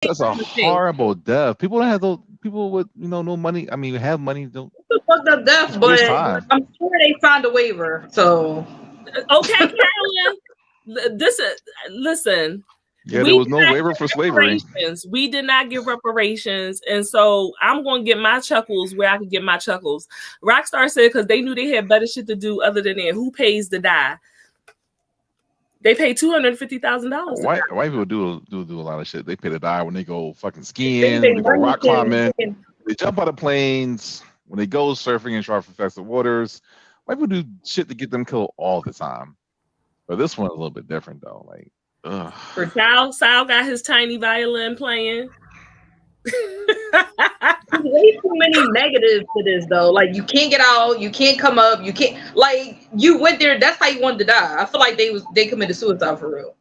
That's a horrible death. People don't have those. People with no money. I mean, have money. Don't Fucked up death, just but waste time. I'm sure they signed a waiver. So Okay, Carolyn, listen. Yeah, there We was did no not waiver give for slavery. reparations. We did not give reparations, and so I'm going to get my chuckles where I can get my chuckles. Rockstar said because they knew they had better shit to do other than that. Who pays to die? They pay $250,000. White people do a lot of shit. They pay to die when they go fucking they skiing, they when they go rock climbing, money they jump out of planes, when they go surfing in sharp infested waters. White people do shit to get them killed all the time. But this one's a little bit different though. Like, ugh. Sal got his tiny violin playing. There's way too many negatives to this though. Like you can't get out, you can't come up, you can't like you went there. That's how you wanted to die. I feel like they committed suicide for real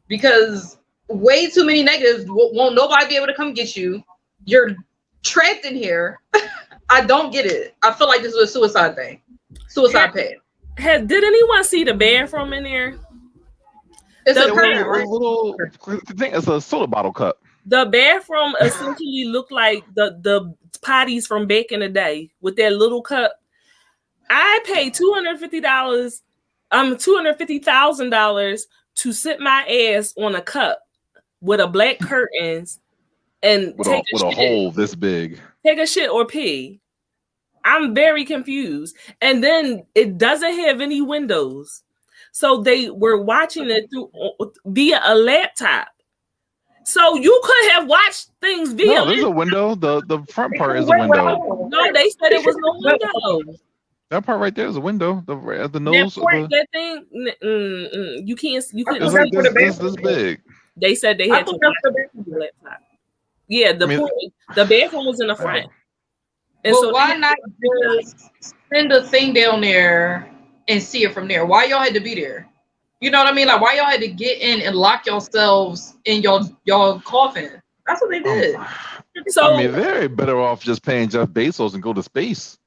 because way too many negatives. Won't nobody be able to come get you? You're trapped in here. I don't get it. I feel like this was a suicide thing. Suicide pay. Did anyone see the bathroom in there? It's a little thing. It's a soda bottle cup. The bathroom essentially looked like the potties from back in the day with that little cup. I paid $250, $250,000 to sit my ass on a cup with a black curtains and with a hole this big. Take a shit or pee. I'm very confused. And then it doesn't have any windows. So they were watching it via a laptop. So you could have watched things via. No, there's a window. The front part is a window. No, they said it was no window. That part right there is a window. The nose. That thing. You can't. You couldn't. It's like this big. They said they had to watch the laptop. Yeah, the bathroom was in the front. And but so why not just send a thing down there and see it from there? Why y'all had to be there? You know what I mean? Like why y'all had to get in and lock yourselves in y'all coffin? That's what they did. So I mean, they're better off just paying Jeff Bezos and go to space.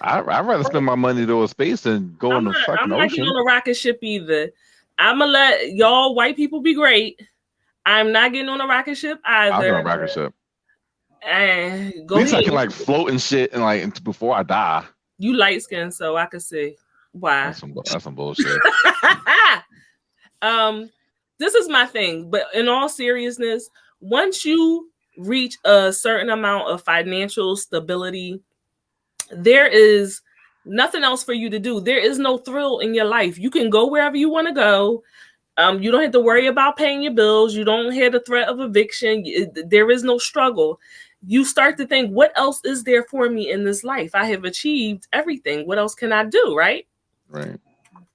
I'd rather spend my money to go to space than go in the fucking ocean. I'm not getting on a rocket ship either. I'm gonna let y'all white people be great. I'm not getting on a rocket ship either. I'll get on a rocket ship. Go At least ahead. I can like float and shit and before I die. You light skin, so I can see why. That's some bullshit. This is my thing, but in all seriousness, once you reach a certain amount of financial stability, there is nothing else for you to do. There is no thrill in your life. You can go wherever you want to go. You don't have to worry about paying your bills. You don't have the threat of eviction. There is no struggle. You start to think, what else is there for me in this life? I have achieved everything. What else can I do? Right.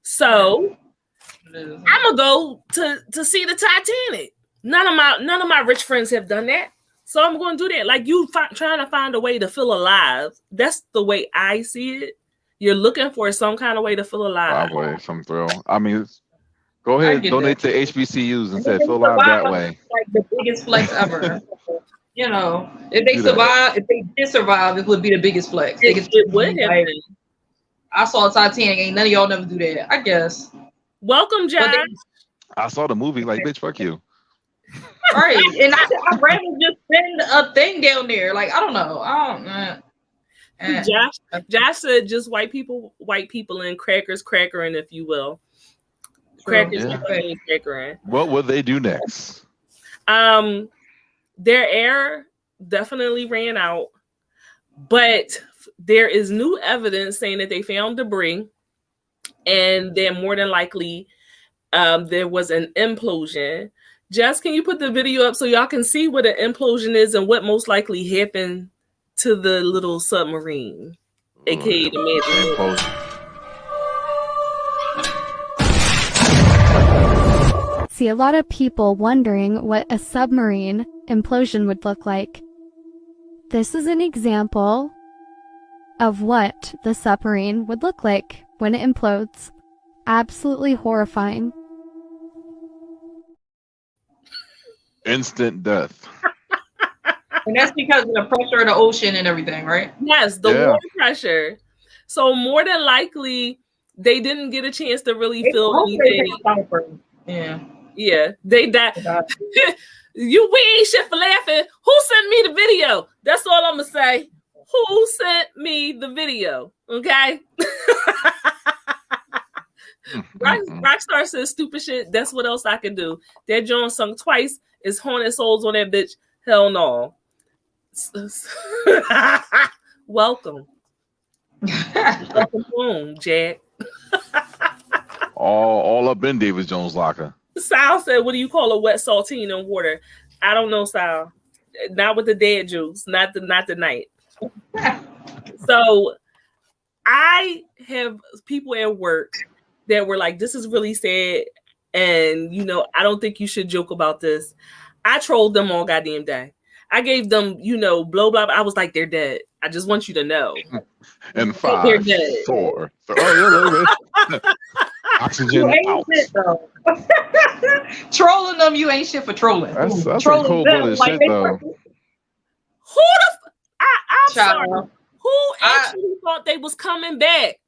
So I'm gonna go to see the Titanic. None of my rich friends have done that. So I'm going to do that. Like you trying to find a way to feel alive. That's the way I see it. You're looking for some kind of way to feel alive. Probably some thrill. I mean, go ahead, donate to HBCUs and say feel alive that way. Like the biggest flex ever. You know, if they survive, if they did survive, it would be the biggest flex. It would have been. I saw Titanic. Ain't none of y'all never do that. I guess. Welcome, Josh. I saw the movie. Like, bitch, fuck you. Right, and I'd rather just send a thing down there. Like I don't know. Josh said just white people, and crackers, crackering, if you will. Crackers, crackering. What will they do next? Their air definitely ran out, but there is new evidence saying that they found debris, and then more than likely, there was an implosion. Jess, can you put the video up so y'all can see what an implosion is and what most likely happened to the little submarine, aka the Magic? See a lot of people wondering what a submarine implosion would look like. This is an example of what the submarine would look like when it implodes. Absolutely horrifying. Instant death. And that's because of the pressure of the ocean and everything, right? Yes, the water pressure. So more than likely, they didn't get a chance to really feel anything. Yeah. Yeah, they died. We ain't shit for laughing. Who sent me the video? That's all I'm gonna say. Who sent me the video? Okay. Rockstar says stupid shit. That's what else I can do. That Jones sung twice is haunted souls on that bitch. Hell no. Welcome. Welcome home, Jack. all up in David Jones' locker. Sal said, what do you call a wet saltine in water? I don't know, Sal. Not with the dead juice. Not the night. So I have people at work that were like, this is really sad. And, I don't think you should joke about this. I trolled them all goddamn day. I gave them, blow, blah. I was like, they're dead. I just want you to know. And 5, 4. Oxygen out. Shit, though. Trolling them, you ain't shit for trolling. That's trolling some cold-blooded shit, though. I'm sorry. Who actually thought they was coming back?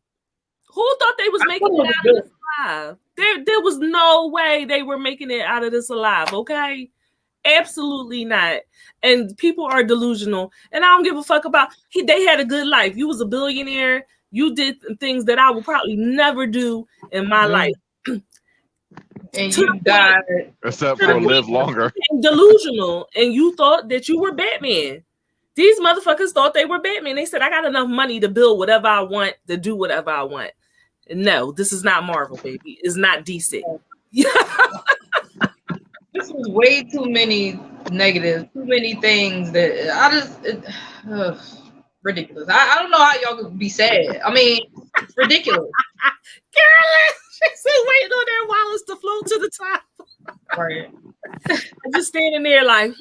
Who thought they was making it out of this alive? There was no way they were making it out of this alive, okay? Absolutely not. And people are delusional. And I don't give a fuck about they had a good life. You was a billionaire. You did things that I would probably never do in my life. And you died. Except for live longer. Delusional. And you thought that you were Batman. These motherfuckers thought they were Batman. They said, I got enough money to build whatever I want, to do whatever I want. No, this is not Marvel, baby. It's not DC. This was way too many negatives, too many things that ridiculous. I don't know how y'all could be sad. I mean, it's ridiculous. Carolyn, she's waiting on their wallets to float to the top. Right. I'm just standing there like,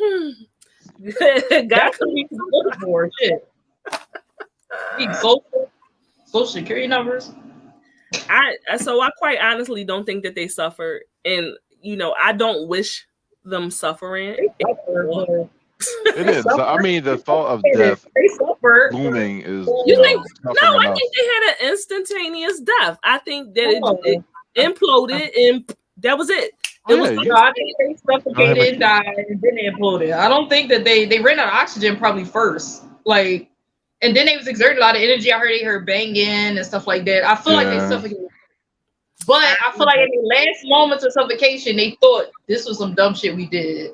That's what we looking for. Shit. Social security numbers. So I quite honestly don't think that they suffered, and I don't wish them suffering. It is. I mean, the thought of death looming is. You think? No, I think they had an instantaneous death. I think that it imploded, and that was it. I think they suffocated and died, and then they imploded. I don't think that they ran out of oxygen probably first, and then they was exerting a lot of energy. I heard they heard banging and stuff like that. I feel like they suffocated. But I feel like in the last moments of suffocation, they thought this was some dumb shit we did.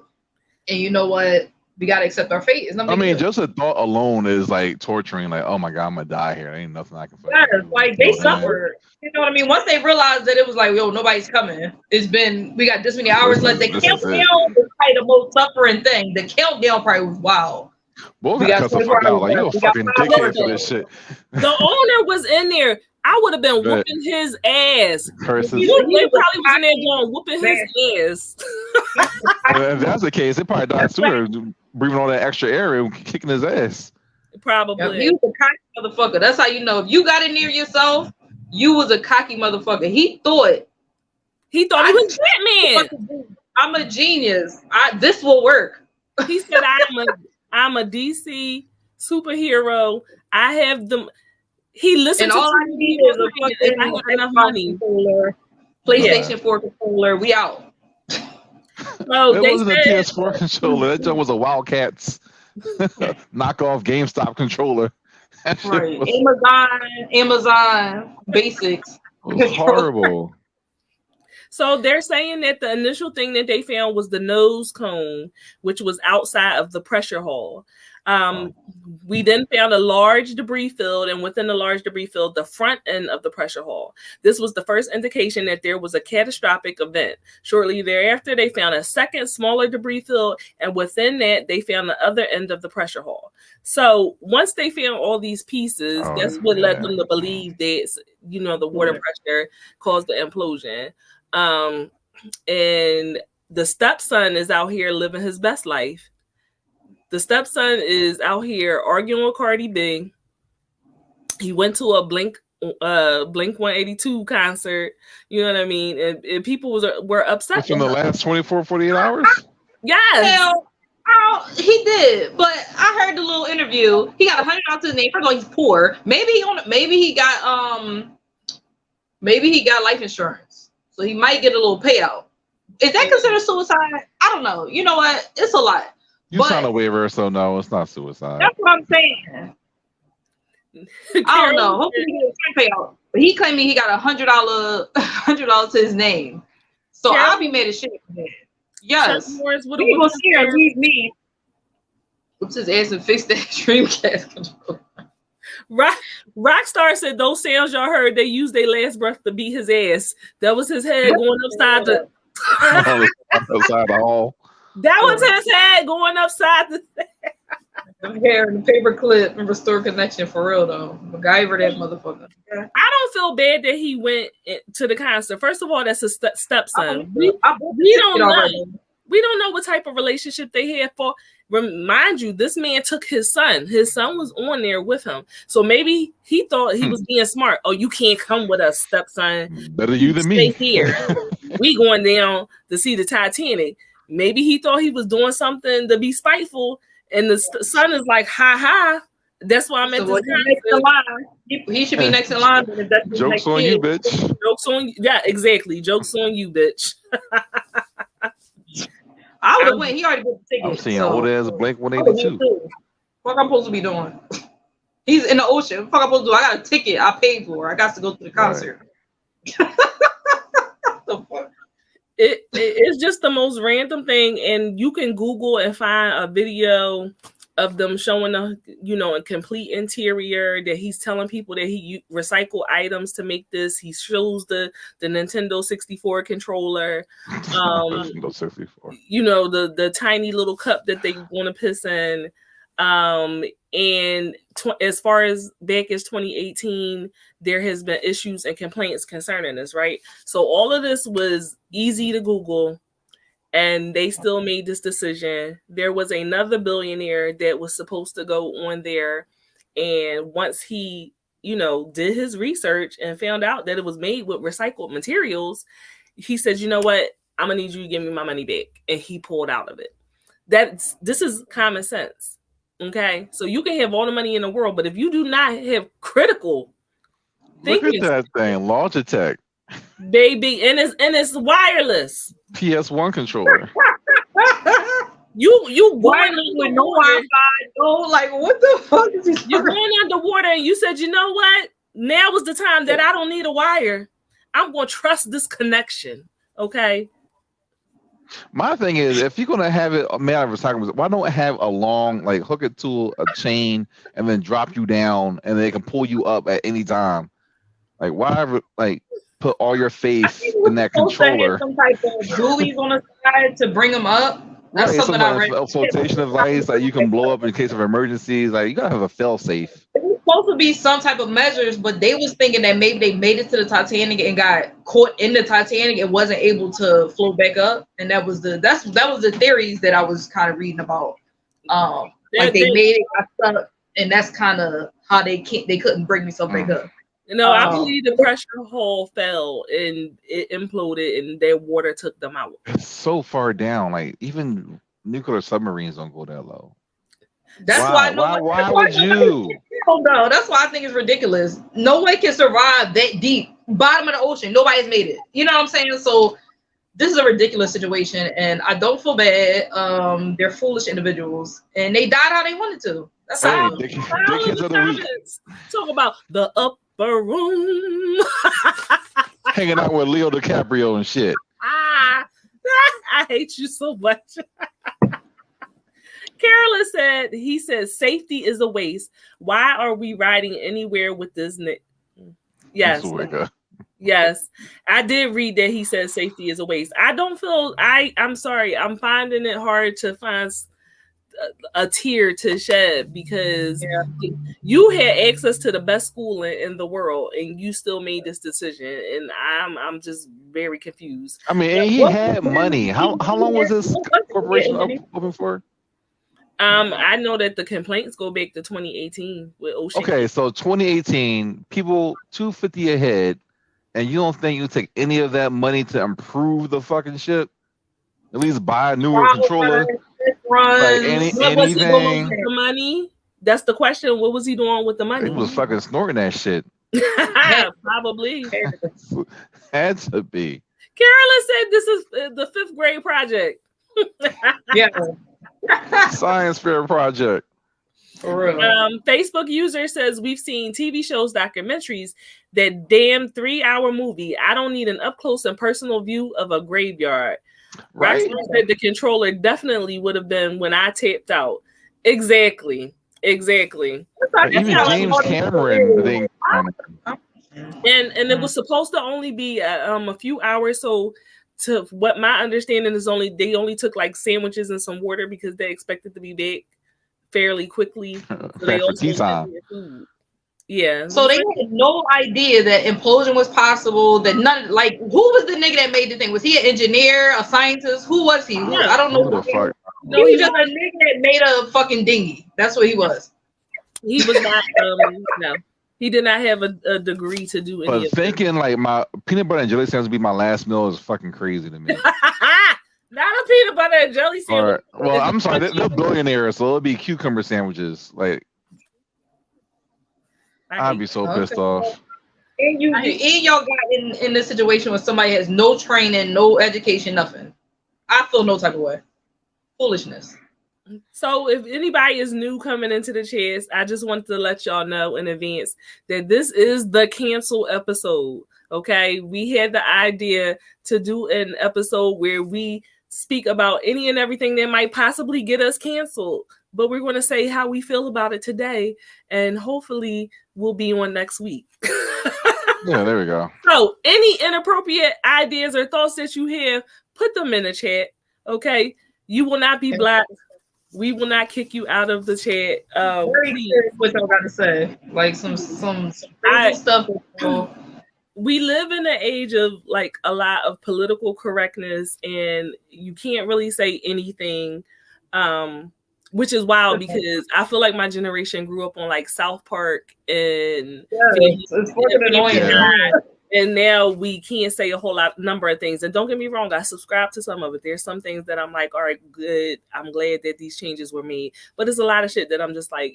And you know what? We got to accept our fate. I mean, just a thought alone is like torturing. Like, oh my God, I'm going to die here. There ain't nothing I can do. Like they suffered. You know what I mean? Once they realized that it was like, yo, nobody's coming. We got this many hours left. The countdown was probably the most suffering thing. The countdown probably was wild. Boy, we got to cut the fuck out. Like, you a fucking dickhead for this shit. The owner was in there. I would have been whooping his ass. They probably was in there going whooping his ass. If that's the case, they probably died sooner, breathing all that extra air and kicking his ass. Probably. He was a cocky motherfucker. That's how you know. If you got it near yourself, you was a cocky motherfucker. He thought he was Batman. I'm a genius. This will work. He said, I'm a DC superhero. I have them. He listened and to all I need is a fucking I have enough money. PlayStation 4 controller. We out. No, it wasn't a PS4 controller. That was a Wildcats knockoff GameStop controller. Right. Amazon basics. It was horrible. So they're saying that the initial thing that they found was the nose cone, which was outside of the pressure hull. We then found a large debris field, and within the large debris field, the front end of the pressure hull. This was the first indication that there was a catastrophic event. Shortly thereafter, they found a second smaller debris field, and within that, they found the other end of the pressure hull. So once they found all these pieces, that's what led them to believe that the water pressure caused the implosion. And the stepson is out here living his best life. The stepson is out here arguing with Cardi B. He went to a Blink 182 concert. You know what I mean? And people were upset. Within the last 24, 48 hours? Yes. Hell, he did. But I heard the little interview. He got $100 to his name. First of all, he's poor. Maybe he got life insurance. So he might get a little payout. Is that considered suicide? I don't know. You know what? It's a lot. You signed a waiver, so no, it's not suicide. That's what I'm saying. I don't know. Hopefully he gets a payout. But he claimed he got $100 to his name. So I'll be mad as shit for that. Yes. He gonna see her and leave me. What's his ass and fix that Dreamcast controller. Rockstar said those sounds y'all heard, they used their last breath to beat his ass. That was his head going upside the outside the hall. That was his head going upside the hair and the paper clip and restore connection for real though. MacGyver that motherfucker. I don't feel bad that he went to the concert. First of all, that's a stepson. We don't know. We don't know what type of relationship they had for. Remind you, this man took his son. His son was on there with him. So maybe he thought he was being smart. Oh, you can't come with us, stepson. Better you than me. Stay here. We going down to see the Titanic. Maybe he thought he was doing something to be spiteful. And the son is like, ha ha. That's why I'm at this next in line. He should be next in line. If that's Joke's on you, bitch. Joke's on you. Yeah, exactly. Joke's on you, bitch. I would have went. He already bought the ticket. I'm seeing old ass Blink-182. What I'm supposed to be doing? He's in the ocean. What I'm supposed to do? I got a ticket. I paid for. I got to go to the concert. Right. The fuck? It's just the most random thing, and you can Google and find a video of them showing a complete interior that he's telling people that he recycle items to make this. He shows the Nintendo 64 controller, Nintendo 64. The tiny little cup that they want to piss in. And as far as back as 2018, there has been issues and complaints concerning this, right? So all of this was easy to Google, and they still made this decision. There was another billionaire that was supposed to go on there, and once he, did his research and found out that it was made with recycled materials, he said, you know what? I'm gonna need you to give me my money back, and he pulled out of it. This is common sense. Okay, so you can have all the money in the world, but if you do not have critical thinking, look at that thing, Logitech, baby, and it's wireless. PS1 controller. you going with no Wi-Fi? No, like what the fuck is this? You're going underwater, and you said, you know what? Now is the time that I don't need a wire. I'm going to trust this connection. Okay. My thing is, if you're gonna have it made out of recycling, why don't have a long, like, hook it to a chain and then drop you down, and they can pull you up at any time? Like, why, like, put all your faith in that controller? Some type of buoys on the side to bring them up. That's something I read. A flotation device that you can blow up in case of emergencies. Like, you gotta have a fail safe. It was supposed to be some type of measures, but they was thinking that maybe they made it to the Titanic and got caught in the Titanic and wasn't able to float back up. And that was the theories that I was kind of reading about. Like they made it, got stuck, and that's kind of how they couldn't bring themselves back up. I believe the pressure hull fell and it imploded, and their water took them out. It's so far down. Like, even nuclear submarines don't go that low. That's why would you? No, that's why I think it's ridiculous. No one can survive that deep, bottom of the ocean. Nobody's made it. You know what I'm saying? So this is a ridiculous situation, and I don't feel bad. They're foolish individuals, and they died how they wanted to. That's how. Talk about the upper room, hanging out with Leo DiCaprio and shit. I hate you so much. Carolyn said, he says, safety is a waste. Why are we riding anywhere with this? Yes. Yes. I did read that he said safety is a waste. I don't feel, I'm sorry. I'm finding it hard to find a tear to shed because you had access to the best school in the world and you still made this decision. And I'm just very confused. I mean, he had money. How long was this corporation open for? I know that the complaints go back to 2018 with Ocean. Okay, so 2018, people $250 a head, and you don't think you take any of that money to improve the fucking ship? At least buy a newer controller. Like anything. The money? That's the question. What was he doing with the money? He was fucking snorting that shit. Probably. Had to be. Carolyn said this is the 5th grade project. Yeah, Science fair project. for real. Facebook user says we've seen TV shows, documentaries, that damn 3-hour movie. I don't need an up close and personal view of a graveyard. Right? Roxanne said the controller definitely would have been when I tapped out. Exactly. Like, even how James hard it Cameron, is. they And it was supposed to only be a few hours. So, to what my understanding is, they only took like sandwiches and some water because they expected to be back fairly quickly. So they for also tea had time. their food. Yeah. So they had no idea that implosion was possible. That like, who was the nigga that made the thing? Was he an engineer, a scientist? Who was he? Yeah. I don't know. Who the fuck? No, he was just a nigga that made a fucking dinghy. That's what he was. He was not. No, he did not have a degree to do any But of thinking like my peanut butter and jelly sandwich would be my last meal is fucking crazy to me. Not a peanut butter and jelly sandwich. Or, well, I'm sorry, they're billionaires, so it'll be cucumber sandwiches. Like, I'd be so pissed off. And y'all got in this situation where somebody has no training, no education, nothing. I feel no type of way. Foolishness. So if anybody is new coming into the chest, I just wanted to let y'all know in advance that this is the cancel episode. Okay, we had the idea to do an episode where we speak about any and everything that might possibly get us canceled, but we're going to say how we feel about it today, and hopefully we'll be on next week. Yeah, there we go. So any inappropriate ideas or thoughts that you have, put them in the chat. Okay, you will not be blocked. We will not kick you out of the chat. Very curious what y'all got to say. Like some crazy stuff. We live in an age of like a lot of political correctness, and you can't really say anything, which is wild because I feel like my generation grew up on like South Park and it's fucking annoying. And now we can't say a whole number of things. And don't get me wrong, I subscribe to some of it. There's some things that I'm like, all right, good. I'm glad that these changes were made. But there's a lot of shit that I'm just like,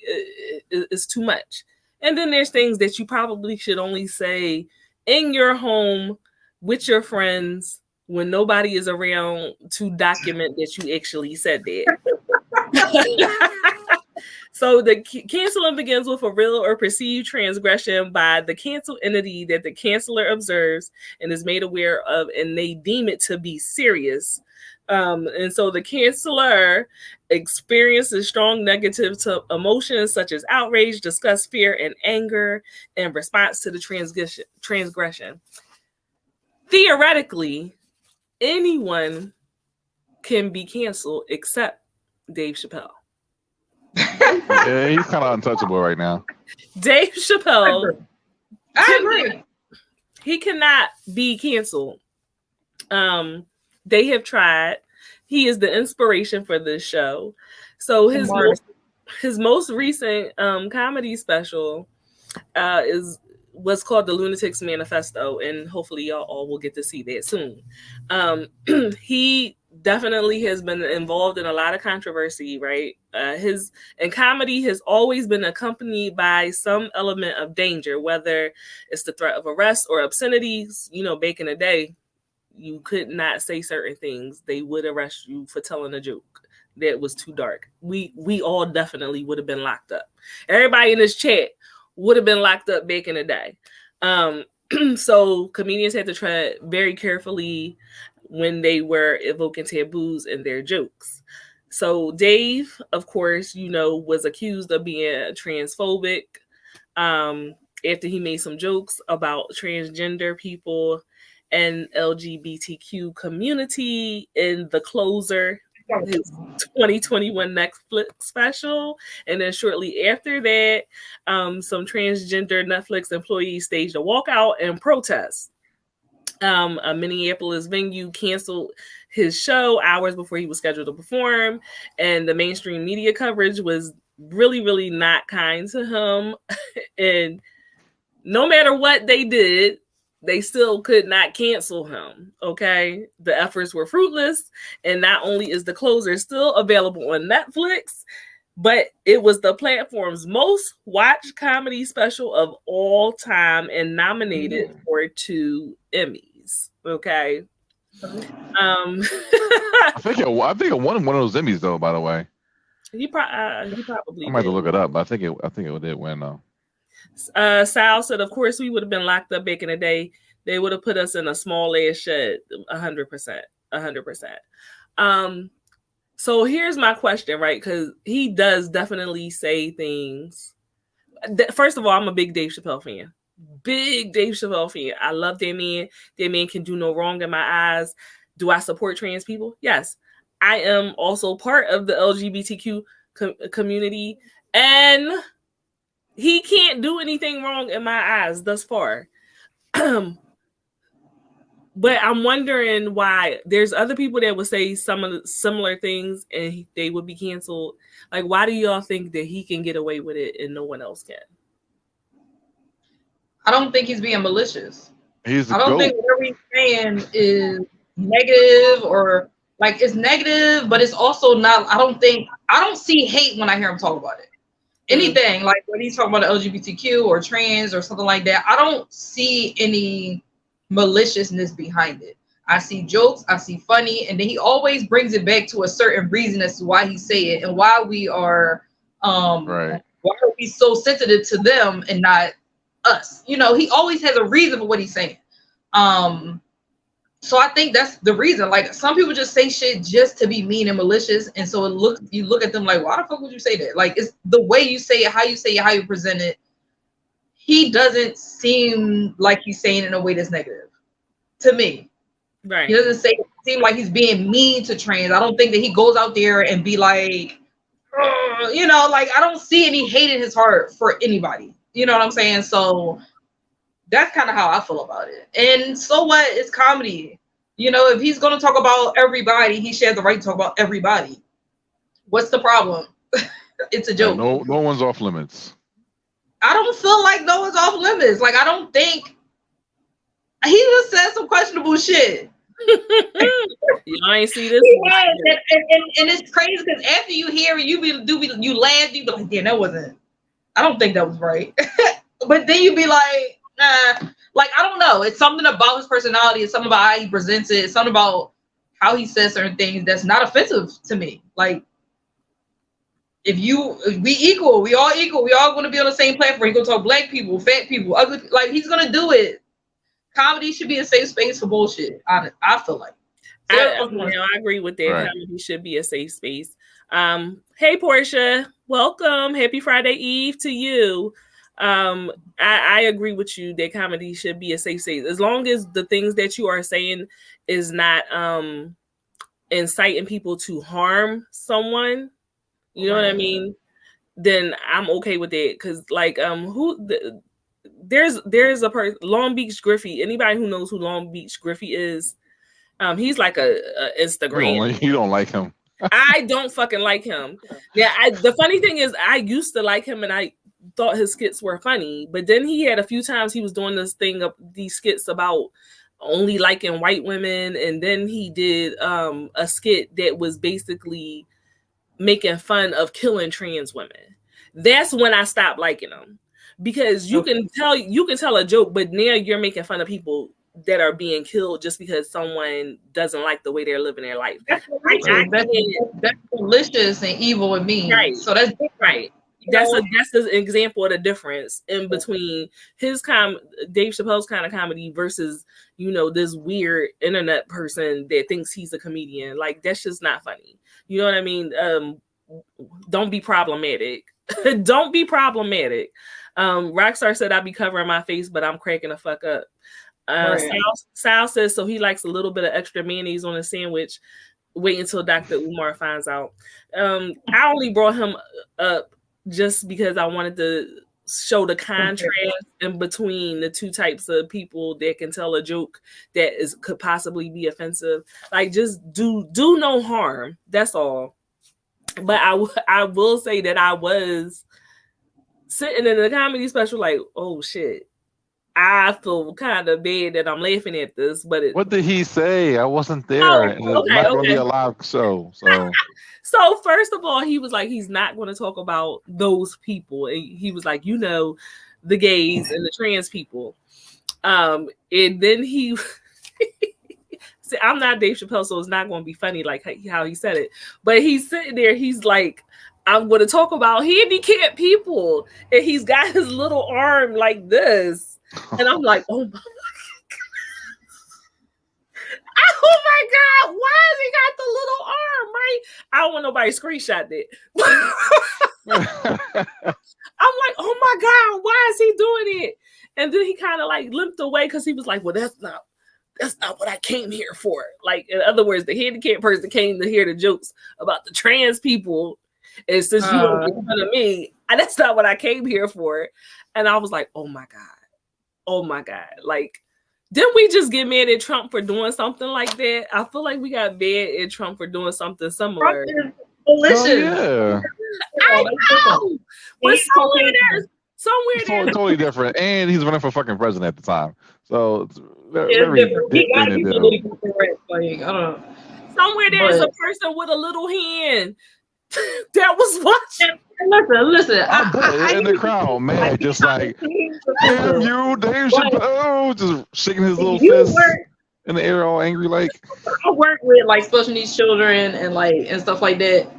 it's too much. And then there's things that you probably should only say in your home with your friends when nobody is around to document that you actually said that. So the canceling begins with a real or perceived transgression by the cancel entity that the canceller observes and is made aware of, and they deem it to be serious. And so the canceller experiences strong negative emotions such as outrage, disgust, fear, and anger in response to the transgression. Theoretically, anyone can be canceled except Dave Chappelle. Yeah, he's kind of untouchable right now. Dave Chappelle, I agree. He cannot be canceled. They have tried. He is the inspiration for this show. So his most recent comedy special was called The Lunatics Manifesto, and hopefully y'all all will get to see that soon. He definitely has been involved in a lot of controversy, right? His comedy has always been accompanied by some element of danger, whether it's the threat of arrest or obscenities. You know, back in the day, you could not say certain things. They would arrest you for telling a joke that was too dark. We all definitely would have been locked up. Everybody in this chat would have been locked up back in the day. So comedians had to tread very carefully when they were evoking taboos in their jokes. So Dave, of course, was accused of being transphobic after he made some jokes about transgender people and LGBTQ community in The Closer, his 2021 Netflix special. And then shortly after that, some transgender Netflix employees staged a walkout and protest. A Minneapolis venue canceled his show hours before he was scheduled to perform, and the mainstream media coverage was really, really not kind to him. And no matter what they did, they still could not cancel him. Okay, the efforts were fruitless, and not only is The Closer still available on Netflix, but it was the platform's most watched comedy special of all time and nominated for 2 Emmys. Okay. I think it won one of those Emmys though. By the way, he probably I might have to did. look it up, but I think it did win though. Sal said, "Of course, we would have been locked up back in the day. They would have put us in a small ass shed. 100%, 100%." So here's my question, right? Because he does definitely say things. First of all, I'm a big Dave Chappelle fan. Big Dave Chappelle fan. I love that man. That man can do no wrong in my eyes. Do I support trans people? Yes. I am also part of the LGBTQ community, and he can't do anything wrong in my eyes thus far. But I'm wondering why there's other people that would say some of the similar things and they would be canceled. Like, why do y'all think that he can get away with it and no one else can? I don't think he's being malicious. He's I don't think whatever he's saying is negative or like it's negative, but it's also not. I don't see hate when I hear him talk about it. Anything like when he's talking about the LGBTQ or trans or something like that, I don't see any maliciousness behind it. I see jokes, I see funny, and then he always brings it back to a certain reason as to why he say it and why we are why are we so sensitive to them and not us. You know, he always has a reason for what he's saying. So I think that's the reason. Like some people just say shit just to be mean and malicious, and so you look at them like, why the fuck would you say that? Like it's the way you say it, how you present it. He doesn't seem like he's saying it in a way that's negative to me. Right. He doesn't seem like he's being mean to trans. I don't think that he goes out there and be like, you know, like I don't see any hate in his heart for anybody. You know what I'm saying? So that's kind of how I feel about it. And so what? It's comedy. You know, if he's going to talk about everybody, he should have the right to talk about everybody. What's the problem? It's a joke. No one's off limits. I don't feel like no one's off limits. Like, I don't think he just said some questionable shit. You ain't see this. And it's crazy because after you hear it, you laugh, you be like, yeah, that wasn't. I don't think that was right. But then you be like, nah. Like, I don't know. It's something about his personality. It's something about how he presents it. It's something about how he says certain things that's not offensive to me. Like, if we equal, we all equal. We all going to be on the same platform. He's going to talk black people, fat people, ugly. Like, he's going to do it. Comedy should be a safe space for bullshit. I feel like. I agree with that. Right. Comedy should be a safe space. Hey, Portia. Welcome. Happy Friday Eve to you. I agree with you that comedy should be a safe space. As long as the things that you are saying is not inciting people to harm someone, you know what I mean? Then I'm okay with it. Cause like there's a person, Long Beach Griffey. Anybody who knows who Long Beach Griffey is, he's like a Instagram. You don't like him. I don't fucking like him. Yeah, the funny thing is I used to like him and I thought his skits were funny, but then he had a few times he was doing this thing of these skits about only liking white women, and then he did a skit that was basically making fun of killing trans women. That's when I stopped liking him, because you can tell a joke, but now you're making fun of people that are being killed just because someone doesn't like the way they're living their life. That's malicious and evil and mean. Right. So that's right. That's an example of the difference in between his Dave Chappelle's kind of comedy versus, you know, this weird internet person that thinks he's a comedian. Like, that's just not funny. You know what I mean? Don't be problematic. Don't be problematic. Rockstar said I'd be covering my face, but I'm cracking the fuck up. Sal says so he likes a little bit of extra mayonnaise on his sandwich. Wait until Dr. Umar finds out. I only brought him up just because I wanted to show the contrast in between the two types of people that can tell a joke that could possibly be offensive. Like, just do no harm. That's all. But I will say that I was sitting in the comedy special like, oh shit, I feel kind of bad that I'm laughing at this. But what did he say? I wasn't there. It's not going to be a live show. So first of all, he was like, he's not going to talk about those people. He was like, you know, the gays and the trans people. And then he See, I'm not Dave Chappelle, so it's not going to be funny like how he said it. But he's sitting there, he's like, I'm going to talk about handicapped people. And he's got his little arm like this. And I'm like, oh my oh my God, why has he got the little arm, right? I don't want nobody screenshot that. I'm like, oh my God, why is he doing it? And then he kind of like limped away because he was like, well, that's not what I came here for. Like, in other words, the handicapped person came to hear the jokes about the trans people. And since you don't get fun of me, that's not what I came here for. And I was like, oh my God. Oh my God. Like, didn't we just get mad at Trump for doing something like that? I feel like we got mad at Trump for doing something similar. Yeah. I know. But somewhere there's totally different. And he's running for fucking president at the time. So it's very different. He got to be different. politically correct. Like, I don't know. Somewhere there's a person with a little hand that was watching. Listen. In the crowd, man, just like, damn you, Dave Chappelle, just shaking his little fist in the air, all angry like. I work with like special needs children and stuff like that.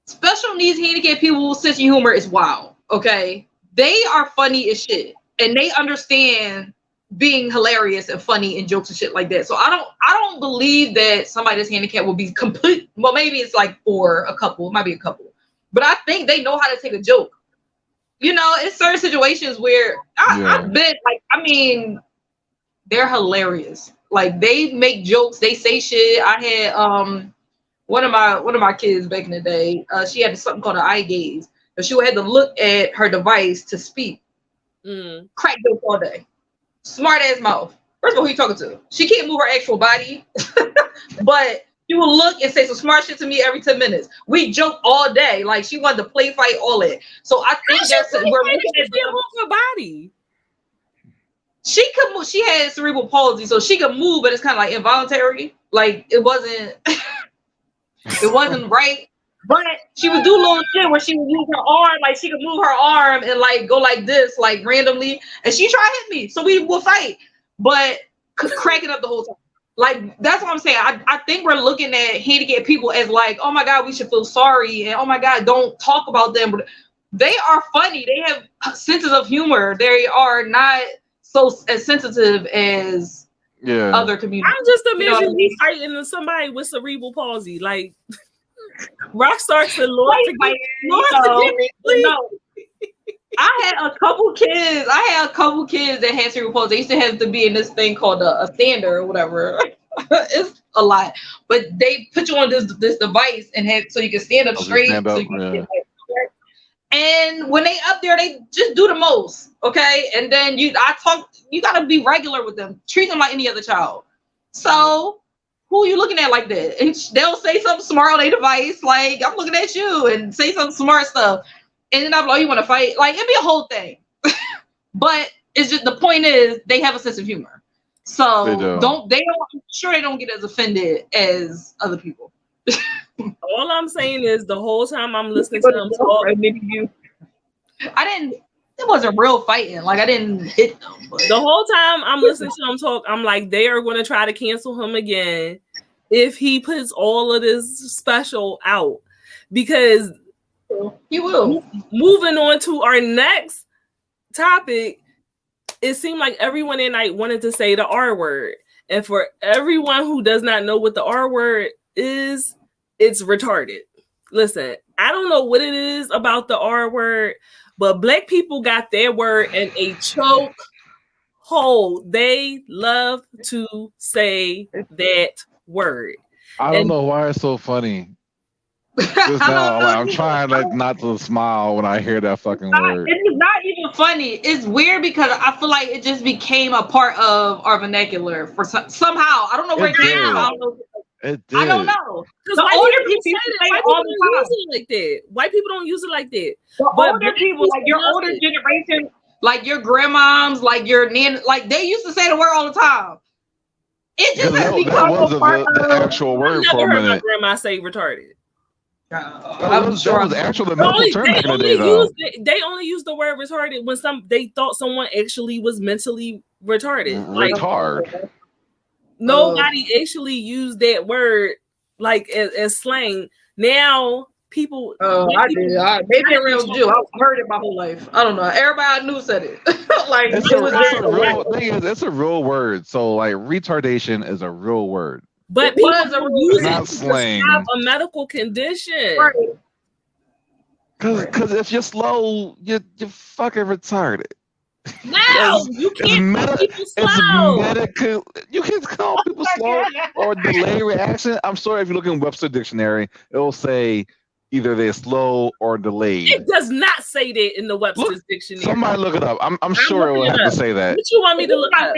Special needs handicapped people's sense of humor is wild. Okay, they are funny as shit, and they understand being hilarious and funny and jokes and shit like that. So I don't believe that somebody that's handicapped will be complete. Well, maybe it's like for a couple, it might be a couple. But I think they know how to take a joke. You know, it's certain situations where I bet, like, I mean, they're hilarious. Like, they make jokes, they say shit. I had one of my kids back in the day. She had something called an eye gaze, and she had to look at her device to speak. Crack jokes all day. Smart ass mouth. First of all, who you talking to? She can't move her actual body, but she will look and say some smart shit to me every 10 minutes. We joke all day. Like, she wanted to play fight, all that. So I think we're looking at her body. She could move. She had cerebral palsy, so she could move, but it's kind of like involuntary. Like, it wasn't right. But she would do little shit where she would use her arm, like she could move her arm and like go like this, like randomly. And she tried to hit me, so we will fight, but cracking up the whole time. Like, that's what I'm saying. I think we're looking at handicapped people as like, oh my God, we should feel sorry, and oh my God, don't talk about them. But they are funny. They have senses of humor. They are not so as sensitive as other communities. I'm just imagining me fighting somebody with cerebral palsy, like Rockstar said, Lord, forgive me, please. No. I had a couple kids that had cerebral palsy. They used to have to be in this thing called a stander or whatever. It's a lot, but they put you on this device and have so you can stand up straight. So you can get, like, and when they up there, they just do the most, okay? And then you gotta be regular with them, treat them like any other child. So who are you looking at like that? And they'll say something smart on their device, like, I'm looking at you, and say some smart stuff. And then I'm like, oh, you want to fight? Like, it'd be a whole thing. But it's just, the point is, they have a sense of humor. So I'm sure they don't get as offended as other people. All I'm saying is, the whole time I'm listening to them talk, it wasn't real fighting. Like, I didn't hit them. But. The whole time I'm listening to them talk, I'm like, they are going to try to cancel him again if he puts all of this special out. Because he will. Moving on to our next topic, it seemed like everyone that night wanted to say the R word. And for everyone who does not know what the R word is, it's retarded. Listen, I don't know what it is about the R word, but Black people got their word in a choke hold. They love to say that word. I don't know why it's so funny. Just now, I'm trying not to smile when I hear that fucking word. It's not even funny. It's weird because I feel like it just became a part of our vernacular for somehow. I don't know where it came from. I don't know. The older people say it all the time. Like that. White people don't use it like that. The older people, like your older generation, like your grandmoms, like your nan, like they used to say the word all the time. It just has become a part of the actual word for a minute. My grandma say retarded. I'm sure the actual medical term back in the day, though. They only use the word retarded when they thought someone actually was mentally retarded. Retard. Nobody actually used that word like as slang. Now people. I did. Maybe a real Jew. I've heard it my whole life. I don't know. Everybody I knew said it. Like It's it was it's a real word. So like retardation is a real word. But It people was a don't real use word. it Not to slang. describe a medical condition. Right. Because if you're slow, you're fucking retarded. No, you can't call people slow. It's medical. You can call people slow or delayed reaction. I'm sorry, if you look in Webster Dictionary, it will say either they're slow or delayed. It does not say that in the Webster's dictionary. Somebody look it up. I'm sure it will have to say that. What you want me to look up?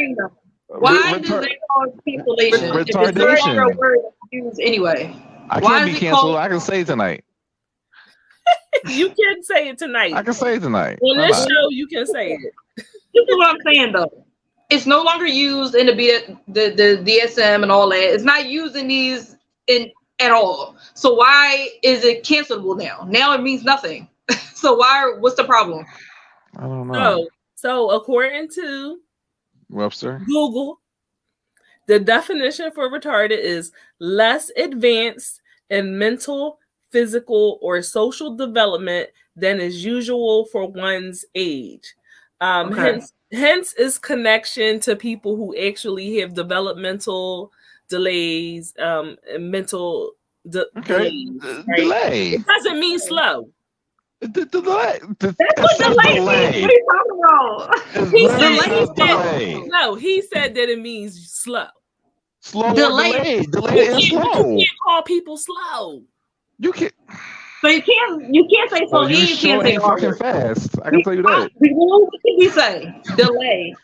Why does they call it cancellation? Retardation. It's no longer a word used anyway. I can't be canceled. I can say tonight. You can say it tonight. I can say it tonight. On this show, you can say it. This is what I'm saying though. It's no longer used in the DSM and all that. It's not used in these at all. So why is it cancelable now? Now it means nothing. So what's the problem? I don't know. So according to Webster, Google, the definition for retarded is less advanced in mental, physical, or social development than is usual for one's age. Hence its connection to people who actually have developmental delays, mental delays. Right? Delay. It doesn't mean slow. Delay. That's what delay means. What are you talking about? No, he said that it means slow. Slow delay. Delay is slow. You can't call people slow. You can't. So you can't say slow. You can't say fucking fast. I can tell you that. What did we say? Delay.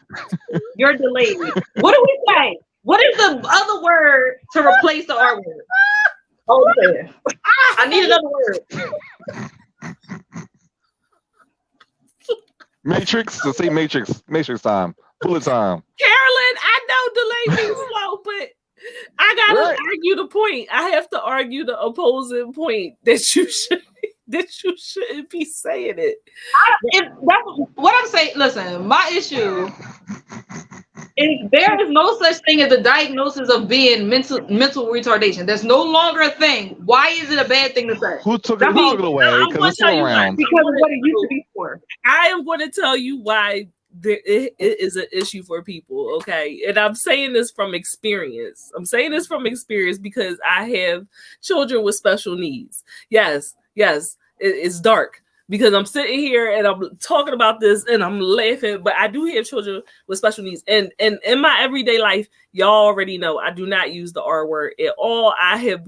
You're delayed. What do we say? What is the other word to replace the R word? Okay. I need another word. Matrix. To say Matrix. Matrix time. Bullet time. Carolyn, I know delay means slow, but I gotta argue the point. I have to argue the opposing point that you shouldn't be saying it. What I'm saying, listen, my issue is there is no such thing as a diagnosis of being mental retardation. There's no longer a thing. Why is it a bad thing to say? Who took it away? Because it's still around. Because of what it used to be for. I am going to tell you why it is an issue for people, okay? And I'm saying this from experience. Because I have children with special needs. Yes, it's dark because I'm sitting here and I'm talking about this and I'm laughing, but I do have children with special needs. And in my everyday life, y'all already know I do not use the R word at all. I have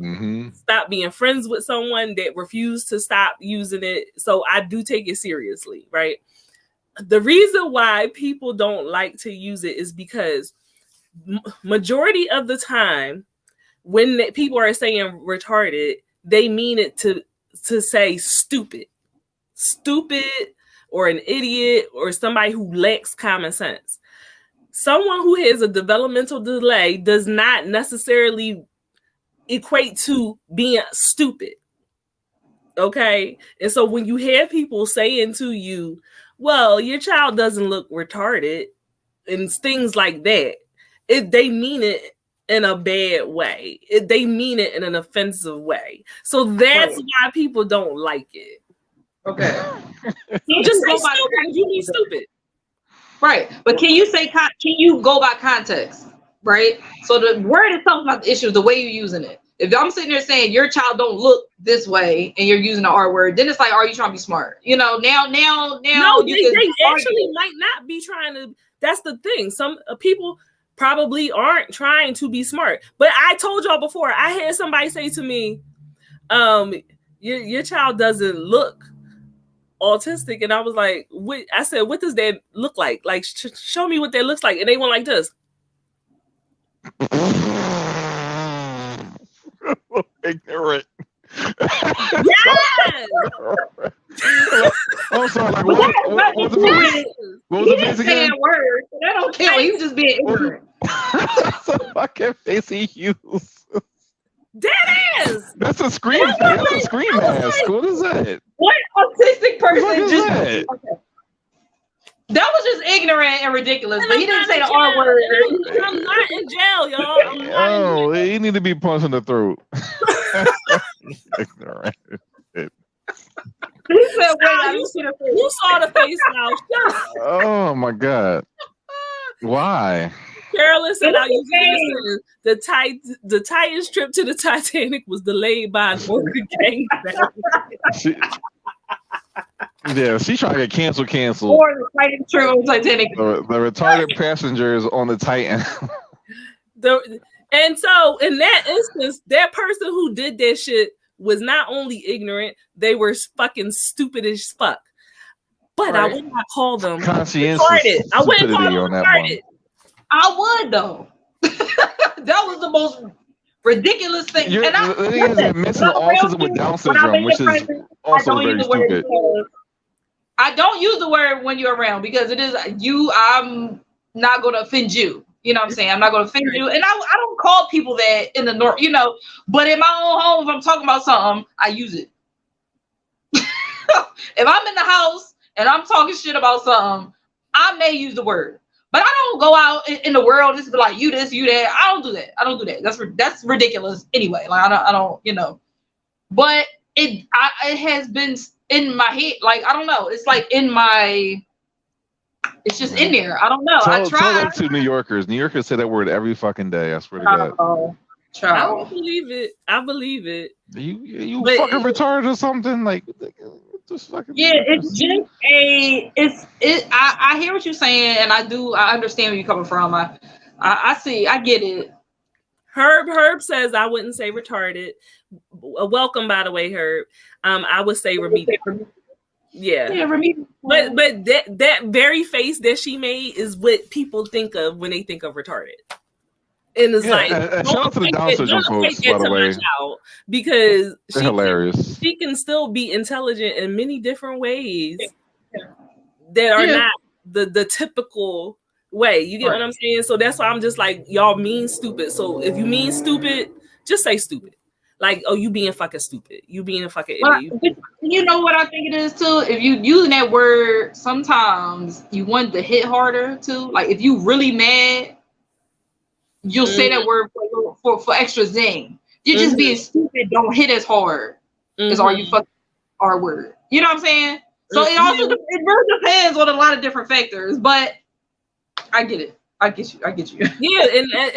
stopped being friends with someone that refused to stop using it. So I do take it seriously, right? The reason why people don't like to use it is because majority of the time when people are saying retarded, they mean it to say stupid or an idiot or somebody who lacks common sense. Someone who has a developmental delay does not necessarily equate to being stupid. Okay? And so when you have people saying to you, well, your child doesn't look retarded and things like that, they mean it in a bad way. They mean it in an offensive way. So that's why people don't like it. Okay. You just say stupid. You mean stupid. Right. But can you go by context? Right? So the word itself is not the issue, is the way you're using it. If I'm sitting there saying your child don't look this way and you're using the R word, then it's like, are you trying to be smart? You know, now. No, they actually might not be trying to. That's the thing. Some people probably aren't trying to be smart. But I told y'all before, I had somebody say to me, your child doesn't look autistic. And I was like, I said, what does that look like? Like, show me what that looks like. And they went like this. Ignorant. Yes. I'm sorry. Like, what was the basic again? Word. That don't count. He was just being ignorant. So fucking face he used. That is. That's a scream. That's a scream mask. What is that? What autistic person just? Okay. That was just ignorant and ridiculous. But he didn't say the jail. R word. I'm not in jail, y'all. I'm not in jail. He need to be punched in the throat. Ignorant. He said, "Wait, Now, I you, didn't see the you saw the face now. Shut up. Oh my God. Why? Carolyn said, "I'll use it. The Titans trip to the Titanic was delayed by an order gang." She trying to get canceled. Or the Titan trip on Titanic. The retarded passengers on the Titan. And so in that instance, that person who did that shit was not only ignorant, they were fucking stupid as fuck. But I would not call them retarded. I wouldn't call them retarded. I would though. That was the most ridiculous thing. You're missing autism with Down syndrome, which is also very stupid. I don't use the word when you're around because it is you. I'm not going to offend you. You know what I'm saying? I'm not going to offend you. And I don't call people that in the north, but in my own home, if I'm talking about something, I use it. If I'm in the house and I'm talking shit about something, I may use the word. But I don't go out in the world just be like, you this, you that. I don't do that. That's ridiculous anyway. Like I don't. But it has been in my head. Like, I don't know. It's like it's just in there. I don't know. I tried. Tell that to New Yorkers. New Yorkers say that word every fucking day. I swear to God. I don't believe it. I believe it. You fucking retarded or something? Like, just fucking. Yeah, it's just I hear what you're saying, and I understand where you're coming from. I see. I get it. Herb says I wouldn't say retarded. Welcome, by the way, Herb. I would say remedial. Yeah, remedial. But that very face that she made is what people think of when they think of retarded. And it's shout out to the Down syndrome folks, by the way, because they're hilarious. She can still be intelligent in many different ways that are not the typical way. You get what I'm saying? So that's why I'm just like, y'all mean stupid. So if you mean stupid, just say stupid. Like, oh, you being fucking stupid. You being a fucking idiot. You know what I think it is too? If you using that word, sometimes you want to hit harder too. Like if you really mad, you'll say that word for extra zing. You're just being stupid. Don't hit as hard as are you fucking R word. You know what I'm saying? So it also it really depends on a lot of different factors. But I get it. I get you. Yeah,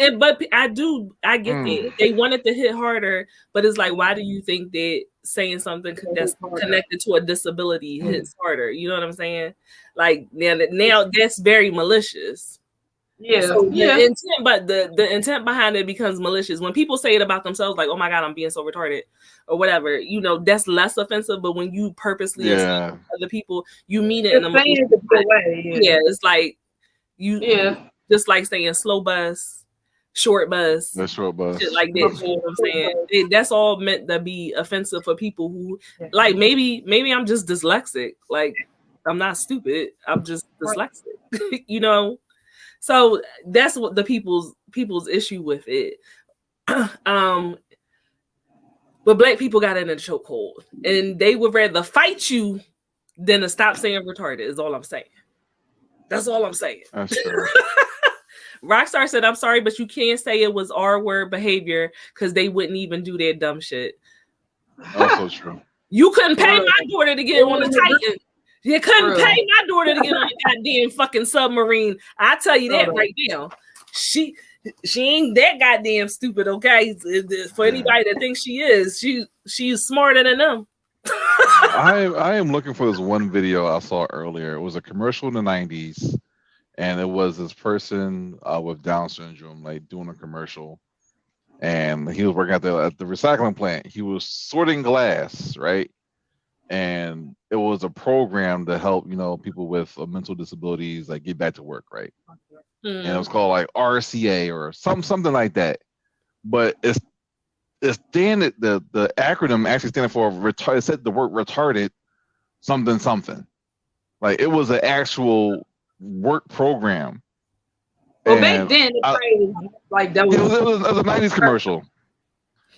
and but I get it. They wanted to hit harder, but it's like, why do you think that saying something that's connected to a disability hits harder? You know what I'm saying? Like now that's very malicious. Yeah. So the intent, but the intent behind it becomes malicious. When people say it about themselves, like, oh my God, I'm being so retarded or whatever, that's less offensive. But when you purposely insult other people, you mean it in a malicious way. Yeah, it's like just like saying slow bus, short bus, shit like that. You know what I'm saying? That's all meant to be offensive for people who like maybe I'm just dyslexic. Like I'm not stupid. I'm just dyslexic. So that's what the people's issue with it. But black people got in a chokehold, and they would rather fight you than to stop saying retarded. Is all I'm saying. That's all I'm saying. That's true. Rockstar said, "I'm sorry, but you can't say it was R-word behavior because they wouldn't even do their dumb shit." Also true. You couldn't pay my daughter to get on the Titan. You couldn't pay my daughter to get on the goddamn fucking submarine. I tell you that right now. She ain't that goddamn stupid, okay? For anybody that thinks she is, she's smarter than them. I am looking for this one video I saw earlier. It was a commercial in the 90s, and it was this person with Down syndrome like doing a commercial, and he was working at the recycling plant. He was sorting glass, right? And it was a program to help people with mental disabilities like get back to work, right? And it was called like RCA or something like that. But the acronym actually standing for retarded. It said the word retarded something. Like it was an actual work program. Well, back then like that was it was a 90s commercial.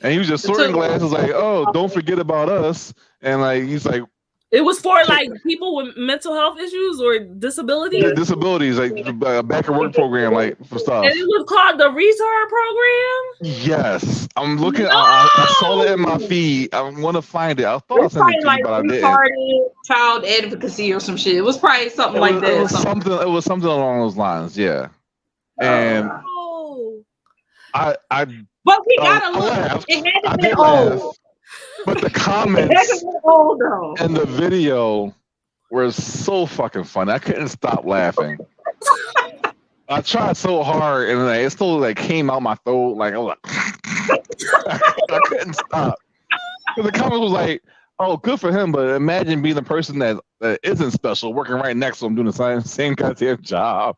And he was just sorting glasses, like, oh, don't forget about us. And like he's like, It was for like people with mental health issues or disabilities. The disabilities, like back at work program, like for stuff. And it was called the retard program. Yes, I'm looking. No! I saw that in my feed. I want to find it. I thought I It's sent it probably to you, like but I didn't. retarded child advocacy or some shit. It was probably something like that. It was something. It was something along those lines. Yeah. And I but we gotta look. laughed. It had I to be did laugh. old. But the It had comments to be old though. and the video were so fucking funny. I couldn't stop laughing. I tried so hard, and like, it still like came out my throat. Like I was like, I couldn't stop. The comment was like, "Oh, good for him," but imagine being the person that isn't special, working right next to him, doing the same goddamn job.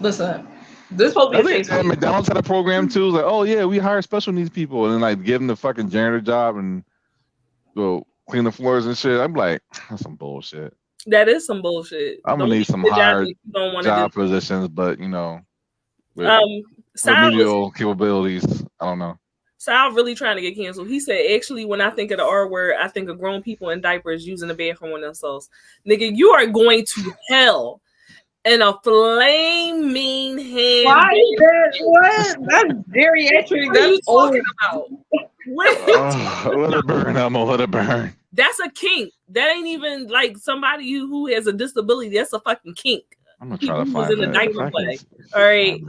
Listen. This supposed to be a safe space. McDonald's had a program too. Like, oh yeah, we hire special needs people, and then like give them the fucking janitor job and go clean the floors and shit. I'm like, that's some bullshit. That is some bullshit. I'm gonna need some higher job positions, but you know, with remedial capabilities. I don't know. Sal really trying to get canceled. He said, actually, when I think of the R word, I think of grown people in diapers using the bathroom on themselves. Nigga, you are going to hell. And a flaming hand. Why is that? What? That's geriatric. That's old. Let it burn, Emma. Let it burn. That's a kink. That ain't even like somebody who has a disability. That's a fucking kink. I'm gonna try to find in the diaper play. All right.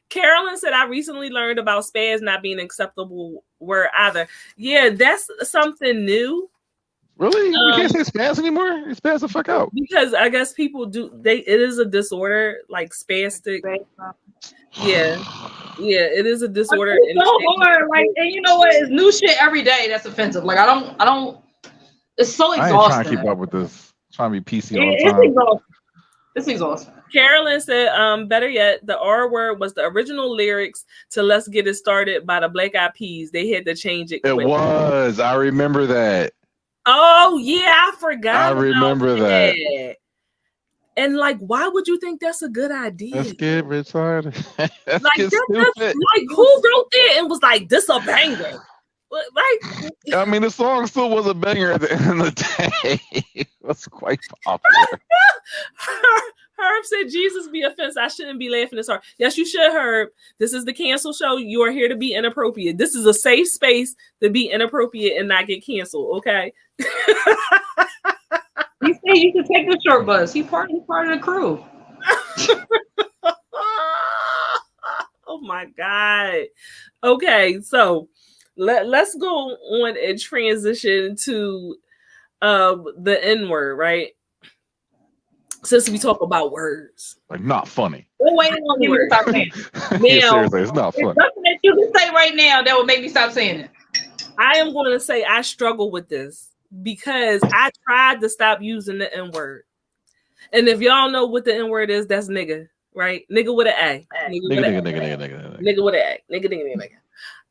Carolyn said, I recently learned about spaz not being an acceptable word either. Yeah, that's something new. Really? You can't say spaz anymore? You spaz the fuck out. Because I guess people do it is a disorder, like spastic. Yeah. Yeah, it is a disorder. It's so hard. Like, and you know what? It's new shit every day that's offensive. Like I don't it's so exhausting. I ain't trying to keep up with this. I'm trying to be PC all the time. It's exhausting. It's exhausting. Carolyn said, better yet, the R word was the original lyrics to Let's Get It Started by the Black Eyed Peas. They had to change it. It was. I remember that. Oh, yeah, I forgot. I remember that. And like, why would you think that's a good idea? Let's get retarded. Like, like, who wrote that and was like, this a banger? Like, I mean, the song still was a banger at the end of the day. It was quite popular. Herb said, Jesus be offense. I shouldn't be laughing this hard. Yes, you should, Herb. This is the cancel show. You are here to be inappropriate. This is a safe space to be inappropriate and not get canceled, okay? He said you should take the short bus. He's part of the crew. Oh my God. Okay, so let's go on and transition to the N-word, right? Since we talk about words. Like, not funny. Well, wait a minute, stop saying it. Yeah, seriously, it's not funny. Nothing that you can say right now that would make me stop saying it. I am going to say I struggle with this because I tried to stop using the N-word. And if y'all know what the N-word is, that's nigga, right? Nigga with an A. Nigga with an A. Nigga with an A. Nigga.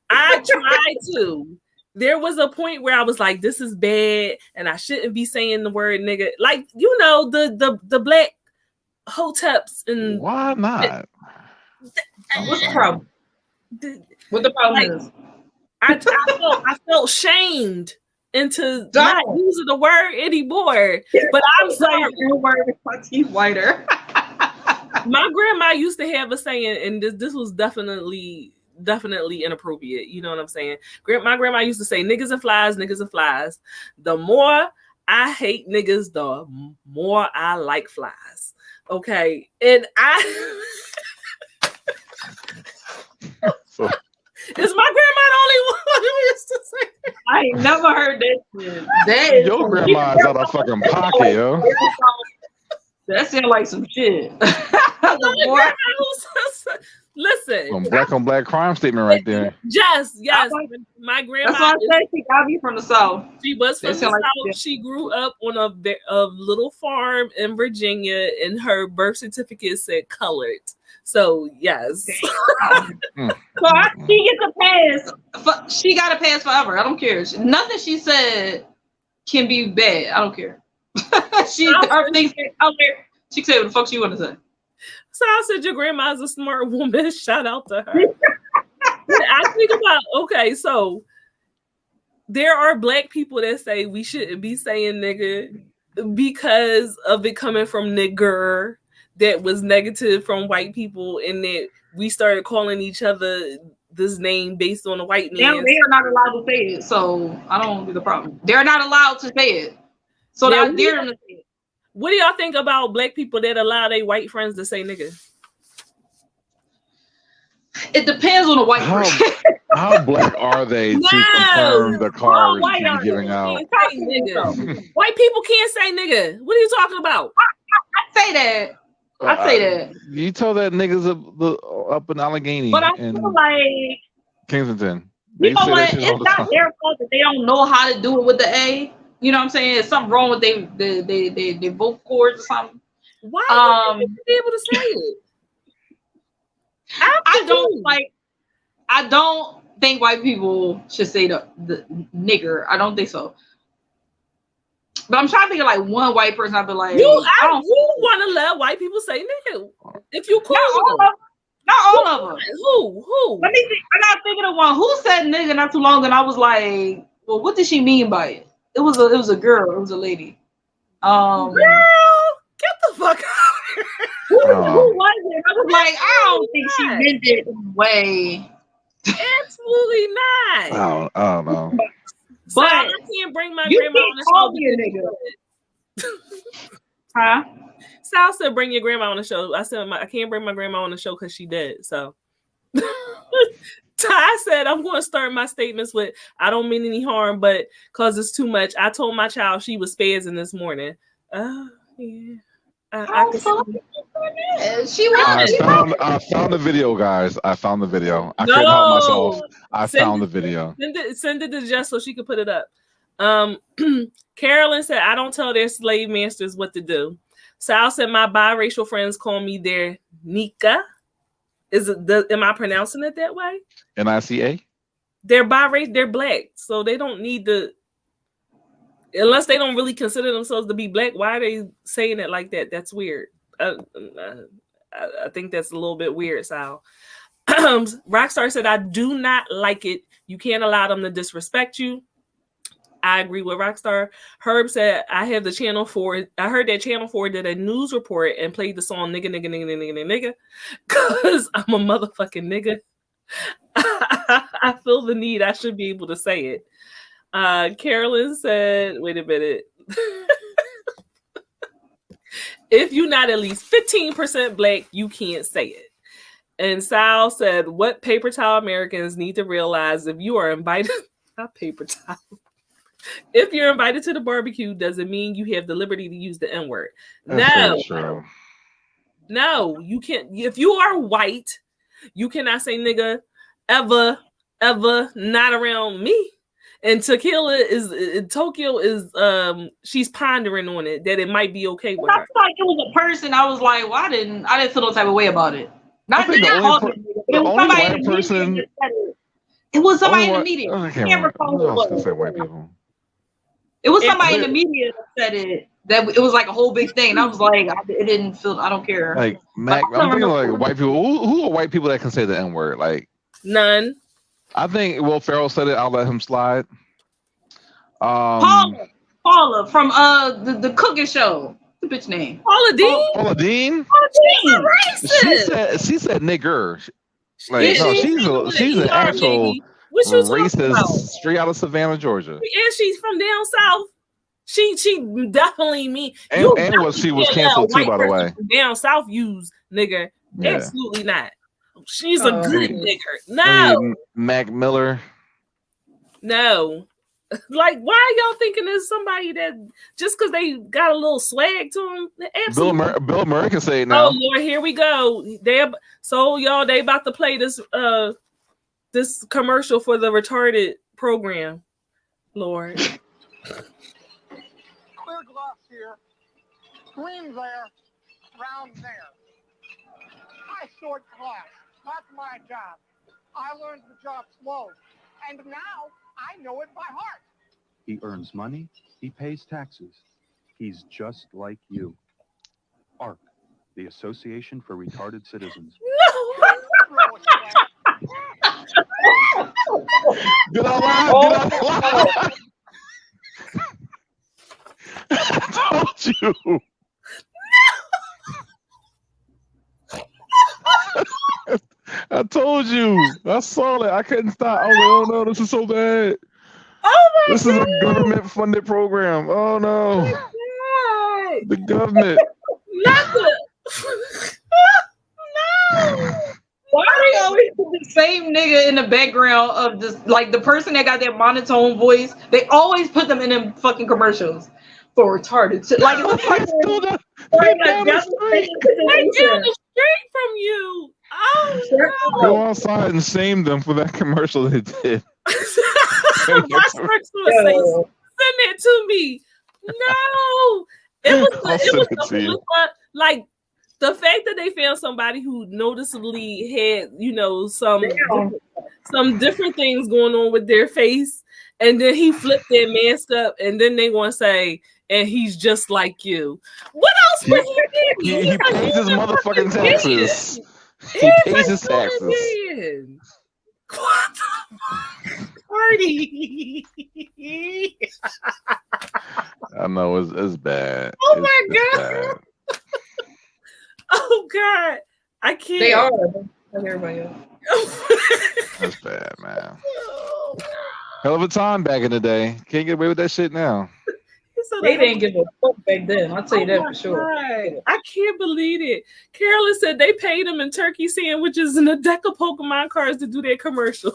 I tried to. There was a point where I was like, this is bad, and I shouldn't be saying the word nigga. Like, you know, the black hoteps and why not? What's the problem? What the problem is? I felt shamed into not using the word anymore. But I'm sorry. The word is my teeth whiter. My grandma used to have a saying, and this was definitely inappropriate. You know what I'm saying? My grandma used to say, niggas and flies. The more I hate niggas, the more I like flies. Okay. And So, is my grandma the only one who used to say that? I ain't never heard that shit. Your grandma is out of fucking pocket, yo. That sounds like some shit. Listen, Some black on black crime statement right there. Yes. My grandma. That's why I said she got me from the South. She was from the South. She grew up on a little farm in Virginia, and her birth certificate said colored. So yes. So she gets a pass. She got a pass forever. I don't care. Nothing she said can be bad. I don't care. Her things out there. She can say what the fuck she want to say. So I said your grandma's a smart woman. Shout out to her. I think about, okay, so there are black people that say we shouldn't be saying nigga because of it coming from nigger that was negative from white people, and that we started calling each other this name based on the white Now man. they are not allowed to say it, so I don't see the problem. They're not allowed to say it, so Now, I dare them to say it. what do y'all think about black people that allow their white friends to say nigga? It depends on the white person. How black are they to confirm the card white you're are giving they? out? Can't say nigga. White people can't say nigga. What are you talking about? I say that. I say that. You tell that niggas up in Allegheny But I and feel like, Kensington. They you know say what? that shit all It's the not time. their fault that they don't know how to do it with the A. You know what I'm saying? There's something wrong with they vocal cords or something. Why would you be able to say it? I don't think white people should say the nigger. I don't think so. But I'm trying to think of like one white person. I'd be like, You want to let white people say nigga if you cool with them. Not all of them. Who? Let me think. I got thinking of one who said nigga not too long, and I was like, well, what did she mean by it? It was a girl. It was a lady. Girl, get the fuck out. Who was it? I was like, I don't think she meant it in a way. Absolutely not. I don't know. So But I can't bring my grandma on the show. Huh? Sal said, "Bring your grandma on the show." I said, "I can't bring my grandma on the show because she dead." So Ty said, "I'm going to start my statements with I don't mean any harm, but because it's too much. I told my child she was spazzing this morning." Oh yeah. I found the video, guys. I found the video. I couldn't help myself. I found the video. Send it to Jess so she could put it up. Carolyn said, "I don't tell their slave masters what to do." Sal said, "My biracial friends call me their Nika." Am I pronouncing it that way? NICA? They're biracial. They're black, so they don't need to. Unless they don't really consider themselves to be black, why are they saying it like that? That's weird. I think that's a little bit weird, Sal. Rockstar said, "I do not like it. You can't allow them to disrespect you." I agree with Rockstar. Herb said, "I have the Channel 4. I heard that Channel 4 did a news report and played the song nigga, nigga, nigga, nigga, nigga, nigga, because I'm a motherfucking nigga. I feel the need. I should be able to say it." Carolyn said, wait a minute. "If you're not at least 15% black, you can't say it." And Sal said, "What paper towel Americans need to realize, if you are invited, not paper towel. If you're invited to the barbecue, doesn't mean you have the liberty to use the N-word." No, you can't. If you are white, you cannot say nigga ever, not around me. And Tequila is Tokyo is she's pondering on it that it might be okay with her. I feel like it was a person. I was like, well, I didn't feel no type of way about it. It was somebody in the media. I can't recall who it was. White people. It was somebody in the media that said it. That it was like a whole big thing. And I was like, it didn't feel. I don't care. Like Mac, I'm thinking like white people. Who are white people that can say the N-word? Like none. I think Will Ferrell said it. I'll let him slide. Paula from the cooking show. The bitch name. Paula Dean. Paula Dean. She said nigger. Like no, she's an actual racist straight out of Savannah, Georgia. And she's from down south. She definitely mean. And what she was canceled too, by the way. Down south use nigger. Yeah. Absolutely not. She's a good nigger. No. Mac Miller. No. Like, why are y'all thinking there's somebody that just because they got a little swag to them? Absolutely. Bill Murray can say it now. Oh Lord, here we go. They about to play this this commercial for the retarded program. Lord. Clear glass here, green there, round there. I sort glass. That's my job. I learned the job slow, and now I know it by heart. He earns money. He pays taxes. He's just like you. ARC, the Association for Retarded Citizens. No. Get out live. Oh, Get out live. I told you. I told you. I saw that. I couldn't stop. I was like, oh no, this is so bad. Oh my This is a government-funded program. Oh no. God. The government. Not the no. why do they always put the same nigga in the background of this? Like the person that got that monotone voice, they always put them in them fucking commercials for retarded shit. Like it's a They're fucking down like, the street. They're down the street from you. Oh no. Go outside and shame them for that commercial they did. My search would say, send it to me. No. It was like the fact that they found somebody who noticeably had, you know, some different things going on with their face, and then he flipped their mask up, and then they want to say, and he's just like you. What else would he do? He pays his motherfucking taxes. He pays his taxes. What the party? I know it's bad. Oh my God. Oh God. I can't. They are. Everybody else. That's bad, man. Hell of a time back in the day. Can't get away with that shit now. They didn't give a fuck back then. I'll tell you that for sure. God. I can't believe it. Carolyn said they paid them in turkey sandwiches and a deck of Pokemon cards to do their commercial.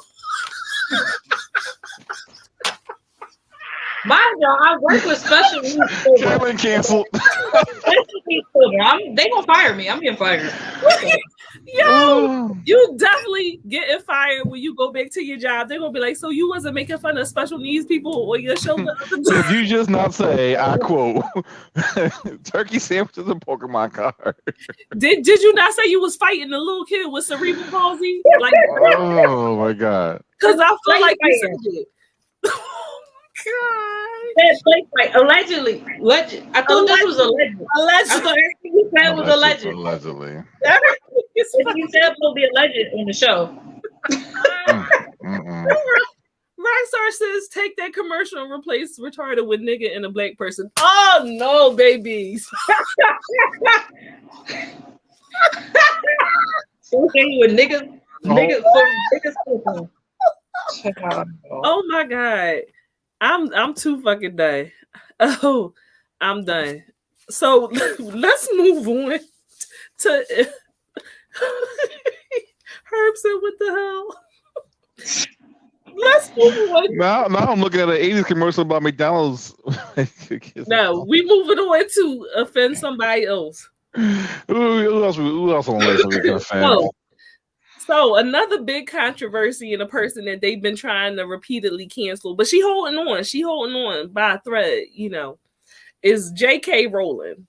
Mind y'all, I work with special needs children. Carolyn canceled. Special needs children. They gonna fire me. I'm getting fired. Yo, you definitely getting fired when you go back to your job. They're gonna be like, so you wasn't making fun of special needs people on your show? If you just not say, I quote, turkey sandwiches and Pokemon cards. Did you not say you was fighting a little kid with cerebral palsy? Like, oh my God. Because I feel like you said it. God. Allegedly. I thought this was alleged. I thought everything you said was alleged. Allegedly. You said will be alleged on the show. Rockstar says take that commercial and replace retarded with nigga and a black person. Oh no, babies. Okay, with niggas. Oh my God. I'm too fucking done. Oh, I'm done. So let's move on to Herb said, what the hell? Let's move on. Now I'm looking at an 80s commercial about McDonald's. No, we moving on to offend somebody else. Who else on the list we can offend? So another big controversy and a person that they've been trying to repeatedly cancel, but she holding on by a thread, you know, is J.K. Rowling,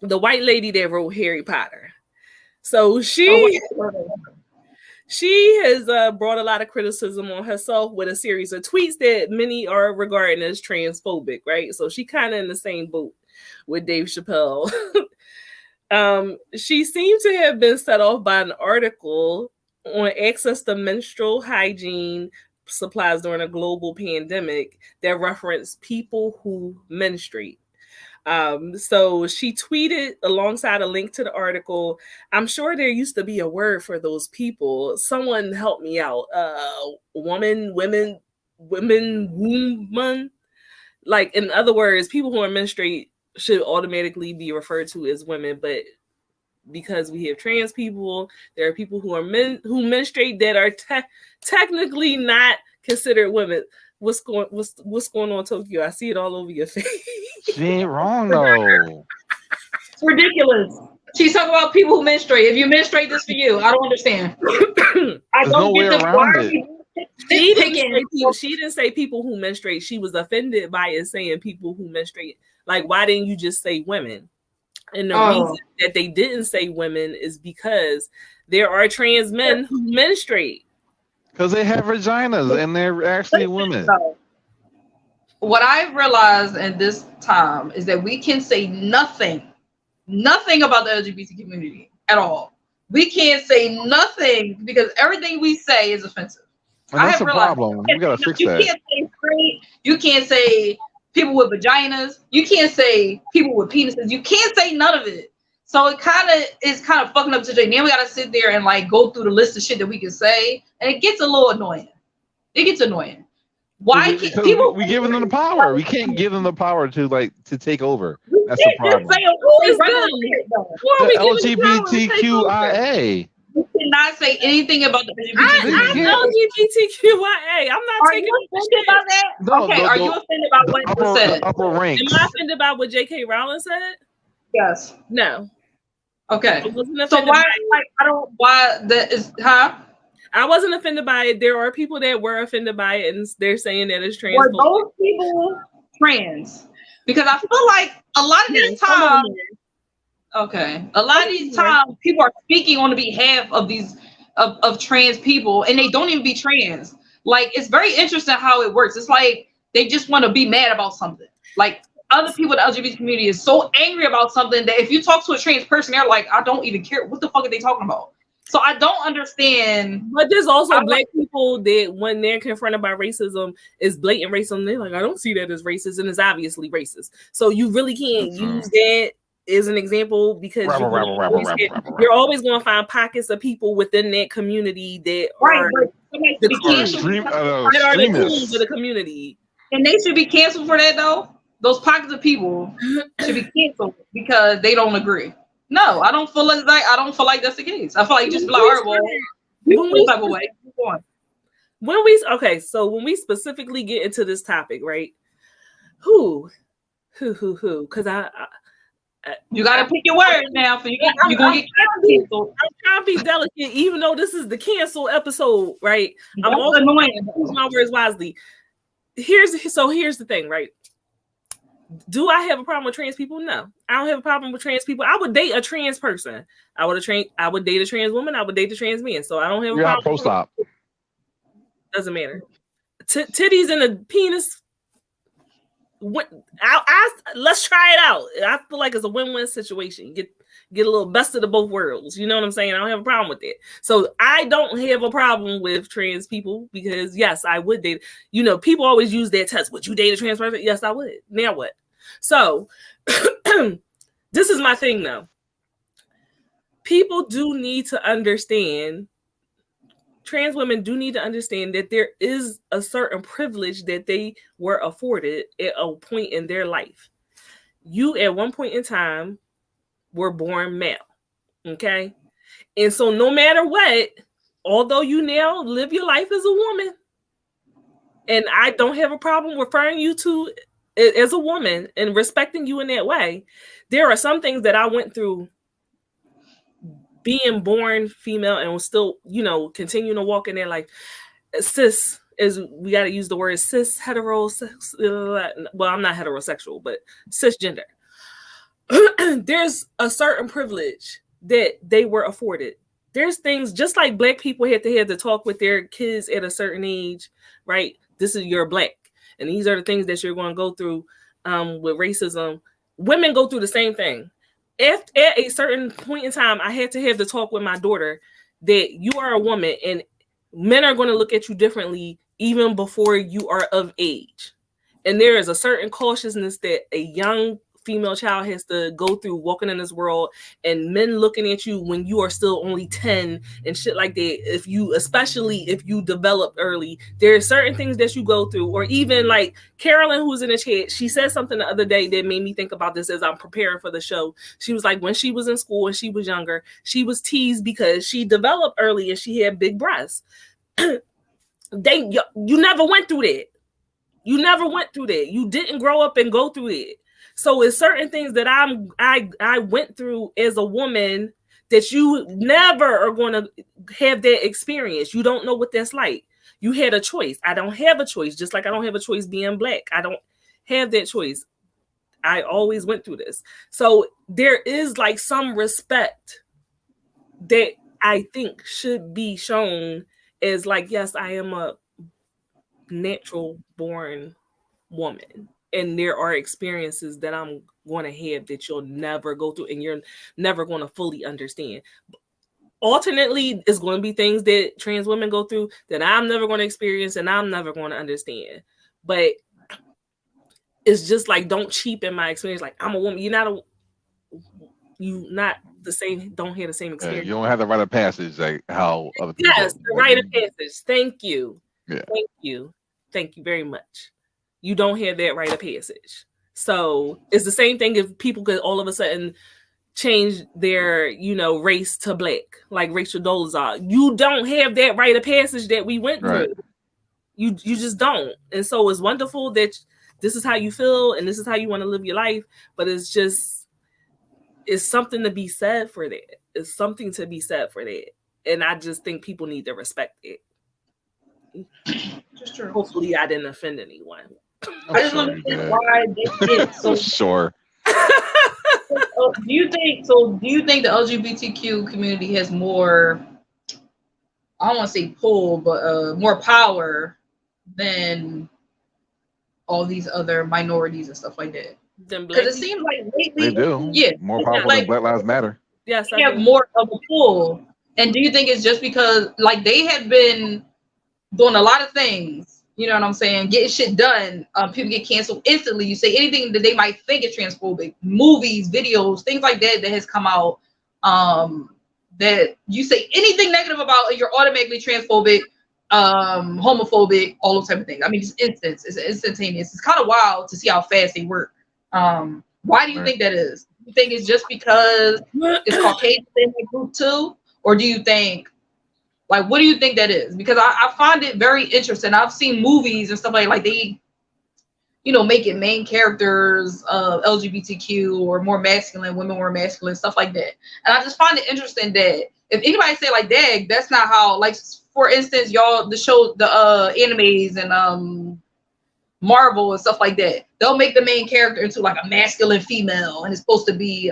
the white lady that wrote Harry Potter. So she has brought a lot of criticism on herself with a series of tweets that many are regarding as transphobic, right? So she kind of in the same boat with Dave Chappelle. She seemed to have been set off by an article on access to menstrual hygiene supplies during a global pandemic that referenced people who menstruate. So she tweeted alongside a link to the article, I'm sure there used to be a word for those people. Someone help me out. Woman. Like, in other words, people who are menstruate should automatically be referred to as women, but because we have trans people, there are people who are who menstruate that are technically not considered women. What's going on, Tokyo? I see it all over your face. She ain't wrong though. It's ridiculous. She's talking about people who menstruate. If you menstruate, this for you. I don't understand. I don't get the why. She didn't say people who menstruate. She was offended by it saying people who menstruate. Like, why didn't you just say women? And the reason that they didn't say women is because there are trans men who menstruate. Because they have vaginas and they're actually women. What I've realized in this time is that we can say nothing about the LGBT community at all. we can't say nothing because everything we say is offensive. And I that's have the realized problem. We gotta fix you that. can't say straight. You can't say people with vaginas. You can't say people with penises. You can't say none of it. So it kind of is kind of fucking up today. Now we gotta sit there and like go through the list of shit that we can say, and it gets a little annoying. It gets annoying. Why can't Because people? we giving them the power. We can't give them the power to take over. You That's the can't just problem. say Who is regular them? shit, though. Who are The we giving the power to take over? LGBTQIA. You cannot say anything about the LGBT community. Yeah. I'm LGBTQIA. I'm not Are taking you that offended shit. by that? No, Okay, are you offended by what was said? the upper ranks. Am I offended by what J.K. Rowling said? Yes. No. Okay. I wasn't So offended why? by it. Like, I don't. Why that is? Huh? I wasn't offended by it. There are people that were offended by it, and they're saying that it's Were transphobic. those people trans? Because I feel like a lot of these Some of them times. Okay. A lot of these times, people are speaking on the behalf of these of trans people, and they don't even be trans. Like, it's very interesting how it works. It's like they just want to be mad about something. Like, other people in the LGBT community is so angry about something that if you talk to a trans person, they're like, I don't even care. What the fuck are they talking about? So I don't understand. But there's also black people that when they're confronted by racism, is blatant racism. They're like, I don't see that as racist, and it's obviously racist. So you really can't use that as an example because you're always going to find pockets of people within that community that are the queens of the community. And they should be canceled for that, though. Those pockets of people should be canceled because they don't agree. No, I don't feel like that's the case. I feel like you just be like, all right, well, you feel type of way. When we specifically get into this topic, right? Who? Because you got to pick your words now. So you're gonna get canceled. I'm trying to be delicate, even though this is the cancel episode, right? That's I'm also annoying. use my words wisely. Here's the thing, right? Do I have a problem with trans people? No, I don't have a problem with trans people. I would date a trans person. I would date a trans woman. I would date a trans man. So I don't have a problem. Stop. Doesn't matter. Titties and a penis. Let's try it out. I feel like it's a win-win situation. Get a little best of the both worlds. You know what I'm saying? I don't have a problem with that. So I don't have a problem with trans people because yes, I would date. You know, people always use that test. Would you date a trans person? Yes, I would. Now what? So this is my thing though. People do need to understand. Trans women do need to understand that there is a certain privilege that they were afforded at a point in their life. You, at one point in time, were born male, okay? And so no matter what, although you now live your life as a woman, and I don't have a problem referring you to as a woman and respecting you in that way, there are some things that I went through being born female and still, continuing to walk in there like cis is, we got to use the word cis heterosexual. Well, I'm not heterosexual, but cisgender. There's a certain privilege that they were afforded. There's things just like black people had to talk with their kids at a certain age, right? This is you're black. And these are the things that you're going to go through with racism. Women go through the same thing. If at a certain point in time, I had to have the talk with my daughter that you are a woman and men are going to look at you differently even before you are of age. And there is a certain cautiousness that a young female child has to go through walking in this world, and men looking at you when you are still only 10 and shit like that. Especially if you develop early, there are certain things that you go through. Or even like Carolyn, who's in the chat, she said something the other day that made me think about this as I'm preparing for the show. She was like, when she was in school and she was younger, she was teased because she developed early and she had big breasts. You never went through that. You never went through that. You didn't grow up and go through it. So it's certain things that I went through as a woman that you never are going to have that experience. You don't know what that's like. You had a choice. I don't have a choice. Just like I don't have a choice being black. I don't have that choice. I always went through this. So there is like some respect that I think should be shown as like, yes, I am a natural born woman. And there are experiences that I'm going to have that you'll never go through and you're never going to fully understand. alternately, it's going to be things that trans women go through that I'm never going to experience and I'm never going to understand. But it's just like, don't cheapen my experience. Like, I'm a woman. You not the same. Don't have the same experience. You don't have the rite of passage like how other people. Yes, do. the rite of passage. Thank you. Yeah. Thank you very much. You don't have that rite of passage. So it's the same thing if people could all of a sudden change their, race to black, like Rachel Dolezal. You don't have that rite of passage that we went through. You just don't. And so it's wonderful that this is how you feel and this is how you want to live your life. But it's something to be said for that. It's something to be said for that. And I just think people need to respect it. Just true. Hopefully I didn't offend anyone. I just understand why they did so. Sure. Do you think the LGBTQ community has more, I don't want to say pull, but more power than all these other minorities and stuff like that? Because it seems like lately they do. Yeah, more powerful than Black Lives Matter. Yes, they have more of a pull. And do you think it's just because like they have been doing a lot of things, you know what I'm saying, getting shit done, people get canceled instantly. You say anything that they might think is transphobic, movies, videos, things like that has come out, that you say anything negative about it, you're automatically transphobic, homophobic, all those type of things. I mean, it's instantaneous. It's kind of wild to see how fast they work. Why do you think that is? Do you think it's just because it's Caucasian in that group too? Or do you think, like, what do you think that is? Because I find it very interesting. I've seen movies and stuff like they, make it main characters of LGBTQ or more masculine, women more masculine, stuff like that. And I just find it interesting that if anybody say like, "Dag, that's not how," like, for instance, y'all, the animes and Marvel and stuff like that, they'll make the main character into like a masculine female, and it's supposed to be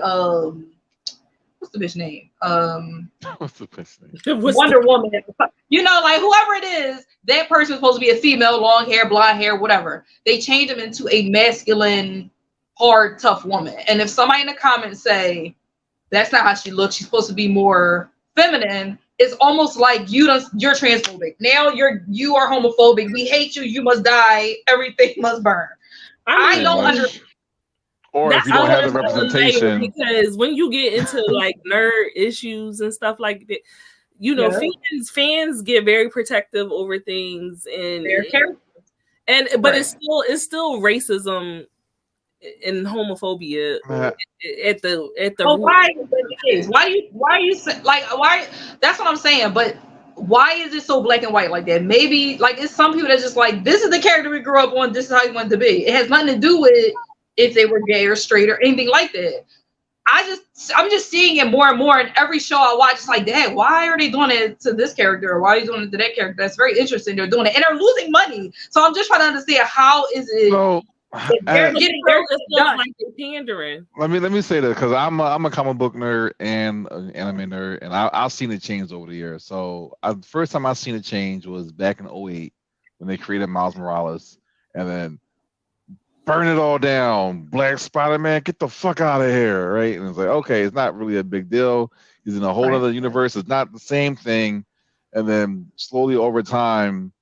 what's the bitch name? What's the bitch name? Wonder Woman. Like whoever it is, that person is supposed to be a female, long hair, blonde hair, whatever. They change them into a masculine, hard, tough woman. And if somebody in the comments say that's not how she looks, she's supposed to be more feminine, it's almost like you're transphobic. Now you are homophobic. We hate you. You must die. Everything must burn. I don't understand. Or if you don't have the representation. Because when you get into like nerd issues and stuff like that, fans get very protective over things but it's still racism and homophobia at the root. Why is that the case? Why that's what I'm saying, but why is it so black and white like that? Maybe like it's some people that's just like, this is the character we grew up on, this is how he wanted to be. It has nothing to do with if they were gay or straight or anything like that. I'm just seeing it more and more in every show I watch. It's like, Dad, why are they doing it to this character? Or why are they doing it to that character? That's very interesting. They're doing it and they're losing money. So I'm just trying to understand, how is it they're getting done? Like they're pandering. Let me say that because I'm a comic book nerd and an anime nerd, and I've seen it change over the years. So the first time I seen it change was back in 2008 when they created Miles Morales, and then burn it all down. Black Spider-Man, get the fuck out of here, right? And it's like, okay, it's not really a big deal. He's in a whole other universe. It's not the same thing. And then slowly over time,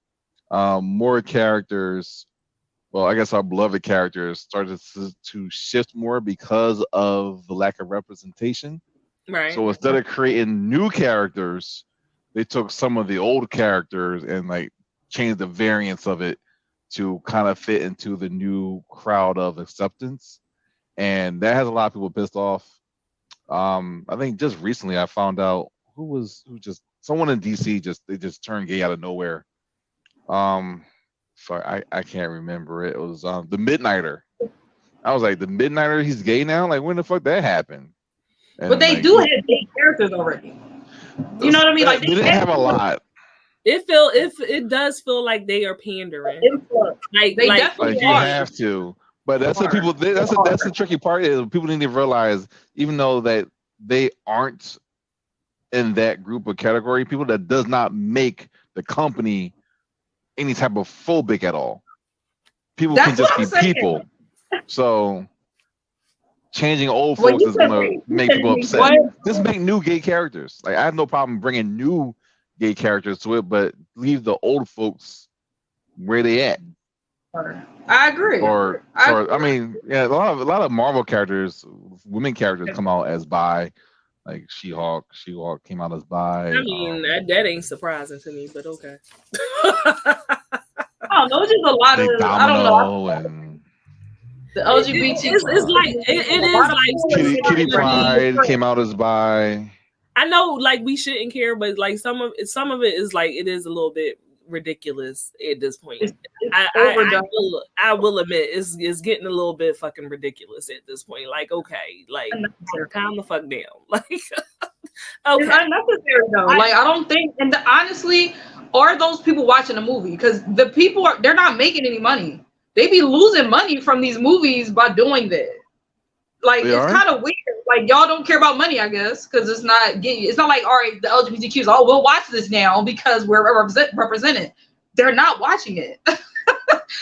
more characters, well, I guess our beloved characters started to shift more because of the lack of representation. Right. So instead of creating new characters, they took some of the old characters and like changed the variants of it to kind of fit into the new crowd of acceptance. And that has a lot of people pissed off. I think just recently I found out someone in DC they just turned gay out of nowhere. Sorry, I can't remember it. It was the Midnighter. I was like, the Midnighter, he's gay now? Like, when the fuck that happened? And but they do have gay characters already. You know what I mean? Like, they didn't have a lot. It does feel like they are pandering. Like they definitely you have to. But that's what people. That's the tricky part is people need to realize, even though that they aren't in that group of category, people that does not make the company any type of phobic at all. People can just be people. So changing old Well, folks you is said gonna you make said people make upset. what? Just make new gay characters. Like I have no problem bringing new gay characters to it, but leave the old folks where they at. I agree. I mean, yeah, a lot of Marvel characters, women characters come out as bi, like She-Hulk. She-Hulk came out as bi. I mean, that ain't surprising to me, but okay. I don't know. It's just a lot of I don't know. And The LGBT. It's like it is like Kitty Pryde came out as bi. I know, like we shouldn't care, but like some of it is like it is a little bit ridiculous at this point. It's I will admit it's getting a little bit fucking ridiculous at this point. Like, okay, like calm the fuck down. Like, okay, it's unnecessary though. Like I don't think, and honestly, are those people watching the movie? Because the people they're not making any money. They be losing money from these movies by doing that. Like it's kind of weird. Like y'all don't care about money, I guess, because it's not like all right, the LGBTQs. Oh, we'll watch this now because we're represented. They're not watching it.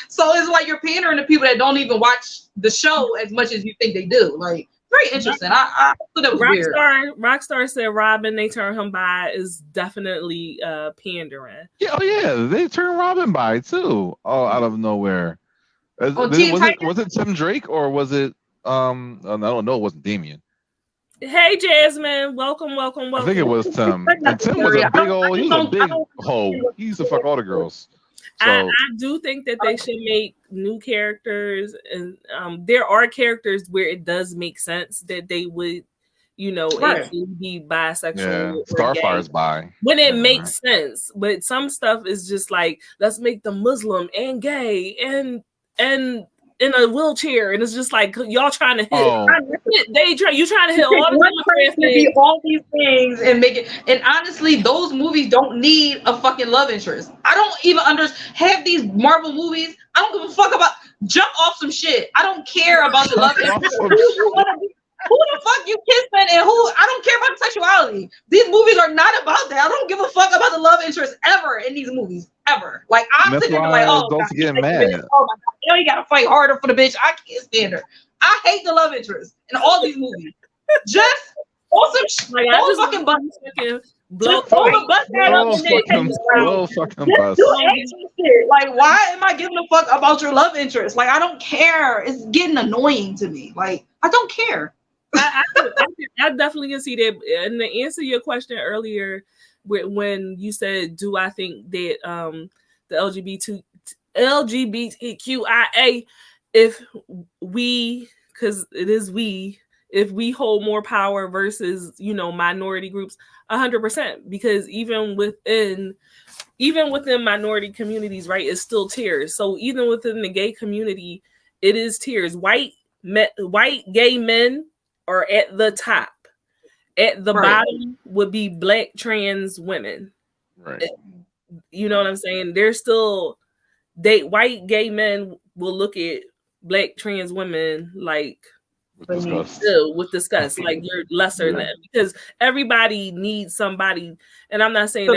So it's like you're pandering to people that don't even watch the show as much as you think they do. Like very interesting. I thought that was weird. Rockstar said Robin, they turn him bi is definitely pandering. Yeah, they turned Robin bi too. Oh, out of nowhere. Was it Tim Drake or was it I don't know, it wasn't Damien. Hey Jasmine, welcome. I think it was Tim. And Tim was a big old, he was a big hoe. He used to fuck all the girls. So I do think that they should make new characters, and there are characters where it does make sense that they would, actually be bisexual. Yeah, Starfire's bi. When it makes sense, but some stuff is just like, let's make them Muslim and gay and in a wheelchair, and it's just like y'all trying to hit. You trying to hit all these things and make it. And honestly, those movies don't need a fucking love interest. I don't even have these Marvel movies. I don't give a fuck about jump off some shit. I don't care about the love interest. Who the fuck you kissing and who? I don't care about sexuality. These movies are not about that. I don't give a fuck about the love interest ever in these movies. Ever. Like I'm sitting there like, oh, don't get mad. Oh my god, you gotta fight harder for the bitch. I can't stand her. I hate the love interest in all these movies. Just awesome shit. Like, I just fucking bust. Blow the bus down up and then shit. Like, why am I giving a fuck about your love interest? Like, I don't care. It's getting annoying to me. Like, I don't care. I definitely can see that. And to answer your question earlier, when you said, do I think that the LGBTQIA, if we hold more power versus minority groups, 100%, because even within minority communities, right, it's still tiers. So even within the gay community, it is tiers. White gay men are at the top. At the bottom would be black trans women. Right. You know what I'm saying? There's still white gay men will look at black trans women like with disgust, like you're lesser than, because everybody needs somebody. And I'm not saying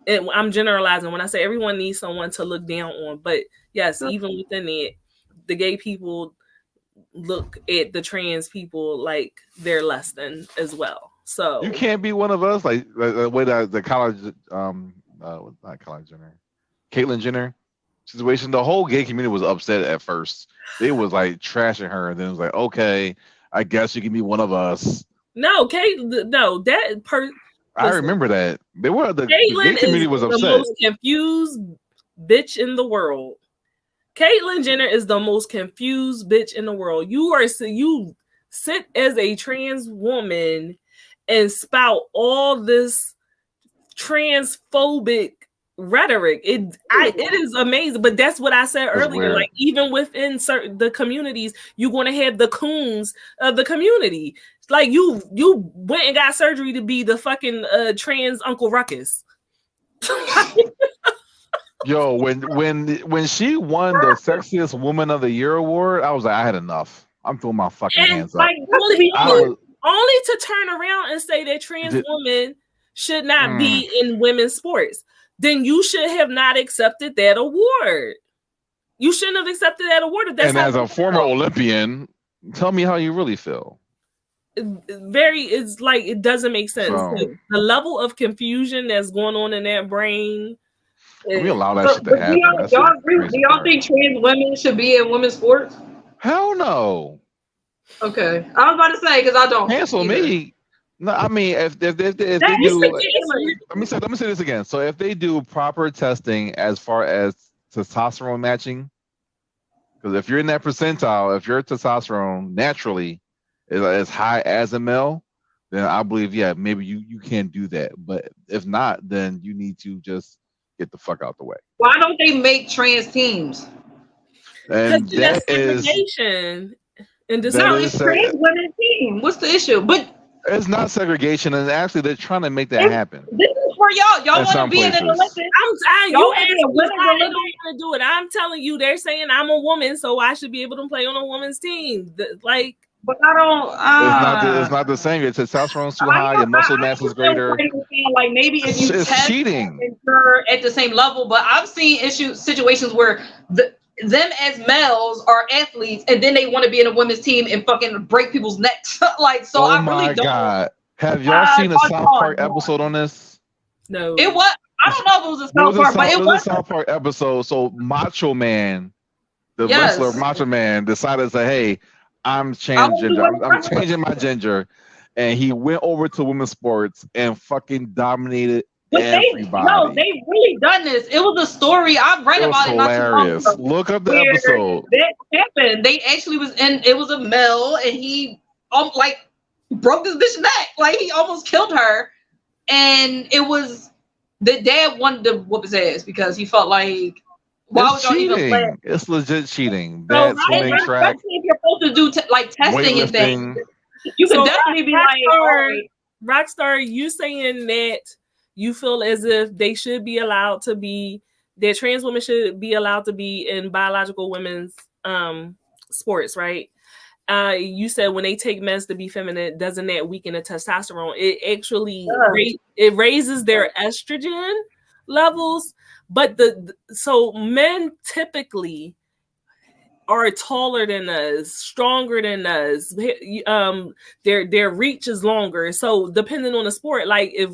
I'm generalizing when I say everyone needs someone to look down on, but yes, even within it, the gay people look at the trans people like they're less than as well. So you can't be one of us, like the way that the college not Kylie Jenner, Caitlyn Jenner situation. The whole gay community was upset at first. They was like trashing her, and then it was like, okay, I guess you can be one of us. No, I remember that. They were the gay community was upset. The most confused bitch in the world. Caitlyn Jenner is the most confused bitch in the world. You sit as a trans woman and spout all this transphobic rhetoric. It is amazing, but that's what I said earlier. Like even within the communities, you're going to have the coons of the community. Like you went and got surgery to be the fucking trans Uncle Ruckus. Yo, when she won the Sexiest Woman of the Year award, I was like, I had enough. I'm throwing my fucking hands up. Only to turn around and say that trans women should not be in women's sports. Then you should have not accepted that award. You shouldn't have accepted that award. And as a former Olympian, Tell me how you really feel. It's like it doesn't make sense. So, The level of confusion that's going on in that brain. we allow that So, shit to but do happen. That's the y'all agree? Do crazy y'all part. think trans women should be in women's sports? Hell no. Okay, I was about to say because I don't Cancel either. me. No, I mean if they That do, is let ridiculous. me say this again. So if they do proper testing as far as testosterone matching, because if you're in that percentile, if your testosterone naturally is as high as a male, then I believe maybe you can do that. But if not, then you need to just get the fuck out the way. Why don't they make trans teams? Because And that's that is segregation and that No, is it's trans women team. What's the issue? But it's not segregation, and actually they're trying to make that happen this is for y'all. Y'all in want to some be in an places. Olympics? You Y'all asked be me in women's why they don't Olympics? want to do it. I'm telling you, they're saying I'm a woman, so I should be able to play on a woman's team. Like, But I don't. It's not the same. Your testosterone's too I high. Your muscle mass is understand what greater. Freddie was saying. Like maybe if you It's test cheating. and you're at the same level, but I've seen situations where them as males are athletes, and then they want to be in a women's team and fucking break people's necks. Like, so Oh I really my don't. god! Have y'all seen a South Park episode on this? no. It was. I don't know if it was a There South Park, but it was was. a South Park episode. So Macho Man, the Yes. wrestler Macho Man, decided to say, "Hey, I'm I want to be transgender. women's I'm wrestler. changing my gender," and he went over to women's sports and fucking dominated But everybody. they really done this. It was a story I read It was about it not too long hilarious. ago. Look up the Where episode. that happened. They actually was in. It was a male, and he like broke this bitch neck. Like he almost killed her, and it was the dad wanted to whoop his ass because he felt like why would It's y'all even let? cheating. It's legit cheating. So, Bad swimming And track, especially if you're supposed to do like testing and things, weightlifting. you could So definitely be like, all right. Rockstar, you saying that you feel as if they should be allowed to be, that trans women should be allowed to be in biological women's sports, right? You said when they take meds to be feminine, doesn't that weaken the testosterone? It actually it raises their estrogen levels, but so men typically are taller than us, stronger than us. Their reach is longer. So depending on the sport, like if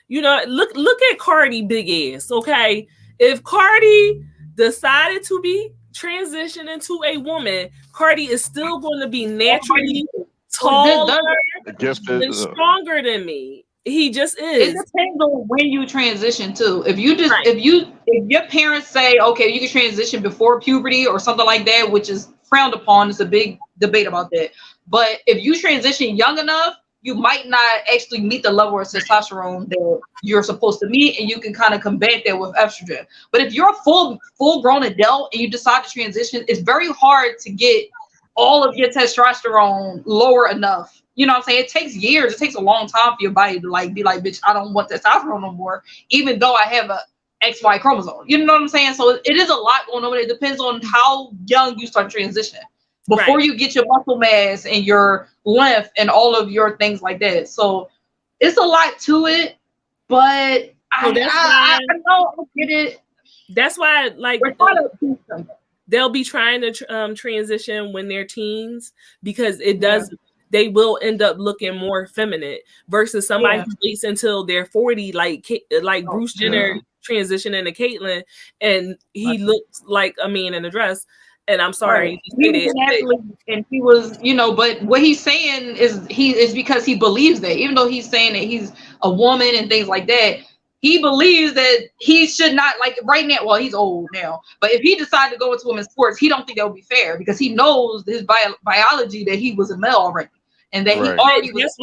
look at Cardi big ass. Okay, if Cardi decided to be transition into a woman, Cardi is still going to be naturally taller and stronger than me. He just is. It depends on when you transition too. If you just if your parents say, okay, you can transition before puberty or something like that, which is frowned upon, it's a big debate about that. But if you transition young enough, you might not actually meet the level of testosterone that you're supposed to meet, and you can kind of combat that with estrogen. But if you're a full grown adult and you decide to transition, it's very hard to get all of your testosterone lower enough. You know what I'm saying? It takes years. It takes a long time for your body to like be like, bitch, I don't want testosterone no more, even though I have a XY chromosome. You know what I'm saying? So it is a lot going on. It depends on how young you start transitioning before you get your muscle mass and your length and all of your things like that. So it's a lot to it, but I know I get it. That's why, like, they'll be trying to transition when they're teens because it does. Yeah. They will end up looking more feminine versus somebody who waits until they're 40, like Bruce Jenner transitioning to Caitlyn, and he looks like a man in a dress. And I'm sorry, and he was, but what he's saying is because he believes that, even though he's saying that he's a woman and things like that. He believes that he should not, like right now, well, he's old now, but if he decided to go into women's sports, he don't think that would be fair because he knows his biology that he was a male already. And that he already was.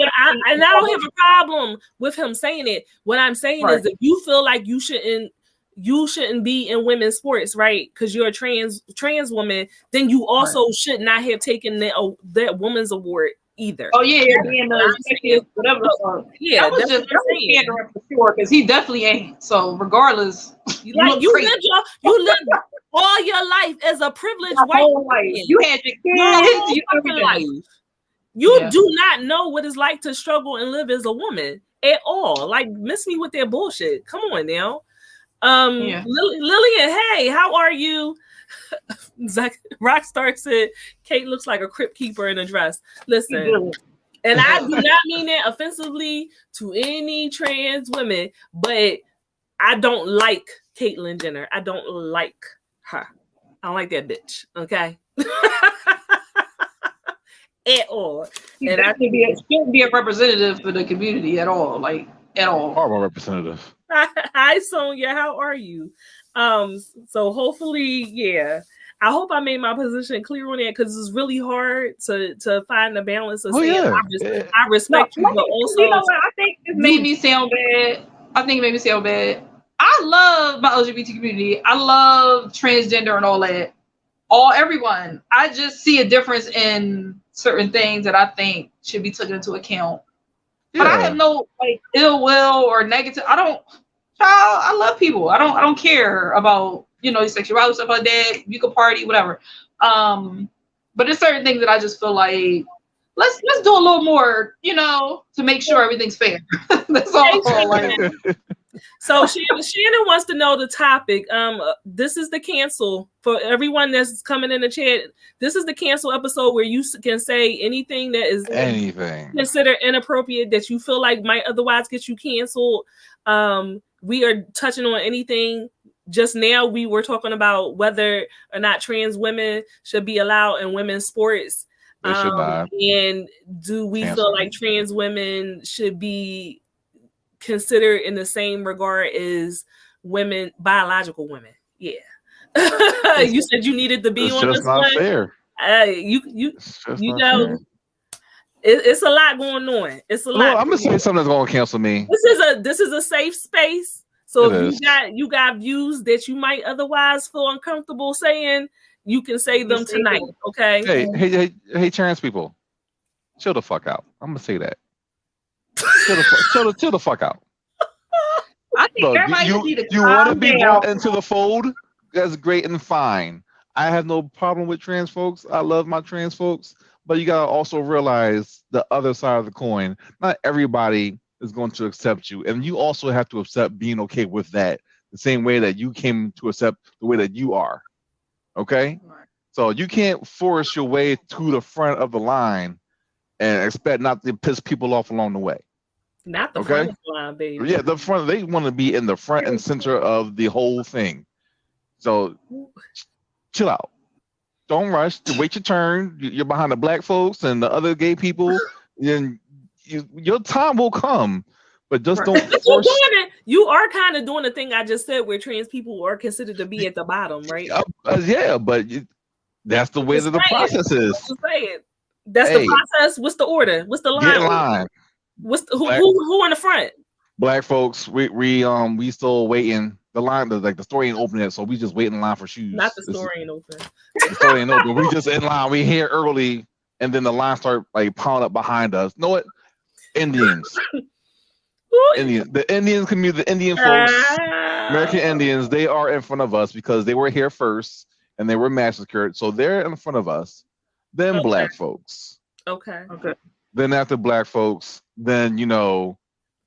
I don't have a problem with him saying it. What I'm saying is if you feel like you shouldn't be in women's sports, right? Because you're a trans woman, then you also should not have taken that woman's award either. Oh yeah, being the whatever. Yeah, that was just pandering for sure because he definitely ain't. So regardless, you lived all your life as a privileged white life. You had your kids. You do not know what it's like to struggle and live as a woman at all. Like, miss me with that bullshit. Come on now. Yeah. Lillian, hey, how are you? Rockstar said Kate looks like a crypt keeper in a dress. Listen, and I do not mean that offensively to any trans women, but I don't like Caitlyn Jenner. I don't like her. I don't like that bitch. Okay. At all. And I think shouldn't be a representative for the community at all. Like at all. Horrible representative. Hi Sonia, how are you? So hopefully, yeah. I hope I made my position clear on that because it's really hard to find the balance of saying I respect you, but also you know what? I think it made me sound bad. I love my LGBT community. I love transgender and all that. Everyone. I just see a difference in certain things that I think should be taken into account. But I have no like ill will or negative. I love people. I don't care about, sexuality, stuff like that. You can party, whatever. But there's certain things that I just feel like let's do a little more, to make sure everything's fair. That's all. Like. So Shannon wants to know the topic. This is the cancel for everyone that's coming in the chat. This is the cancel episode where you can say anything that is considered inappropriate that you feel like might otherwise get you canceled. We are touching on anything. Just now we were talking about whether or not trans women should be allowed in women's sports. They should not. And do we feel like trans women should be considered in the same regard as women, biological women? Yeah. You said you needed to be on this one. It's just not fair. It's a lot going on. It's a lot. I'm gonna say something that's gonna cancel me. This is a safe space. So if you got views that you might otherwise feel uncomfortable saying, you can say them tonight. Okay. Hey, trans people, chill the fuck out. I'm gonna say that. Chill the fuck out. I think everybody need to you want to be brought into the fold? That's great and fine. I have no problem with trans folks. I love my trans folks, but you gotta also realize the other side of the coin. Not everybody is going to accept you, and you also have to accept being okay with that. The same way that you came to accept the way that you are. Okay, so you can't force your way to the front of the line and expect not to piss people off along the way. Not the front of the line, baby. Yeah, the front. They want to be in the front and center of the whole thing. So chill out. Don't rush. To wait your turn. You're behind the black folks and the other gay people. And your time will come. But just don't force. You are kind of doing the thing I just said, where trans people are considered to be at the bottom, right? Yeah, but that's the way that the process is. That's the process. What's the order? What's the line? Get in line. Who in the front? Black folks, we still waiting. The line, the store ain't open yet, so we just wait in line for shoes. Not the store ain't open. The store ain't open. We just in line. We here early, and then the line start like piling up behind us. Know what? Indians. The Indian community, the Indian folks, American Indians, they are in front of us because they were here first and they were massacred. So they're in front of us. Then black folks. Okay. Then after black folks, then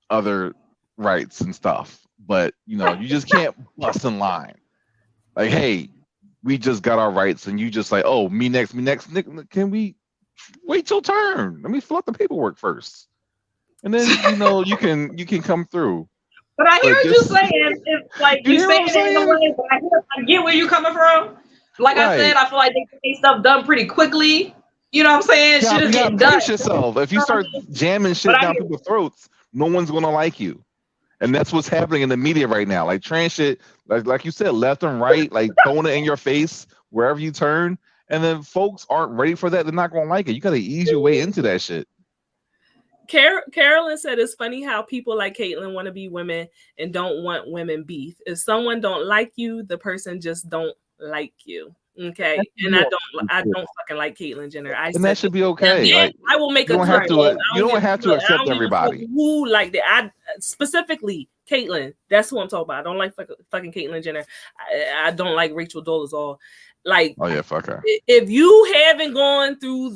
other rights and stuff. But you just can't bust in line. Like, hey, we just got our rights, and you just like, oh, me next. Can we wait your turn? Let me fill out the paperwork first. And then you can come through. But I hear you saying, if like you saying it in a way, but I get where you're coming from. Like I said, I feel like they get stuff done pretty quickly. You know what I'm saying? Shit is getting done. Yourself. If you start jamming shit down people's throats, no one's gonna like you. And that's what's happening in the media right now. Like trans shit, like you said, left and right, like throwing it in your face wherever you turn. And then folks aren't ready for that. They're not gonna like it. You gotta ease your way into that shit. Carolyn said it's funny how people like Caitlyn want to be women and don't want women beef. If someone don't like you, the person just don't like you. Okay, and I don't fucking like Caitlyn Jenner. And that should be okay. Like, I will make you don't have to accept everybody. Who like that? I specifically Caitlyn. That's who I'm talking about. I don't like fucking Caitlyn Jenner. I don't like Rachel Dolezal. Like, oh yeah, fuck her. If you haven't gone through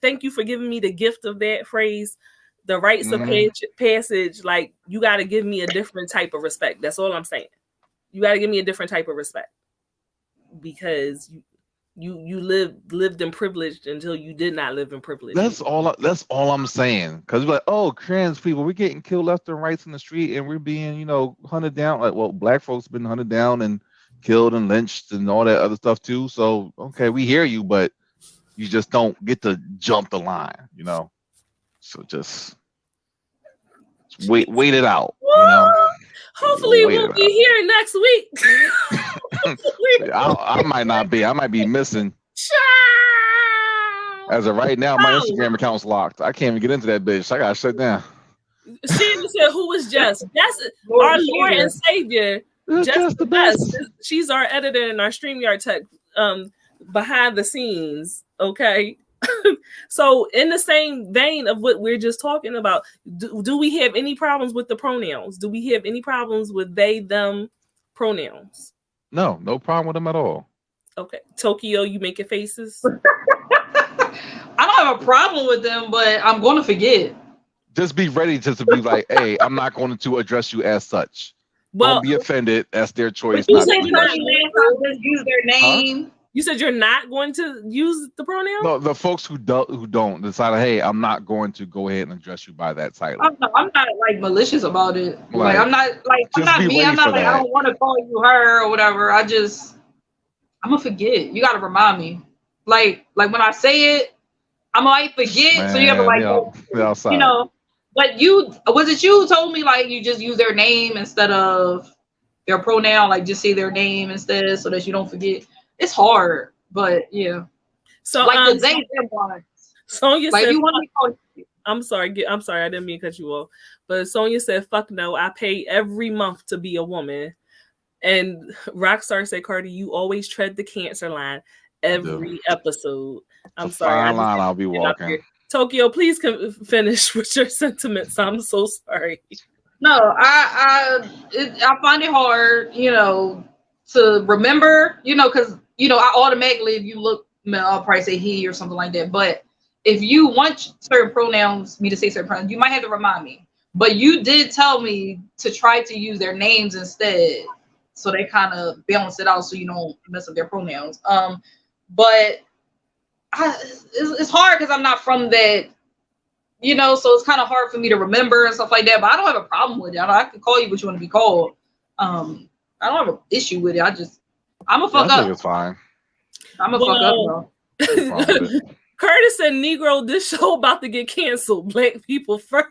thank you for giving me the gift of that phrase, the rites of passage. Like, you got to give me a different type of respect. That's all I'm saying. you got to give me a different type of respect, because you lived in privilege until you did not live in privilege. That's all I'm saying. Because we're like, oh, trans people, we're getting killed left and right in the street, and we're being, hunted down. Like, well, black folks been hunted down and killed and lynched and all that other stuff too. So, okay, we hear you, but you just don't get to jump the line, So just wait it out, Hopefully it Wait won't it be here next week. I might not be. I might be missing. Child. As of right now, my Instagram account's locked. I can't even get into that bitch. I gotta shut down. Shannon said, "Who is Jess? That's our Lord and Savior. Jess the best. She's our editor and our StreamYard tech behind the scenes." Okay. So in the same vein of what we're just talking about, do we have any problems with the pronouns? Do we have any problems with they, them pronouns? No problem with them at all. Okay. Tokyo, you making faces? I don't have a problem with them, but I'm going to forget. Just be ready to be like, hey, I'm not going to address you as such. Well, don't be offended. That's their choice. You said just use their name. Huh? You said you're not going to use the pronoun? No, the folks who don't decide, hey, I'm not going to go ahead and address you by that title. I'm not like malicious about it. Like I'm not me. I'm not like that. I don't want to call you her or whatever. I'm gonna forget. You gotta remind me. Like when I say it, I might forget. Man, so you have to But was it you who told me like you just use their name instead of their pronoun? Like just say their name instead so that you don't forget. It's hard, but yeah. So like the they them ones. Sonya said, you want me to I'm sorry, I didn't mean to cut you off. But Sonya said, fuck no, I pay every month to be a woman. And Rockstar said, Cardi, you always tread the cancer line every episode. I'm sorry. Fine line I'll be walking. Tokyo, please finish with your sentiments. I'm so sorry. No, I find it hard, to remember, because I automatically, if you look, I'll probably say he or something like that. But if you want certain pronouns, me to say certain pronouns, you might have to remind me. But you did tell me to try to use their names instead, so they kind of balance it out, so you don't mess up their pronouns. But it's hard because I'm not from that, so it's kind of hard for me to remember and stuff like that. But I don't have a problem with it. I can call you what you want to be called. I don't have an issue with it. I'm a fuck up. I think it's fine. I'm a fuck up, though. Curtis and Negro, this show about to get canceled. Black people first.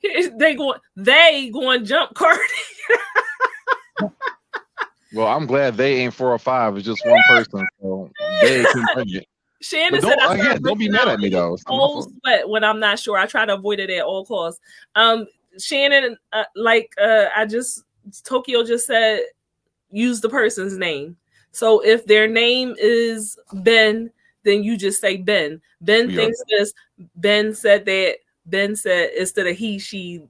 They going jump Cardi. Well, I'm glad they ain't 4 or 5. It's just one person, so they can bring it. Shannon said, don't be mad at me though. Cold sweat when I'm not sure. I try to avoid it at all costs. Shannon, Tokyo just said, use the person's name. So if their name is Ben, then you just say Ben. Ben thinks this. Ben said that. Ben said instead of he, she,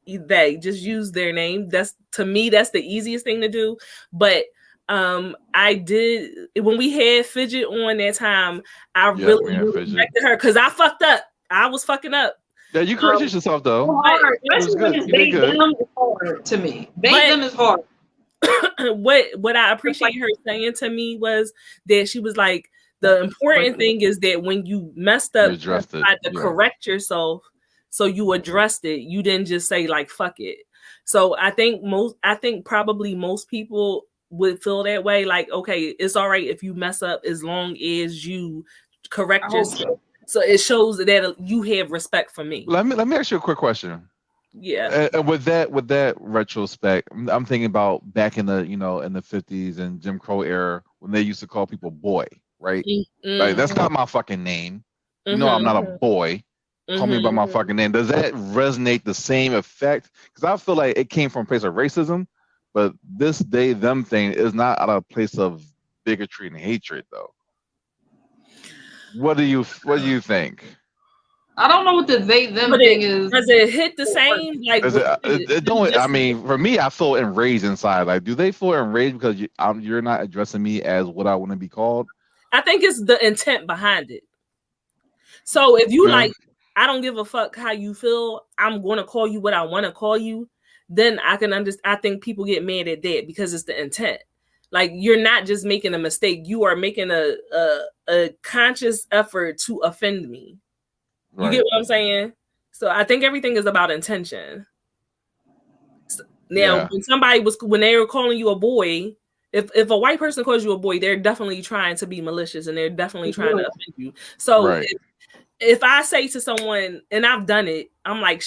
they. Just use their name. To me, that's the easiest thing to do. But I did when we had Fidget on that time. I really respected her because I fucked up. I was fucking up. Yeah, you corrected yourself though. Especially when it's them is hard to me. Them is hard. What I appreciate her saying to me was that she was like, the important thing is that when you messed up, you had to correct yourself. So you addressed it. You didn't just say like fuck it. So I think probably most people would feel that way. Like, okay, it's all right if you mess up as long as you correct yourself. So it shows that you have respect for me. Let me ask you a quick question. Yeah. With that retrospect, I'm thinking about back in the in the 50s and Jim Crow era when they used to call people boy, right? Mm-hmm. Like that's not my fucking name. Mm-hmm. I'm not a boy. Call me by my fucking name. Does that resonate the same effect? Because I feel like it came from a place of racism, but this they them thing is not out of a place of bigotry and hatred though. What do you think? I don't know what the they them thing is. Does it hit the same? Like it don't. I mean, for me, I feel enraged inside. Like, do they feel enraged because you're not addressing me as what I want to be called? I think it's the intent behind it. So if you like, I don't give a fuck how you feel. I'm going to call you what I want to call you. then I can understand. I think people get mad at that because it's the intent. Like, you're not just making a mistake; you are making a conscious effort to offend me. You Right. get what I'm saying? So I think everything is about intention. Now, when they were calling you a boy, if a white person calls you a boy, they're definitely trying to be malicious and they're definitely trying to offend you. So if I say to someone, and I've done it, I'm like,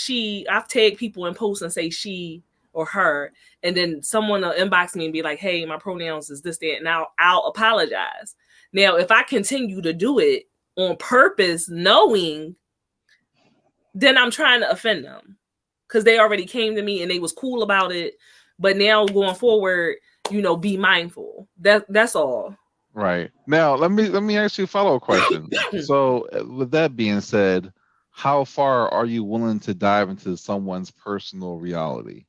I've tagged people in posts and say she or her, and then someone will inbox me and be like, hey, my pronouns is this, that, and I'll apologize. Now, if I continue to do it on purpose, knowing, then I'm trying to offend them because they already came to me and they was cool about it. But now going forward, be mindful. That's all. Right. Now, let me ask you a follow-up question. So, with that being said, how far are you willing to dive into someone's personal reality?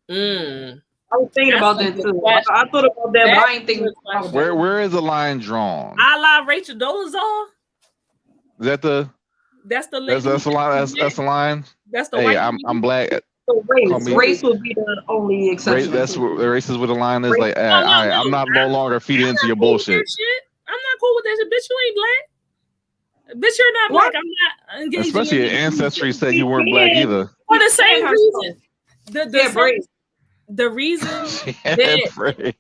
I was thinking about that too. I thought about that, but I ain't thinking about that. Where is the line drawn? I love Rachel Dolezal. Is that the? That's the lady. That's the line. That's the line. That's the hey, white. I'm black. So race would be the only exception. That's what the races with the line is like. All right, I'm no longer feeding into your bullshit. I'm not cool with that shit. Bitch, you ain't black. Bitch, you're not black. I'm not engaging. Especially your ancestry said you weren't black either. For the same reason. The reason that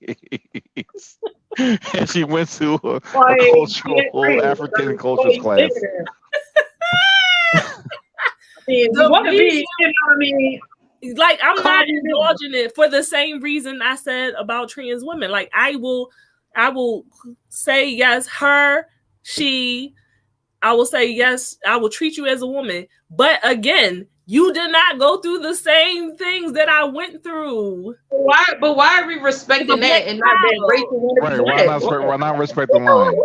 and she went to a cultural African cultures class. Like, I'm not indulging it for the same reason I said about trans women. Like, I will say yes, her, she. I will say yes, I will treat you as a woman. But again, you did not go through the same things that I went through. Why are we respecting that and not that Rachel? Right? Why not respect the line?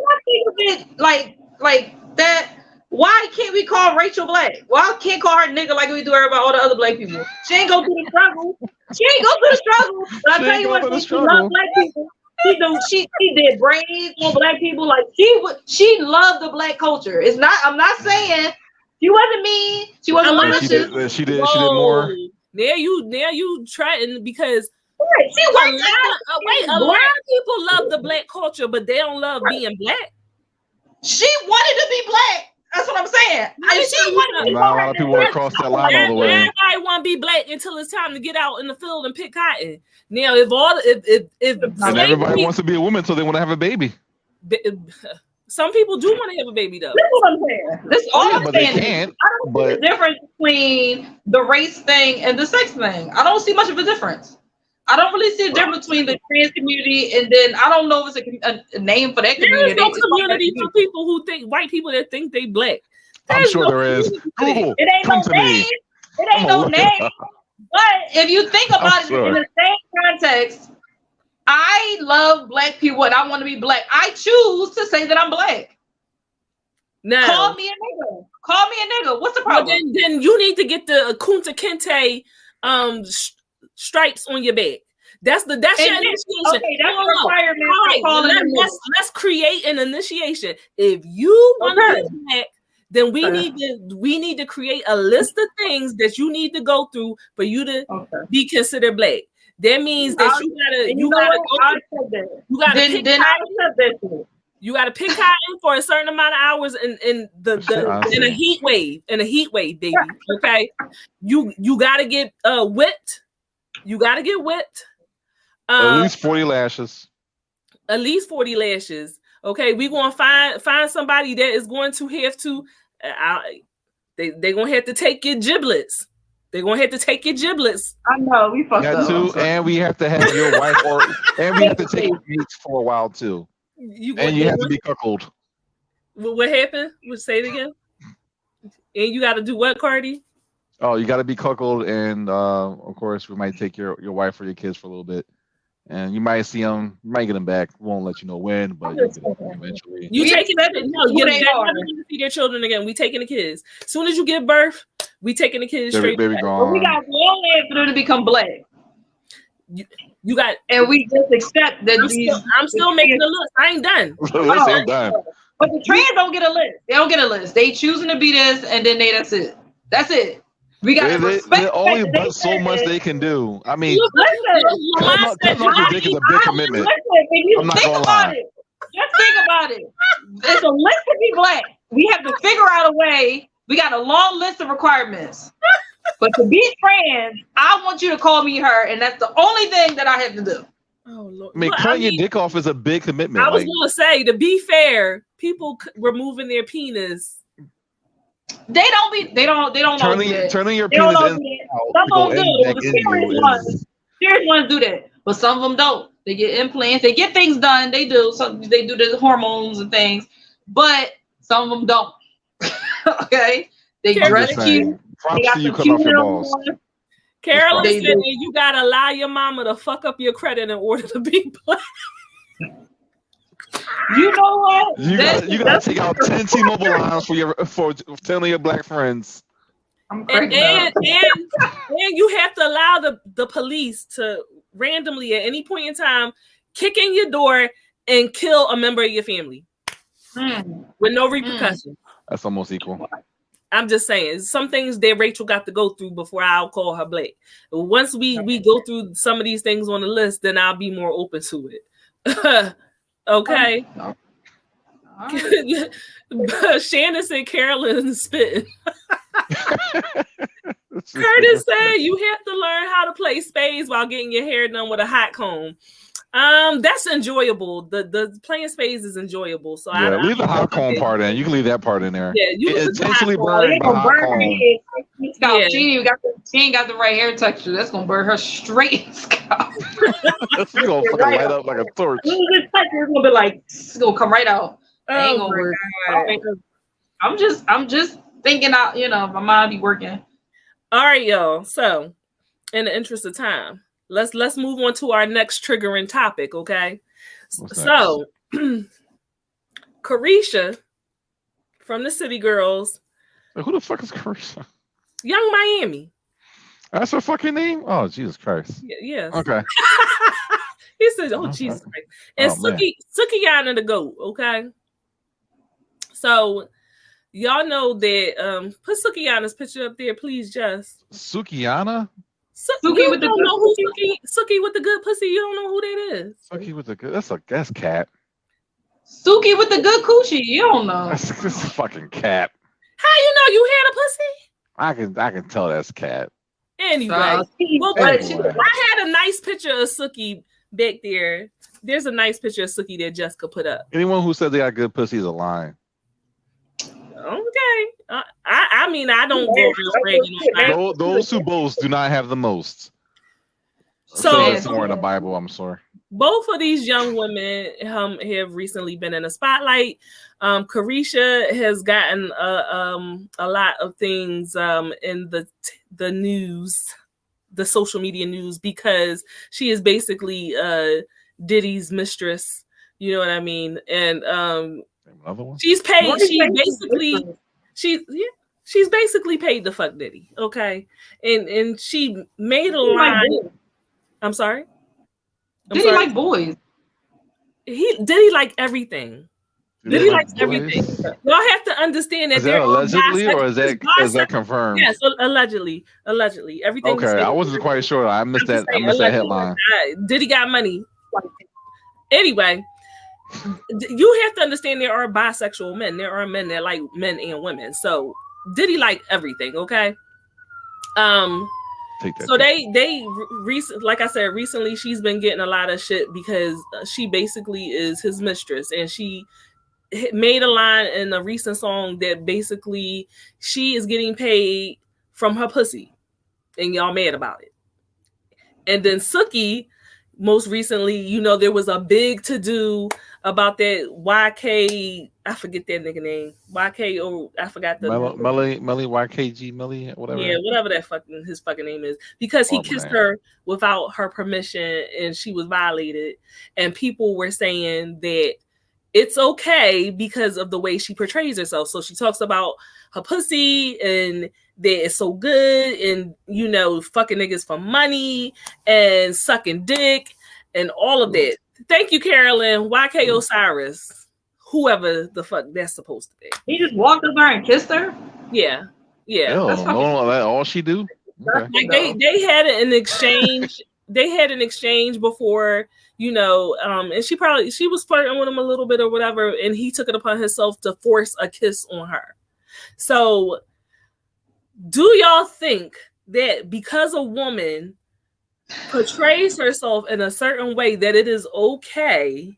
Like that. Why can't we call Rachel black? Why can't call her nigga like we do everybody, all the other black people? She ain't go through the struggle. But I tell you what, she loves black people. She did braids on black people. Like, she loved the black culture. I'm not saying she wasn't mean. She wasn't malicious. She did more. Now you trying because a lot of people love the black culture, but they don't love being black. She wanted to be black. That's what I'm saying. A lot of people want to cross that line all the way. Everybody want to be black until it's time to get out in the field and pick cotton. Now, if and everybody wants to be a woman, so they want to have a baby. Some people do want to have a baby, though. That's what I'm saying. That's all I'm but saying. They can't. I don't see the difference between the race thing and the sex thing. I don't see much of a difference. I don't really see a difference between the trans community and then I don't know if it's a name for that community. There is no community for people who think white people that think they black. I'm sure there is. Google, it ain't no name. It ain't no name. But if you think about it in the same context, I love black people and I want to be black. I choose to say that I'm black. No. Call me a nigga. What's the problem? Well, then you need to get the Kunta Kinte stripes on your back. That's your initiation. Okay, that's a requirement. All right, let's create an initiation. If you want to be black, then we need to create a list of things that you need to go through for you to be considered black. That means that you gotta pick cotton for a certain amount of hours in a heat wave, baby. Okay, you gotta get whipped. You gotta get whipped. At least 40 lashes. At least 40 lashes. Okay, we're gonna find somebody that is going to have to. They're gonna have to take your giblets. They're gonna have to take your giblets. I know we fucked up. Too, and we have to have your wife, and we have to take your mates for a while too. You have to be cuckolded. What happened? Say it again. And you got to do what, Cardi? Oh, you got to be cuckolded, and of course, we might take your wife or your kids for a little bit, and you might see them, you might get them back. We won't let you know when, but you get them eventually. You taking that? No, you're never going to see their children again. We taking the kids. As soon as you give birth, we taking the kids straight. Baby gone. We got one way for them to become black. You got, and we just accept that I'm still making the list. I ain't done. List ain't done. But the trans don't get a list. They don't get a list. They choosing to be this, and then that's it. That's it. We gotta respect. They only but so much they can do. I mean, cutting off your dick is a big commitment. Listen, when you I'm not think gonna about lie. it, just think about it. It's a list to be black. We have to figure out a way. We got a long list of requirements. But to be trans, I want you to call me her, and that's the only thing that I have to do. Oh Lord. I mean, cutting your dick off is a big commitment. I was gonna say, to be fair, people removing their penis. They don't turning do that. turning your They don't penis know in. Some of them do. The serious ones do that, but some of them don't. They get implants. They get things done. They do. They do the hormones and things, but some of them don't. Okay, they dress cute. Props to you cutting off your balls. Carolyn said you gotta allow your mama to fuck up your credit in order to be black. You know what? You gotta take out 10 T-Mobile lines for telling your black friends. And you have to allow the police to randomly at any point in time kick in your door and kill a member of your family with no repercussions. That's almost equal. I'm just saying, some things that Rachel got to go through before I'll call her black. Once we go through some of these things on the list, then I'll be more open to it. Okay. Shannon said Carolyn spitting. Curtis said you have to learn how to play spades while getting your hair done with a hot comb. That's enjoyable. The playing spades is enjoyable. So yeah, leave the hot comb part in. You can leave that part in there. Yeah, you intentionally burn the hot comb. Yeah. She ain't got the right hair texture. That's gonna burn her straight in scalp. It's gonna fucking light up like a torch. It's gonna be like it's gonna come right out. Ain't gonna work. I'm just thinking out. My mind be working. All right, y'all. So, in the interest of time, let's move on to our next triggering topic. Okay. So, Carisha from the City Girls. Who the fuck is Carisha? Young Miami. That's her fucking name? Oh, Jesus Christ. Yes. Okay. He says, "Oh, Jesus Christ." And Sukiyana the GOAT. Okay. So, y'all know that. Put Sukiyana's picture up there, please, Jess. Sukiyana? Suki with the good know who Suki with the good pussy. You don't know who that is. Suki with the good. That's cat. Suki with the good coochie. You don't know. That's a fucking cat. How you know you had a pussy? I can tell that's cat. Anyway, I had a nice picture of Suki back there. There's a nice picture of Suki that Jessica put up. Anyone who said they got good pussy is a lie. Okay. I mean, I don't go real bragging. Those who boast do not have the most. So it's more in the Bible, I'm sorry. Both of these young women have recently been in the spotlight. Carisha has gotten a lot of things in the news, the social media news, because she is basically Diddy's mistress. You know what I mean? And she's paid. She's basically paid to fuck Diddy. Okay, and she made a line. I'm sorry. Diddy like boys. Diddy like everything. Diddy likes everything. Y'all have to understand that. Is that allegedly or is that confirmed? Yes, allegedly. Everything. Okay, I wasn't quite sure. I missed that headline. Diddy got money. Anyway, you have to understand there are bisexual men. There are men that like men and women. So Diddy like everything. Okay. So like I said, recently she's been getting a lot of shit because she basically is his mistress, and she made a line in a recent song that basically she is getting paid from her pussy, and y'all mad about it. And then Suki, most recently, there was a big to-do about that YK, I forget that nigga name. YK, or I forgot the Melly YKG Melly, whatever. Yeah, whatever his fucking name is. Because he kissed her without her permission and she was violated. And people were saying that it's okay because of the way she portrays herself. So she talks about her pussy and that it's so good and fucking niggas for money and sucking dick and all of that. Thank you, Carolyn. YK Osiris, whoever the fuck that's supposed to be. He just walked up there and kissed her? Yeah. Yeah. No, That's fucking- no, that all she do. Okay. Like they had an exchange. They had an exchange before, you know, and she was flirting with him a little bit or whatever, and he took it upon himself to force a kiss on her. So, do y'all think that because a woman portrays herself in a certain way that it is okay?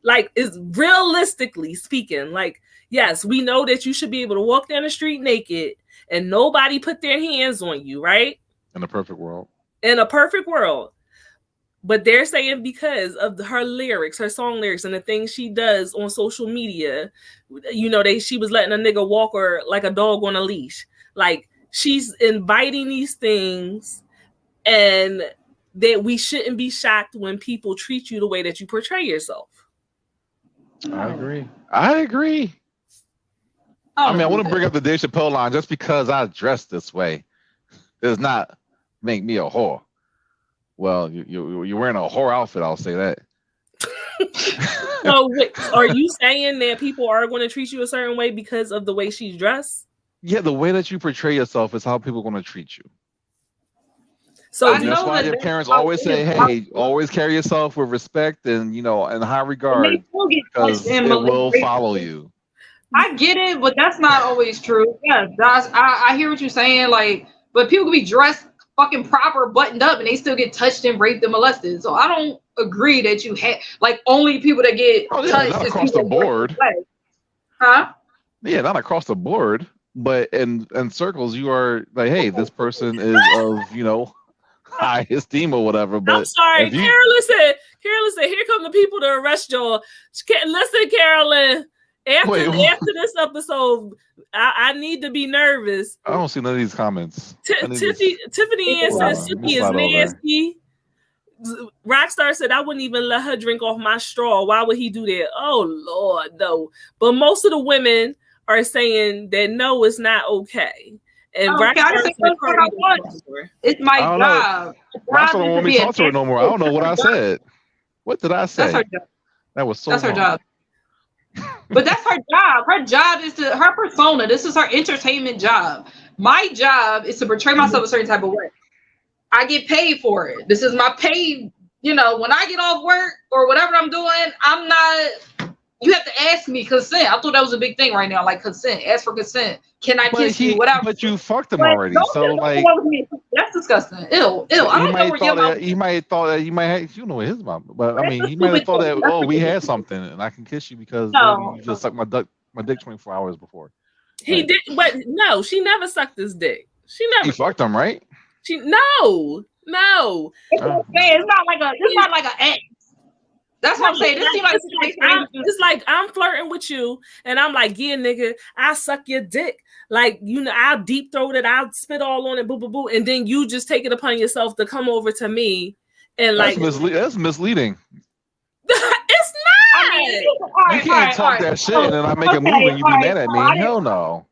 Like, is realistically speaking, like, yes, we know that you should be able to walk down the street naked and nobody put their hands on you, right? In a perfect world. In a perfect world. But they're saying because of her lyrics, her song lyrics, and the things she does on social media, you know, she was letting a nigga walk her like a dog on a leash. Like, she's inviting these things, and that we shouldn't be shocked when people treat you the way that you portray yourself. I agree. I mean, I want to bring up the Dave Chappelle line. Just because I dress this way does not make me a whore. Well, you're wearing a whore outfit. I'll say that. So, are you saying that people are going to treat you a certain way because of the way she's dressed? Yeah, the way that you portray yourself is how people are going to treat you. So and that's why your parents always say, "Hey, always carry yourself with respect and in high regard, because it will follow you." I get it, but that's not always true. Yeah, I hear what you're saying. Like, but people can be dressed fucking proper, buttoned up, and they still get touched and raped and molested. So I don't agree that you have like only people that get touched not across the board. Huh? Yeah, not across the board, but in circles, you are like, hey, this person is of high esteem or whatever. But I'm sorry, Carolyn said, here come the people to arrest y'all. Listen, Carolyn. After this episode, I need to be nervous. I don't see none of these comments. Tiffany Ann says Suki is nasty. Rockstar said, I wouldn't even let her drink off my straw. Why would he do that? Oh, Lord, no. But most of the women are saying that no, it's not okay. And Rockstar said, it's my job. Rockstar don't want me to talk to her no more. I don't know what I said. What did I say? That's her job. That was so That's wrong. her job. But that's her job. Her job is her persona. This is her entertainment job. My job is to portray myself a certain type of way. I get paid for it. This is my pay. When I get off work or whatever I'm doing, I'm not. You have to ask me consent. I thought that was a big thing right now. Like consent. Ask for consent. Can I kiss you? Whatever. But you fucked him already. So like, that's disgusting. Ew. I don't know where your mouth. He might have thought that you might have. You know his mom, but I mean, he might have thought that we had something and I can kiss you because you just sucked my dick 24 hours before. He did, but no, she never sucked his dick. She never. He fucked him, right? No. It's not like a ex. That's what I'm saying. This seems like it's like I'm flirting with you, and I'm like, yeah, nigga, I suck your dick. Like, I'll deep throat it, I'll spit all on it, boo, boo, boo, and then you just take it upon yourself to come over to me and that's misleading. It's not. You can't talk that shit and then I make a move and you be mad at me. Hell no. All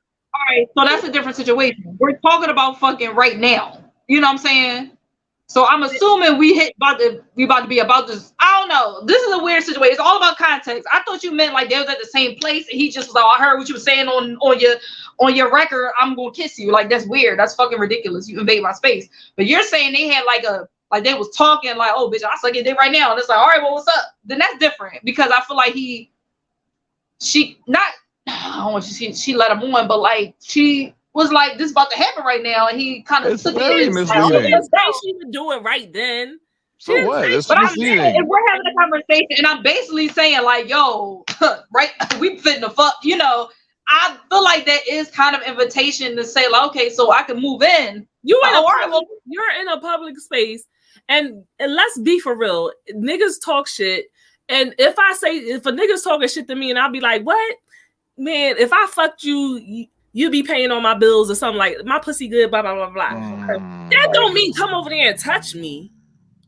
right, so that's a different situation. We're talking about fucking right now. You know what I'm saying? So I'm assuming we about to be about this. I don't know. This is a weird situation. It's all about context. I thought you meant like they was at the same place and he just was like, I heard what you were saying on your record. I'm gonna kiss you. Like that's weird. That's fucking ridiculous. You invade my space. But you're saying they had like they was talking like, oh bitch, I suck your dick right now. And it's like, all right, well, what's up? Then that's different because I feel like she let him on, but like she was like, this about to happen right now, and he kind of took it. Misleading. She didn't say she would do it right then. So what? It's but misleading. If we're having a conversation, and I'm basically saying like, yo, right, we fitting the fuck, I feel like that is kind of invitation to say like, okay, so I can move in. You're in a public space, and let's be for real, niggas talk shit, and if a nigga's talking shit to me, and I'll be like, what, man? If I fucked you. You be paying on my bills or something like my pussy good, blah, blah, blah, blah. That don't mean come over there and touch me.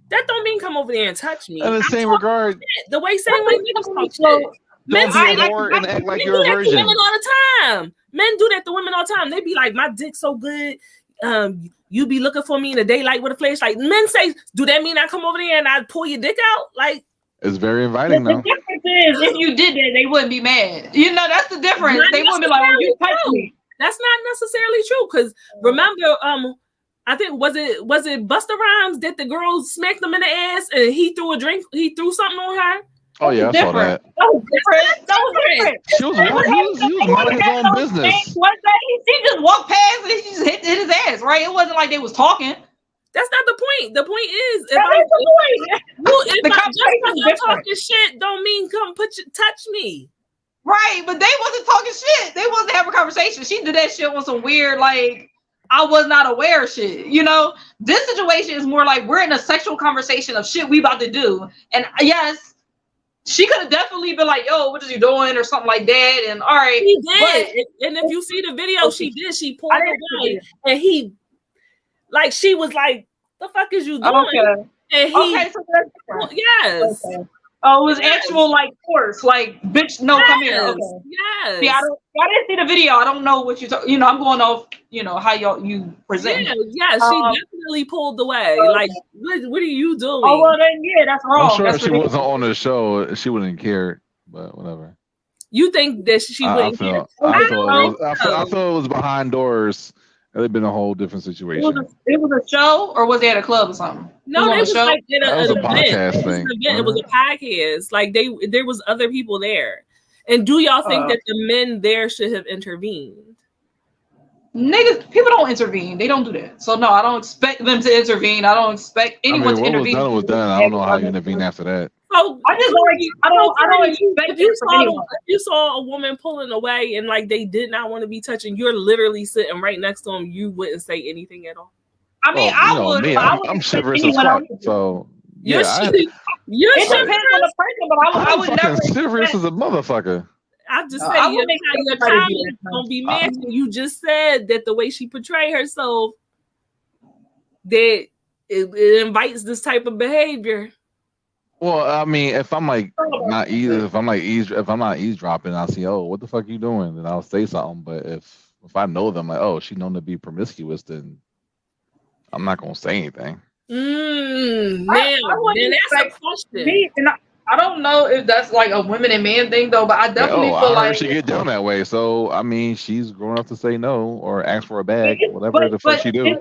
That don't mean come over there and touch me. In the same regard, the same way niggas talk shit. Men do that and act like you're a virgin. Men do that to women all the time. Men do that to women all the time. They be like, my dick's so good. You be looking for me in the daylight with a flashlight. Men say, do that mean I come over there and I pull your dick out? Like, it's very inviting now. The difference is if you did that, they wouldn't be mad. That's the difference. They wouldn't be like, oh, you touched me. That's not necessarily true. Because remember, I think was it Busta Rhymes that the girl smacked him in the ass and he threw something on her? Oh yeah, I saw that. That was different. That was different. He was minding his own business. One day he just walked past and he just hit his ass, right? It wasn't like they was talking. That's not the point. The point is, if I'm talking shit, don't mean come touch me. Right, but they wasn't talking shit. They wasn't having a conversation. She did that shit on some weird, like, I was not aware shit. You know, this situation is more like we're in a sexual conversation of shit we about to do. And yes, she could have definitely been like, yo, what is you doing? Or something like that. And all right. She did. And if you see the video, she did. She pulled away. And he, like, she was like, the fuck is you doing? Okay. And he, so that's different. Yes. Okay. Oh, it was actual like force, like bitch. No, come here. Okay. Yes. See, I didn't see the video. I don't know what you talk. You know, I'm going off. You know how you present. Yeah. She definitely pulled away. Like, what are you doing? Oh well, then that's wrong. I'm sure that's if she wasn't on the show, she wouldn't care. But whatever. You think that she wouldn't care? I thought it was behind doors. It'd been a whole different situation. It was a show, or was it at a club or something? No, it was like an podcast thing. It was a podcast. Like there was other people there. And do y'all think that the men there should have intervened? Niggas, people don't intervene. They don't do that. So no, I don't expect them to intervene. I don't expect anyone to intervene. What was done. I don't know how you intervene after that. So I just I don't expect if you saw a woman pulling away and like they did not want to be touching, you're literally sitting right next to them. You wouldn't say anything at all. I mean, I would. I'm chivalrous as fuck. So yeah, it depends on the person, but I would never. Chivalrous as a motherfucker. I just say your comments don't be matching. You just said that the way she portrayed herself, that it invites this type of behavior. Well, I mean, if I'm like not eavesdropping, I'll see, oh, what the fuck you doing? Then I'll say something. But if I know them, like, oh, she's known to be promiscuous, then I'm not gonna say anything. Man, that's a question. I don't know if that's like a women and men thing though, but I definitely feel like she get down that way. So I mean, she's grown up to say no or ask for a bag, whatever the fuck she do.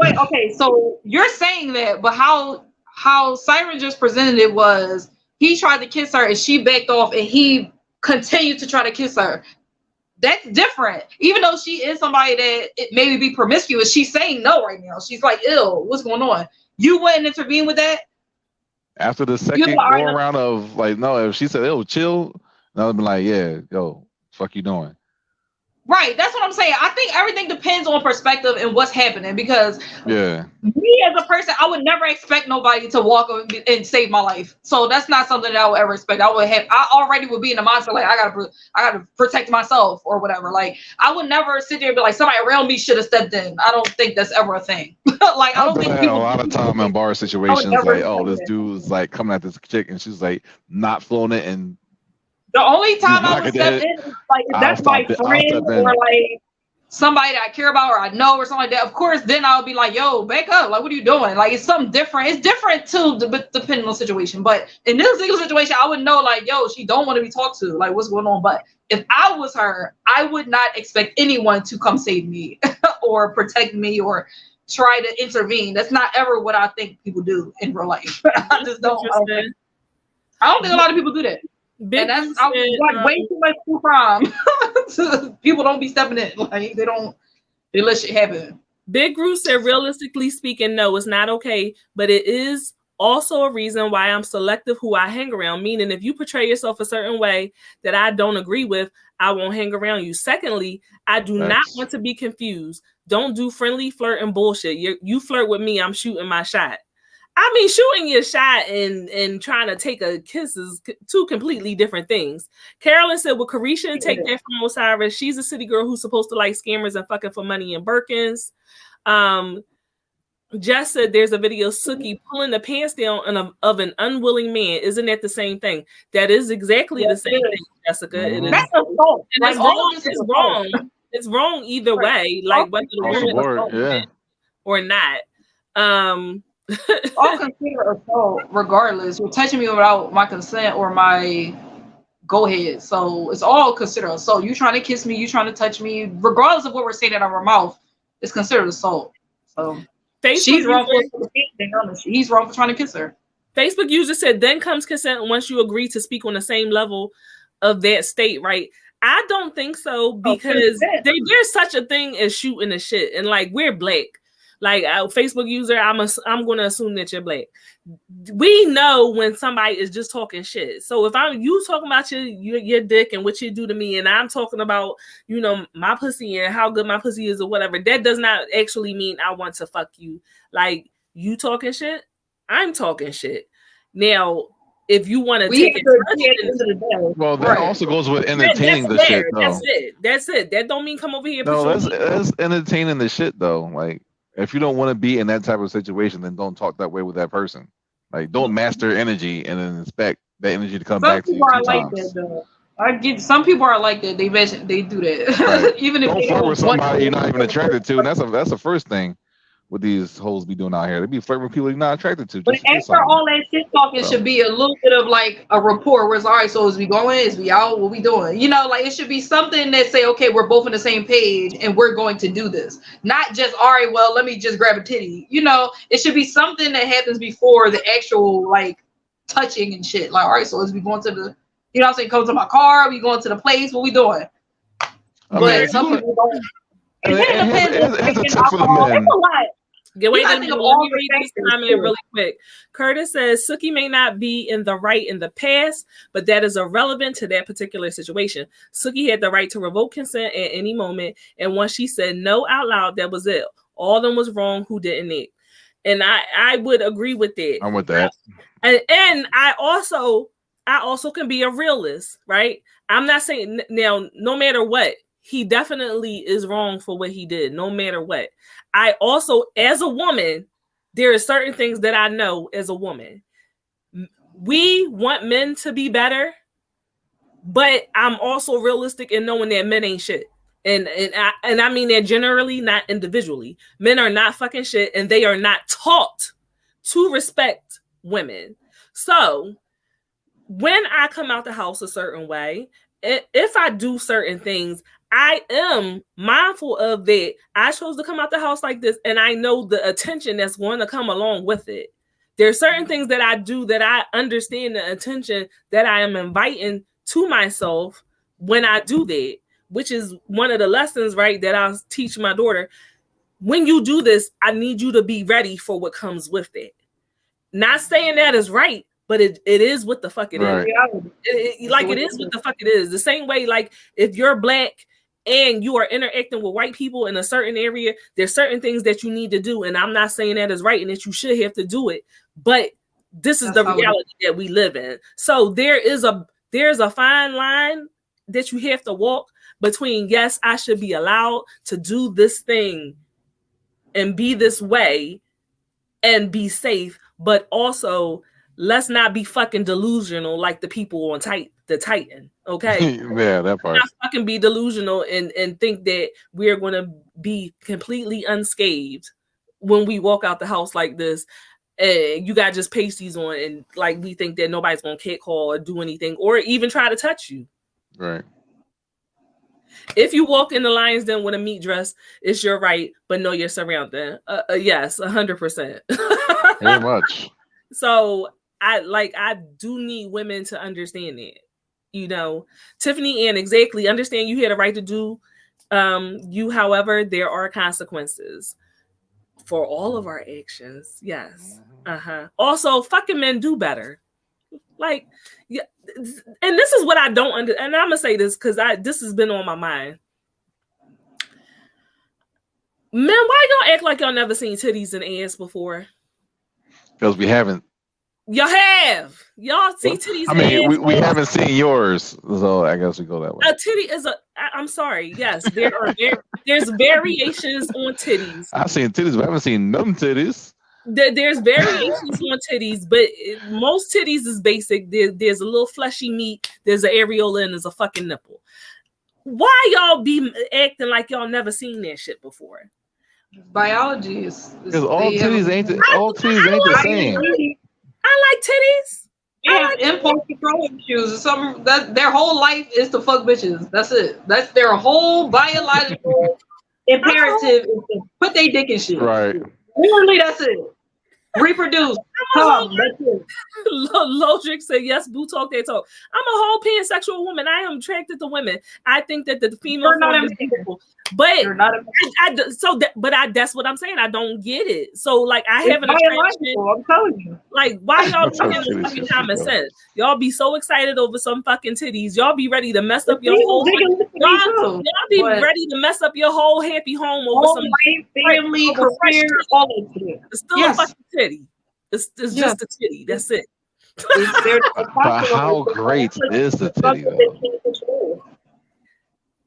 Okay, so you're saying that, but how Siren just presented it was he tried to kiss her and she backed off and he continued to try to kiss her. That's different. Even though she is somebody that it maybe be promiscuous, she's saying no right now. She's like, ill, what's going on? You wouldn't intervene with that? After the second go around of like, no, if she said, "Yo, chill," and I'd be like, "Yeah, yo, fuck you doing?" Right, that's what I'm saying. I think everything depends on perspective and what's happening. Because me as a person, I would never expect nobody to walk and save my life. So that's not something that I would ever expect. I already would be in the mindset like I gotta protect myself or whatever. Like I would never sit there and be like somebody around me should have stepped in. I don't think that's ever a thing. Like I don't think people a lot of time in bar situations like, oh, this dude's like coming at this chick and she's like not flowing it and. The only time I would step in is like if that's my friend or like somebody that I care about or I know or something like that. Of course, then I'll be like, yo, back up. Like, what are you doing? Like, it's something different. It's different too, depending on the situation. But in this single situation, I would know like, yo, she don't want to be talked to. Like, what's going on? But if I was her, I would not expect anyone to come save me or protect me or try to intervene. That's not ever what I think people do in real life. I just don't. I don't think a lot of people do that. And that's like way too much true crime. People don't be stepping in. Like they let shit happen. Big Gru said, realistically speaking, no, it's not okay. But it is also a reason why I'm selective who I hang around. Meaning if you portray yourself a certain way that I don't agree with, I won't hang around you. Secondly, I do not want to be confused. Don't do friendly flirt and bullshit. You flirt with me, I'm shooting my shot. I mean, shooting your shot and trying to take a kiss is two completely different things. Carolyn said, well, Carisha and take that from Osiris. She's a city girl who's supposed to like scammers and fucking for money and Birkins. Jess said, there's a video of Suki pulling the pants down of an unwilling man. Isn't that the same thing? That is exactly the same thing, Jessica. It is. That's assault. And it's wrong. It's wrong. It's wrong either way. Like whether the woman or not. I'll consider assault regardless. You're touching me without my consent or my go ahead. So it's all considered assault. You trying to kiss me, you trying to touch me, regardless of what we're saying out of our mouth, it's considered assault. So Facebook she's wrong user, for he's wrong for trying to kiss her. Facebook user said, then comes consent once you agree to speak on the same level of that state, right? I don't think so, because there's such a thing as shooting the shit, and like, we're black. Like, Facebook user, I'm going to assume that you're black. We know when somebody is just talking shit. So if you talking about your dick and what you do to me, and I'm talking about, you know, my pussy and how good my pussy is or whatever, that does not actually mean I want to fuck you. Like, you talking shit, I'm talking shit. Now, if you want to take it, well, that also goes with entertaining the shit, though. That's it. That don't mean come over here. No, that's entertaining the shit, though. Like, if you don't want to be in that type of situation, then don't talk that way with that person. Like, don't master energy and then expect that energy to come back to you. Some people are like that, though. I get some people are like that. They do that. Right. Even if don't they flirt don't with somebody you're not even attracted to, and that's the first thing what these hoes be doing out here. They be flirting with people you're not attracted to. But after all that shit talking, should be a little bit of like a rapport where it's all right, so is we going? Is we out? What we doing? You know, like it should be something that say, okay, we're both on the same page and we're going to do this. Not just, all right, well, let me just grab a titty. You know, it should be something that happens before the actual like touching and shit. Like, all right, so is we going to the, you know what I'm saying, come to my car, are we going to the place, what we doing? But some people don't. It's a tip for the men. It's a lot. Wait, let me read this comment really quick. Curtis says Suki may not be in the right in the past, but that is irrelevant to that particular situation. Suki had the right to revoke consent at any moment, and once she said no out loud, that was it. All of them was wrong who didn't it. And I would agree with that. I'm with that. And I also can be a realist, right? I'm not saying now, no matter what, he definitely is wrong for what he did, no matter what. I also, as a woman, there are certain things that I know as a woman. We want men to be better, but I'm also realistic in knowing that men ain't shit. And I mean that generally, not individually. Men are not fucking shit, and they are not taught to respect women. So when I come out the house a certain way, if I do certain things, I am mindful of that. I chose to come out the house like this, and I know the attention that's going to come along with it. There are certain things that I do that I understand the attention that I am inviting to myself when I do that, which is one of the lessons, right, that I'll teach my daughter. When you do this, I need you to be ready for what comes with it. Not saying that is right, but it is what the fuck it is. It is what the fuck it is. The same way, like, if you're black and you are interacting with white people in a certain area, there's certain things that you need to do. And I'm not saying that is right and that you should have to do it, but this is the reality that we live in. So there's a fine line that you have to walk between, yes, I should be allowed to do this thing and be this way and be safe, but also let's not be fucking delusional like the people on the Titan, okay? Yeah, that part. Let's not fucking be delusional and think that we're going to be completely unscathed when we walk out the house like this. You got just pasties on, and like we think that nobody's going to catcall or do anything or even try to touch you. Right. If you walk in the lion's den with a meat dress, it's your right, but know your surrounding. Yes, 100%. Very much. So I do need women to understand that, you know. Tiffany Ann, exactly. Understand you had a right to do you, however, there are consequences for all of our actions. Yes. Also, fucking men do better. Like, yeah, and this is what I don't and I'm gonna say this because this has been on my mind. Men, why y'all act like y'all never seen titties and ass before? Because we haven't. Y'all have. Y'all see titties. I mean, we haven't seen yours, so I guess we go that way. A titty is I'm sorry. Yes, there's variations on titties. I've seen titties, but I haven't seen them titties. There's variations on titties, but most titties is basic. There's a little fleshy meat. There's an areola and there's a fucking nipple. Why y'all be acting like y'all never seen that shit before? Biology is because all titties ain't the same. I like titties. They have impulse control issues. Some that their whole life is to fuck bitches. That's it. That's their whole biological imperative is to put their dick in shit. Right. Literally, that's it. Reproduce. Come. That's it. Logic said, yes, boo talk, they talk. I'm a whole pansexual woman. I am attracted to women. I think that the female You're not form a is man. beautiful. But You're not a man. that's what I'm saying. I don't get it. So like I It's have an attraction. biological. I'm telling you. Like, why y'all That's how looking shitty at fucking shit common goes. sense? Y'all be so excited over some fucking titties. Y'all be ready to mess up The your whole females, they can y'all, listen to me y'all too. be But ready to mess up your whole happy home over home some life, family, over fresh career, titty. all that shit. It's still a Yes. fucking titty. It's Yes. just a titty. That's it. It's their But how great is the titty though?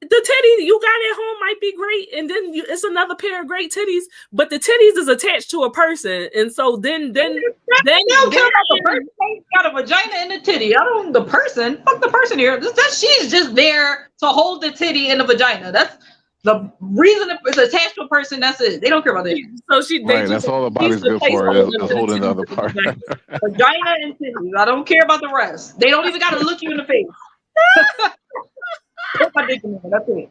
The titty you got at home might be great, and then it's another pair of great titties, but the titties is attached to a person, and so then They don't care about the person. They got a vagina and a titty. I don't the person. Fuck the person here. She's just there to hold the titty and the vagina. That's the reason it's attached to a person. That's it. They don't care about that. So Right, that's all the body's good for is holding the other part. Vagina and titties. I don't care about the rest. They don't even got to look you in the face. Put my dick in there. That's it.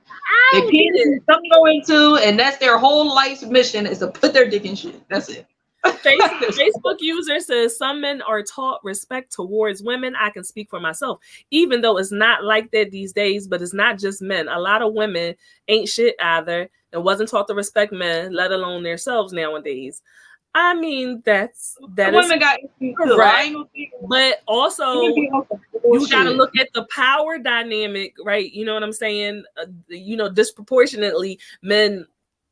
They penis is something to go into, and that's their whole life's mission is to put their dick in shit. That's it. Facebook user says some men are taught respect towards women. I can speak for myself, even though it's not like that these days. But it's not just men. A lot of women ain't shit either, and wasn't taught to respect men, let alone themselves nowadays. I mean, that women got issues too. correct, but also you got to look at the power dynamic, right? You know what I'm saying? Disproportionately, men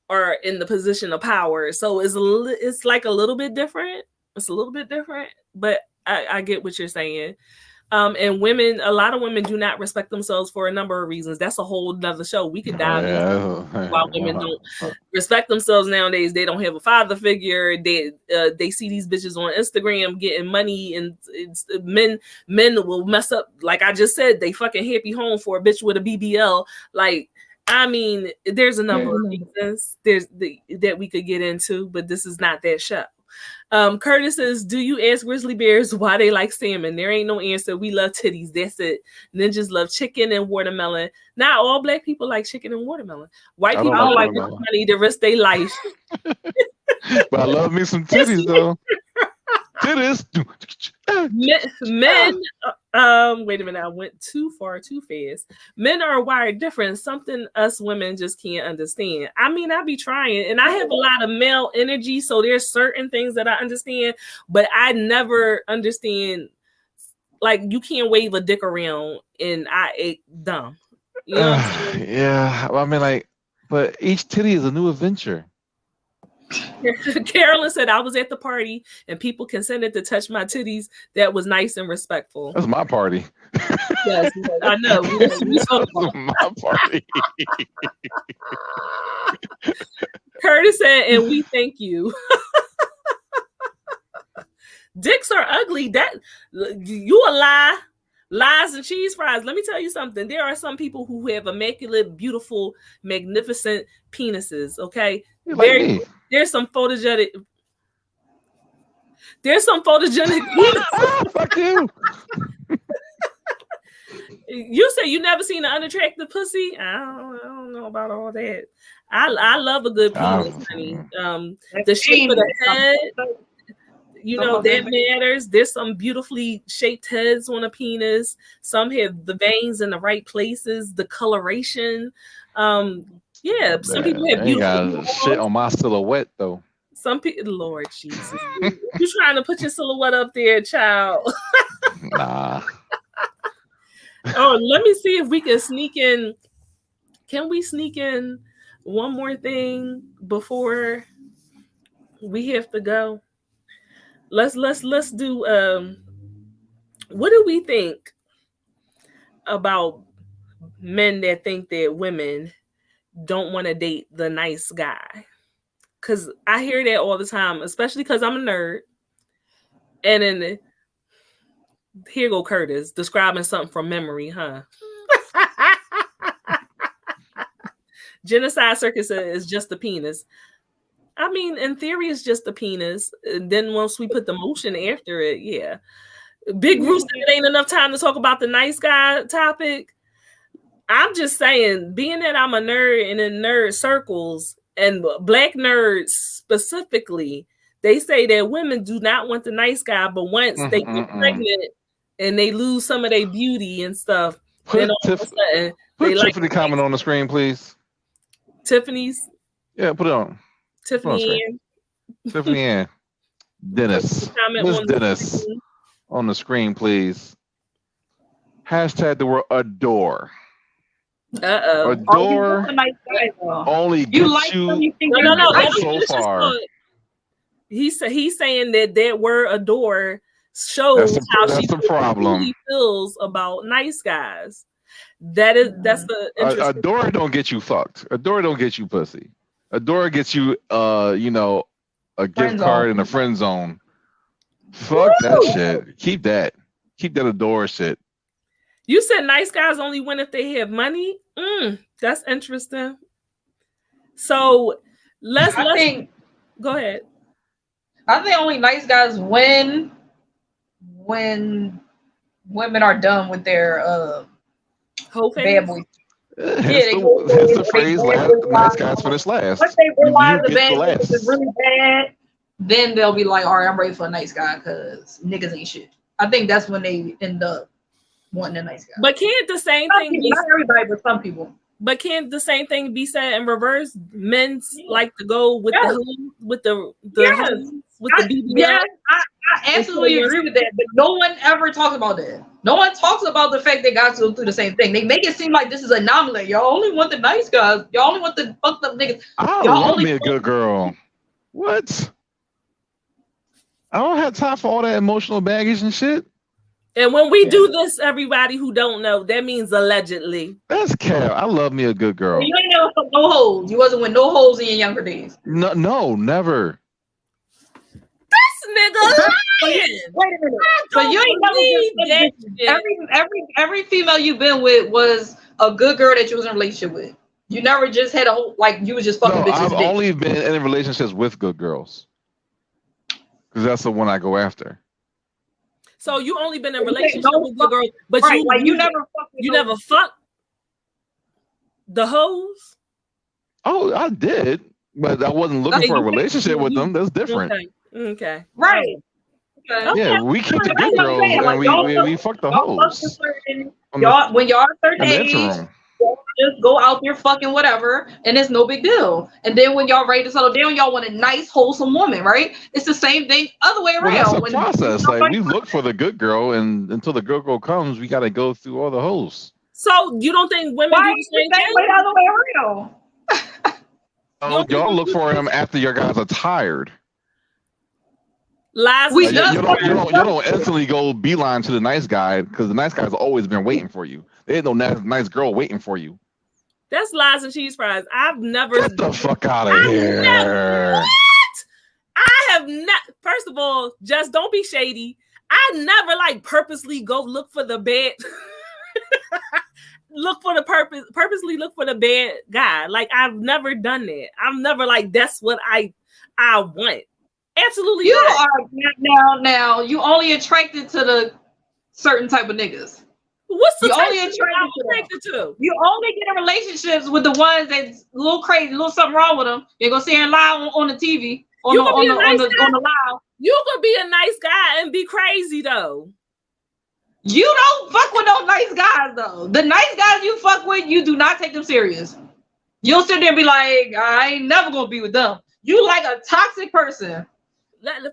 are in the position of power, so it's like a little bit different. It's a little bit different, but I get what you're saying. And women, a lot of women do not respect themselves for a number of reasons. That's a whole nother show. We could dive into why women don't respect themselves nowadays. They don't have a father figure. They see these bitches on Instagram getting money, and men will mess up. Like I just said, they fucking happy home for a bitch with a BBL. Like, I mean, there's a number of reasons that we could get into, but this is not that show. Curtis says, do you ask grizzly bears why they like salmon? There ain't no answer. We love titties. That's it. Ninjas love chicken and watermelon. Not all black people like chicken and watermelon. White people don't like money to risk their life. But I love me some titties though. Titties. Men, wait a minute, I went too far, too fast. Men are wired different, something us women just can't understand. I mean, I be trying, and I have a lot of male energy, so there's certain things that I understand, but I never understand, like, you can't wave a dick around, and it's dumb. You know what I'm saying? Yeah, well, I mean, like, but each titty is a new adventure. Carolyn said, I was at the party and people consented to touch my titties. That was nice and respectful. That's my party. Yes, I know. That's my party. Curtis said, and we thank you. Dicks are ugly. That you a lie. Lies and cheese fries. Let me tell you something. There are some people who have immaculate, beautiful, magnificent penises. Okay, there's some photogenic. There's some photogenic penises. Fuck you. You say you never seen an unattractive pussy? I don't know about all that. I love a good penis, honey. The shape of the head. You know, that matters. There's some beautifully shaped heads on a penis. Some have the veins in the right places, the coloration. Yeah, some people have beautiful shit on my silhouette though. Some people, Lord Jesus, you trying to put your silhouette up there, child? Nah. Oh, let me see if we can sneak in. Can we sneak in one more thing before we have to go? Let's do what do we think about men that think that women don't want to date the nice guy? Because I hear that all the time, especially because I'm a nerd. And then here go Curtis describing something from memory, huh? Genocide Circus is just a penis. I mean, in theory, it's just a penis. And then once we put the motion after it, yeah. Big Rooster, it ain't enough time to talk about the nice guy topic. I'm just saying, being that I'm a nerd and in nerd circles and black nerds specifically, they say that women do not want the nice guy, but once they get pregnant and they lose some of their beauty and stuff, then all of a sudden they like Tiffany comment on the screen, please. Tiffany's. Yeah, put it on. Tiffany Ann. Tiffany Ann. Dennis. Miss Dennis. On the screen, please. Hashtag the word adore. Adore only gets you no, so far. He's saying that word adore shows how she really feels about nice guys. That's the interesting. Adore don't get you fucked. Adore don't get you pussy. Adore gets you a gift card in a friend zone. Fuck that shit. Keep that adore shit. You said nice guys only win if they have money. That's interesting. So let's go ahead. I think only nice guys win when women are done with their whole bad boy. That's the phrase. Nice guys finish last. Once they realize the bad boy is really bad, then they'll be like, all right, I'm ready for a nice guy because niggas ain't shit. I think that's when they end up wanting a nice guy. But can't the same thing be not everybody, but some people. But can't the same thing be said in reverse? Men like to go with the BBL. Yes, I absolutely agree with that. But no one ever talks about that. No one talks about the fact they got to go through the same thing. They make it seem like this is an anomaly. Y'all only want the nice guys. Y'all only want the fucked up niggas. I love me a good girl. What? I don't have time for all that emotional baggage and shit. And when we do this, everybody who don't know, that means allegedly. That's cap. I love me a good girl. You ain't never fucked no hoes. You wasn't with no hoes in your younger days. No, never. This nigga lying. Wait a minute. So you ain't never every female you've been with was a good girl that you was in a relationship with. You never just had a whole you was just fucking bitches. I've only been in relationships with good girls. Because that's the one I go after. So you only been in a relationship with good girls, but you never fucked the hoes? Oh, I did, but I wasn't looking for a relationship with them. That's different. Okay. Right. Okay. Yeah, we keep the good girls and we fuck the hoes. When y'all are 30 age, just go out there fucking whatever, and it's no big deal. And then when y'all ready to settle down, y'all want a nice, wholesome woman, right? It's the same thing, other way around. Well, that's a process. Like we look for the good girl, and until the good girl comes, we got to go through all the hoes. So you don't think women do the same thing? Why the other way around? Y'all look for him after your guys are tired. You don't instantly go beeline to the nice guy because the nice guy's always been waiting for you. There ain't no nice girl waiting for you. That's lies and cheese fries. I've never. Get the fuck out of here. What? I have not. First of all, just don't be shady. I never purposely go look for the bad. Purposely look for the bad guy. I've never done that. I'm never that's what I want. Absolutely not. Now you only attracted to the certain type of niggas. What's the only attracted to? You only get in relationships with the ones that's a little crazy, a little something wrong with them. You go see her live on the TV, on the live. You could be a nice guy and be crazy though. You don't fuck with those nice guys though. The nice guys you fuck with, you do not take them serious. You'll sit there and be like, I ain't never gonna be with them. You like a toxic person.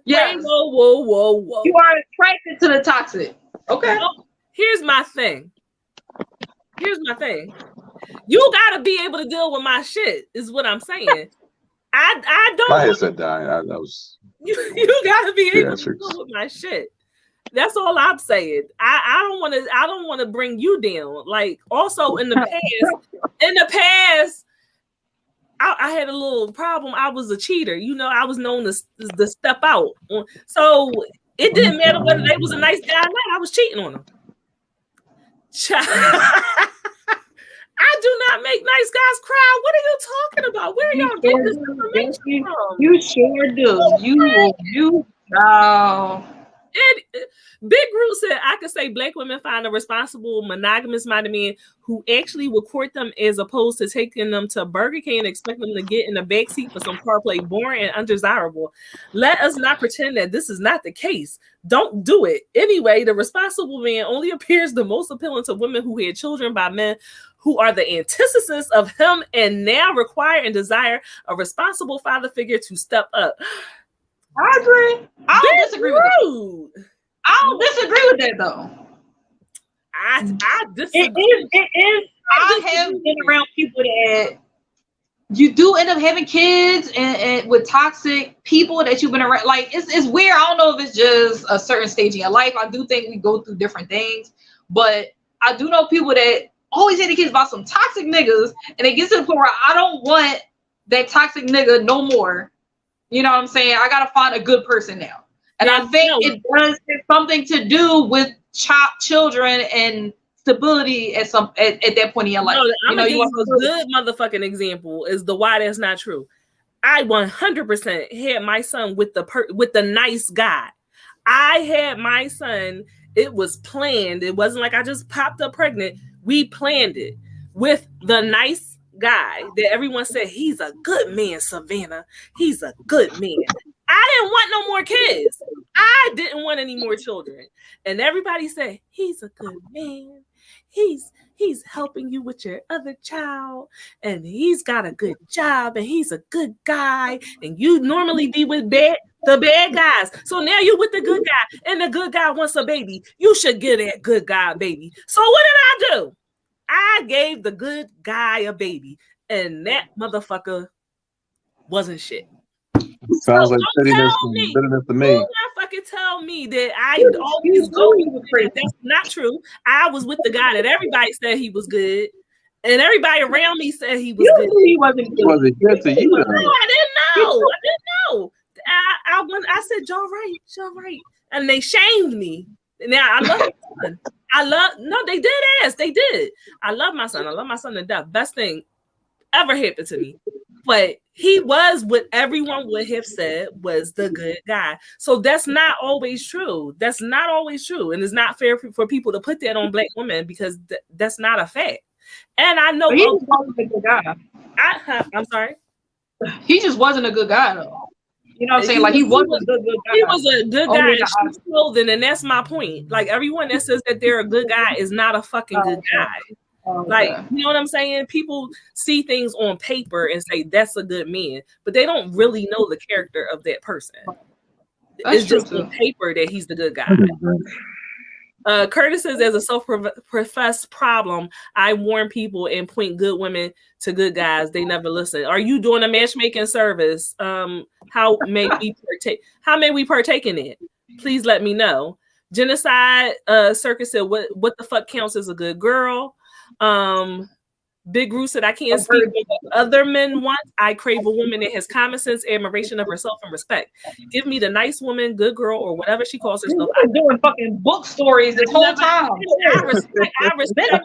Yes. Whoa. You are attracted to the toxic. Okay. Here's my thing. You gotta be able to deal with my shit, is what I'm saying. I don't. My headset died. That was. You gotta be able to deal with my shit. That's all I'm saying. I don't want to bring you down. Also in the past, I had a little problem. I was a cheater. I was known to step out. So it didn't matter whether they was a nice guy or not. I was cheating on them. I do not make nice guys cry. What are you talking about? Where are y'all getting this information from? You sure do. You. Big Root said, I could say black women find a responsible, monogamous minded man who actually will court them as opposed to taking them to Burger King and expect them to get in the backseat for some car play, boring and undesirable. Let us not pretend that this is not the case. Don't do it. Anyway, the responsible man only appears the most appealing to women who had children by men who are the antithesis of him and now require and desire a responsible father figure to step up. I agree. I don't disagree with that. I don't disagree with that though. I disagree. It is. I have been around people that you do end up having kids and with toxic people that you've been around. Like it's weird. I don't know if it's just a certain stage in your life. I do think we go through different things, but I do know people that always had the kids about some toxic niggas, and it gets to the point where I don't want that toxic nigga no more. You know what I'm saying? I gotta find a good person now. And I think it does have something to do with children and stability at that point in your life. No, I'm gonna give you a good motherfucking example is the why that's not true. I 100% had my son with the nice guy. I had my son. It was planned. It wasn't like I just popped up pregnant. We planned it with the nice guy that everyone said he's a good man, Savannah. He's a good man. I didn't want no more kids. I didn't want any more children. And everybody said, he's a good man. He's helping you with your other child. And he's got a good job. And he's a good guy. And you normally be with the bad guys. So now you're with the good guy. And the good guy wants a baby. You should get that good guy a baby. So what did I do? I gave the good guy a baby. And that motherfucker wasn't shit. Sounds like bitterness to me. Do not fucking tell me that I always go with it. That's not true. I was with the guy that everybody said he was good, and everybody around me said he was good. He wasn't good. He wasn't good to you. No, I didn't know. I said, y'all right. And they shamed me. Now I love my son. They did. They did. I love my son. I love my son to death. Best thing ever happened to me. But he was what everyone would have said was the good guy. So that's not always true. That's not always true. And it's not fair for people to put that on black women because that's not a fact. And I know he wasn't a good guy. I'm sorry. He just wasn't a good guy though. You know what I'm saying? Like he wasn't a good guy. He was a good guy in sheep's clothing, and that's my point. Like everyone that says that they're a good guy is not a fucking good guy. Like, you know what I'm saying? People see things on paper and say that's a good man, but they don't really know the character of that person. It's just on paper that he's the good guy. Curtis says, as a self-professed problem, I warn people and point good women to good guys. They never listen. Are you doing a matchmaking service? How may we partake in it? Please let me know. Genocide Circus said, what the fuck counts as a good girl? Big Roo said, I can't speak what other men want. I crave a woman that has common sense, admiration of herself, and respect. Give me the nice woman, good girl, or whatever she calls herself. I'm doing fucking book stories this whole time. I respect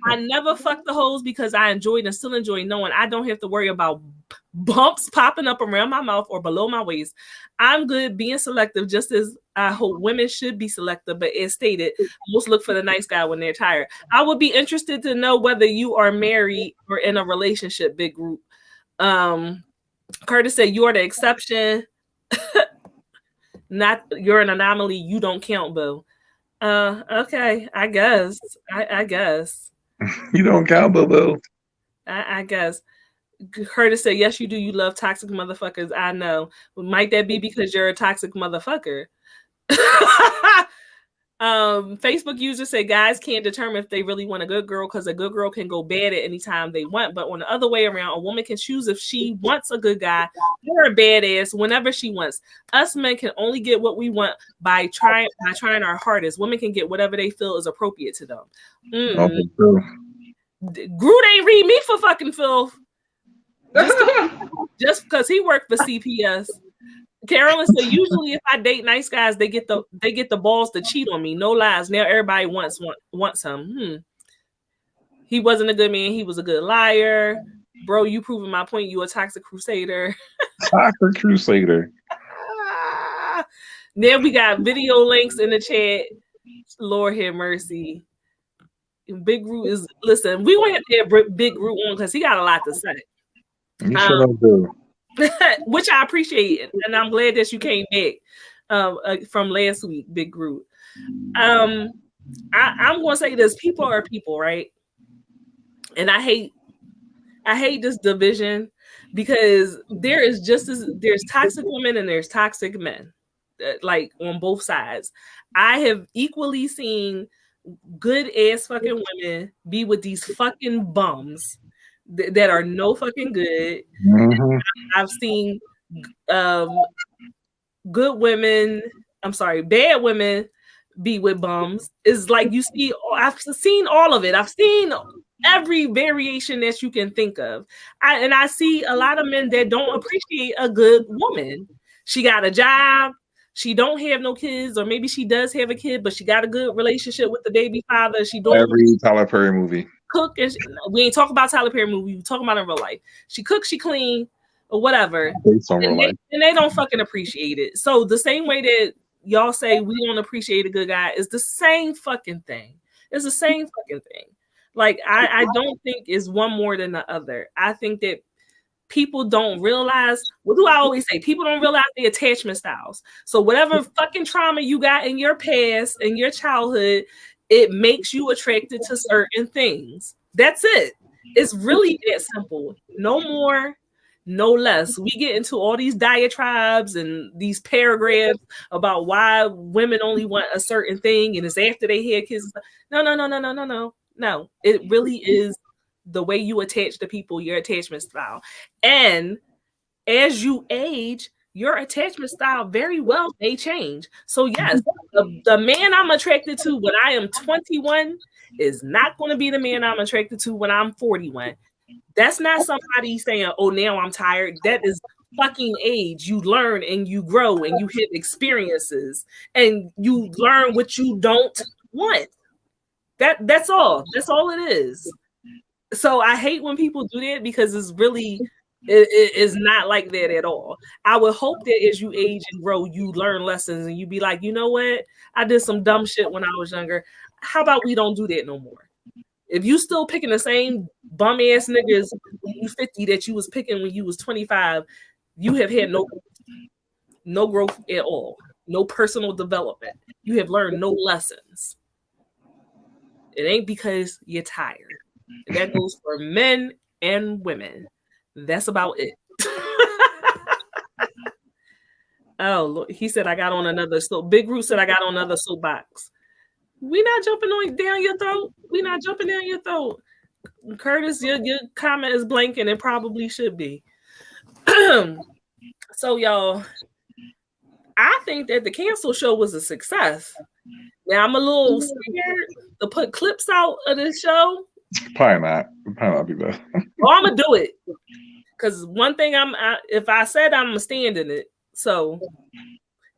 I never fuck the hoes because I enjoyed and still enjoy knowing I don't have to worry about bumps popping up around my mouth or below my waist. I'm good being selective, just as I hope women should be selective, but as stated, most look for the nice guy when they're tired. I would be interested to know whether you are married or in a relationship, Big Group. Curtis said, you are the exception. You're an anomaly. You don't count, boo. Okay, I guess. I guess. You don't count, boo. I guess. Curtis said, yes, you do. You love toxic motherfuckers. I know. Might that be because you're a toxic motherfucker? Facebook users say guys can't determine if they really want a good girl because a good girl can go bad at any time they want. But on the other way around, a woman can choose if she wants a good guy or a badass whenever she wants. Us men can only get what we want by trying our hardest. Women can get whatever they feel is appropriate to them. Groot ain't read me for fucking filth. Just because he worked for CPS. Carolyn said, usually if I date nice guys, they get the balls to cheat on me. No lies. Now everybody wants him. He wasn't a good man. He was a good liar. Bro, you proving my point. You a toxic crusader. Toxic crusader. Then we got video links in the chat. Lord have mercy. Big Groot is listen. We won't have to have Big Groot on because he got a lot to say. You sure do. Which I appreciate, and I'm glad that you came back from last week, Big Groot. I'm gonna say this: people are people, right? And I hate this division because there's toxic women and there's toxic men, like on both sides. I have equally seen good ass fucking women be with these fucking bums that are no fucking good. Mm-hmm. I've seen good women, bad women be with bums. It's like you see, I've seen all of it. I've seen every variation that you can think of. I see a lot of men that don't appreciate a good woman. She got a job. She don't have no kids, or maybe she does have a kid, but she got a good relationship with the baby father. She don't every Tyler Perry movie. Cook, and we ain't talking about Tyler Perry movie. We talking about in real life. She cooks, she clean, or whatever, and they don't fucking appreciate it. So the same way that y'all say we don't appreciate a good guy is the same fucking thing. It's the same fucking thing. Like I don't think it's one more than the other. I think that people don't realize, what do I always say? People don't realize the attachment styles. So whatever fucking trauma you got in your past, in your childhood, it makes you attracted to certain things. That's it. It's really that simple. No more, no less. We get into all these diatribes and these paragraphs about why women only want a certain thing and it's after they had kids. No. It really is the way you attach to people, your attachment style. And as you age, your attachment style very well may change. So yes, the man I'm attracted to when I am 21 is not going to be the man I'm attracted to when I'm 41. That's not somebody saying, oh, now I'm tired. That is fucking age. You learn and you grow and you hit experiences and you learn what you don't want. That's all. That's all it is. So I hate when people do that because it's really, it is not like that at all. I would hope that as you age and grow, you learn lessons and you be like, you know what? I did some dumb shit when I was younger. How about we don't do that no more? If you still picking the same bum ass niggas when you 50 that you was picking when you was 25, you have had no growth at all, no personal development. You have learned no lessons. It ain't because you're tired. And that goes for men and women. That's about it. Oh, look, he said I got on another. So Big Root said I got on another soapbox. We not jumping down your throat. We not jumping down your throat. Curtis, your comment is blank and it probably should be. So y'all, I think that the cancel show was a success. Now I'm a little scared to put clips out of this show. Probably not be bad. Well, I'm gonna do it because one thing if I said I'm gonna stand in it. So,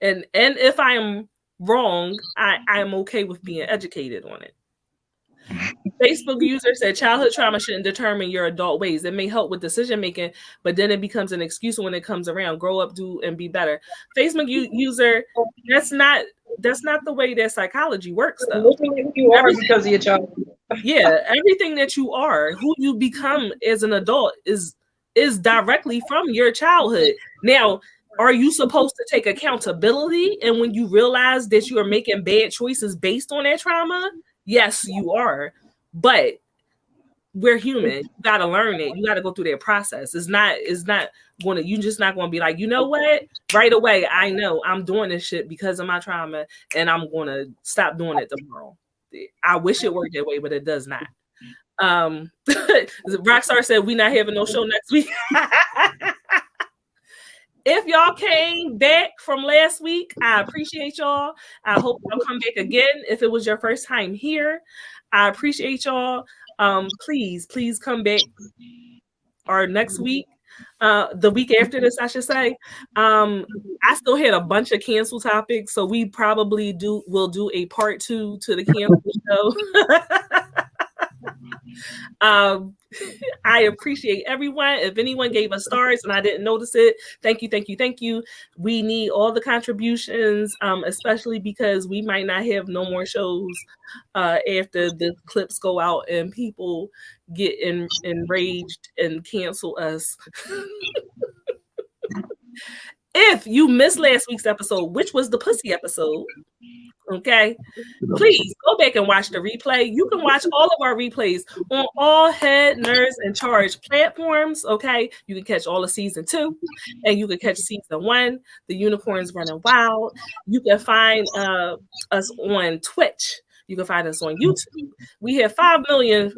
and if I am wrong, I am okay with being educated on it. Facebook user said childhood trauma shouldn't determine your adult ways. It may help with decision making, but then it becomes an excuse when it comes around. Grow up, do, and be better. Facebook user, that's not the way that psychology works, though. You are because of your childhood. Yeah, everything that you are, who you become as an adult, is directly from your childhood. Now, are you supposed to take accountability? And when you realize that you are making bad choices based on that trauma, yes, you are. But we're human. You gotta learn it. You gotta go through that process. You're just not gonna be like, you know what? Right away, I know I'm doing this shit because of my trauma, and I'm gonna stop doing it tomorrow. I wish it worked that way, but it does not. Rockstar said we not having no show next week. If y'all came back from last week, I appreciate y'all. I hope y'all come back again. If it was your first time here, I appreciate y'all. Please come back or next week. The week after this, I should say. I still had a bunch of cancel topics, so we probably will do a part 2 to the cancel show. I I appreciate everyone. If anyone gave us stars and I didn't notice it, thank you, thank you, thank you. We need all the contributions, especially because we might not have no more shows after the clips go out and people get enraged and cancel us. If you missed last week's episode, which was the pussy episode, okay, please go back and watch the replay. You can watch all of our replays on all Head, Nerds, and Charge platforms, okay? You can catch all of season 2, and you can catch season 1, The Unicorns Running Wild. You can find us on Twitch. You can find us on YouTube. We have 5 million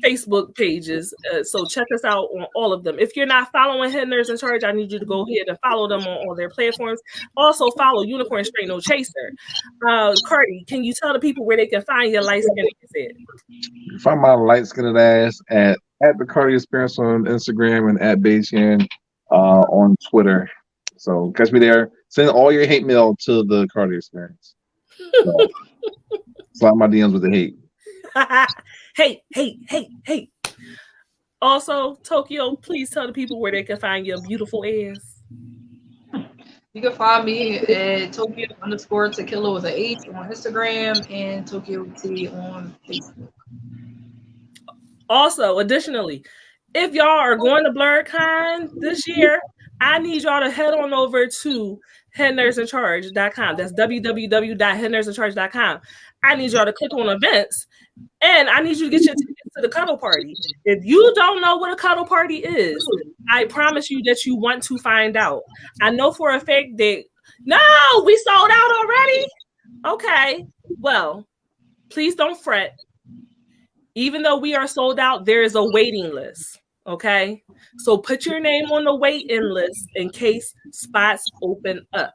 Facebook pages, so check us out on all of them. If you're not following Head Nerds in Charge, I need you to go ahead and follow them on all their platforms. Also, follow Unicorn Straight No Chaser. Cardi, can you tell the people where they can find your light skinned ass at? You can find my light skinned ass at the Cardi Experience on Instagram and at Beijing on Twitter. So catch me there. Send all your hate mail to the Cardi Experience. So, slide my DMs with the hate. Hey. Also, Tokyo, please tell the people where they can find your beautiful ass. You can find me at Tokyo_Tequila with an H on Instagram and Tokyo T on Facebook. Also, additionally, if y'all are going to BlurredCon this year, I need y'all to head on over to headnerdsincharge.com. That's www.headnerdsincharge.com. I need y'all to click on events, and I need you to get your tickets to the cuddle party. If you don't know what a cuddle party is, I promise you that you want to find out. I know for a fact that, no, we sold out already? Okay, well, please don't fret. Even though we are sold out, there is a waiting list, okay? So put your name on the waiting list in case spots open up.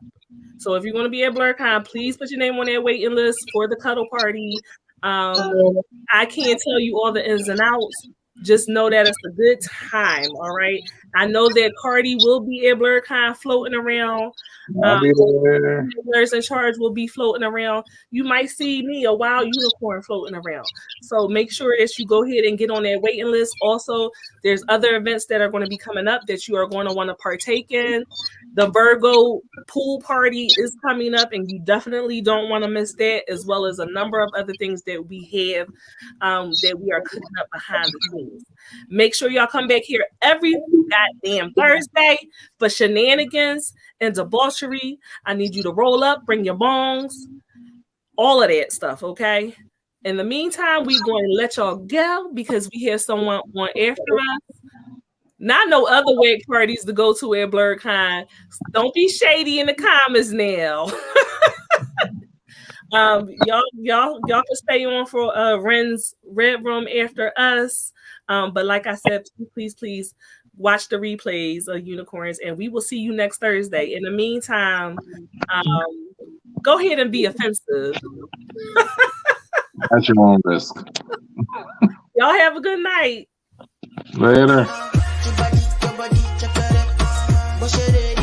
So if you're going to be at BlurredCon, please put your name on that waiting list for the cuddle party. I can't tell you all the ins and outs. Just know that it's a good time, all right? I know that Cardi will be at BlurredCon floating around. Nerds in Charge will be floating around. You might see me, a wild unicorn, floating around. So make sure that you go ahead and get on that waiting list. Also, there's other events that are going to be coming up that you are going to want to partake in. The Virgo pool party is coming up, and you definitely don't want to miss that, as well as a number of other things that we have that we are cooking up behind the scenes. Make sure y'all come back here every goddamn Thursday for shenanigans and debauchery. I need you to roll up, bring your bongs, all of that stuff, okay? In the meantime, we're going to let y'all go because we have someone on after us. Not no other wig parties to go to at BlurredCon. Don't be shady in the comments now. Y'all can stay on for Ren's Red Room after us. But like I said, please watch the replays of Unicorns, and we will see you next Thursday. In the meantime, go ahead and be offensive. At your own risk. Y'all have a good night. Later. Your body, check it.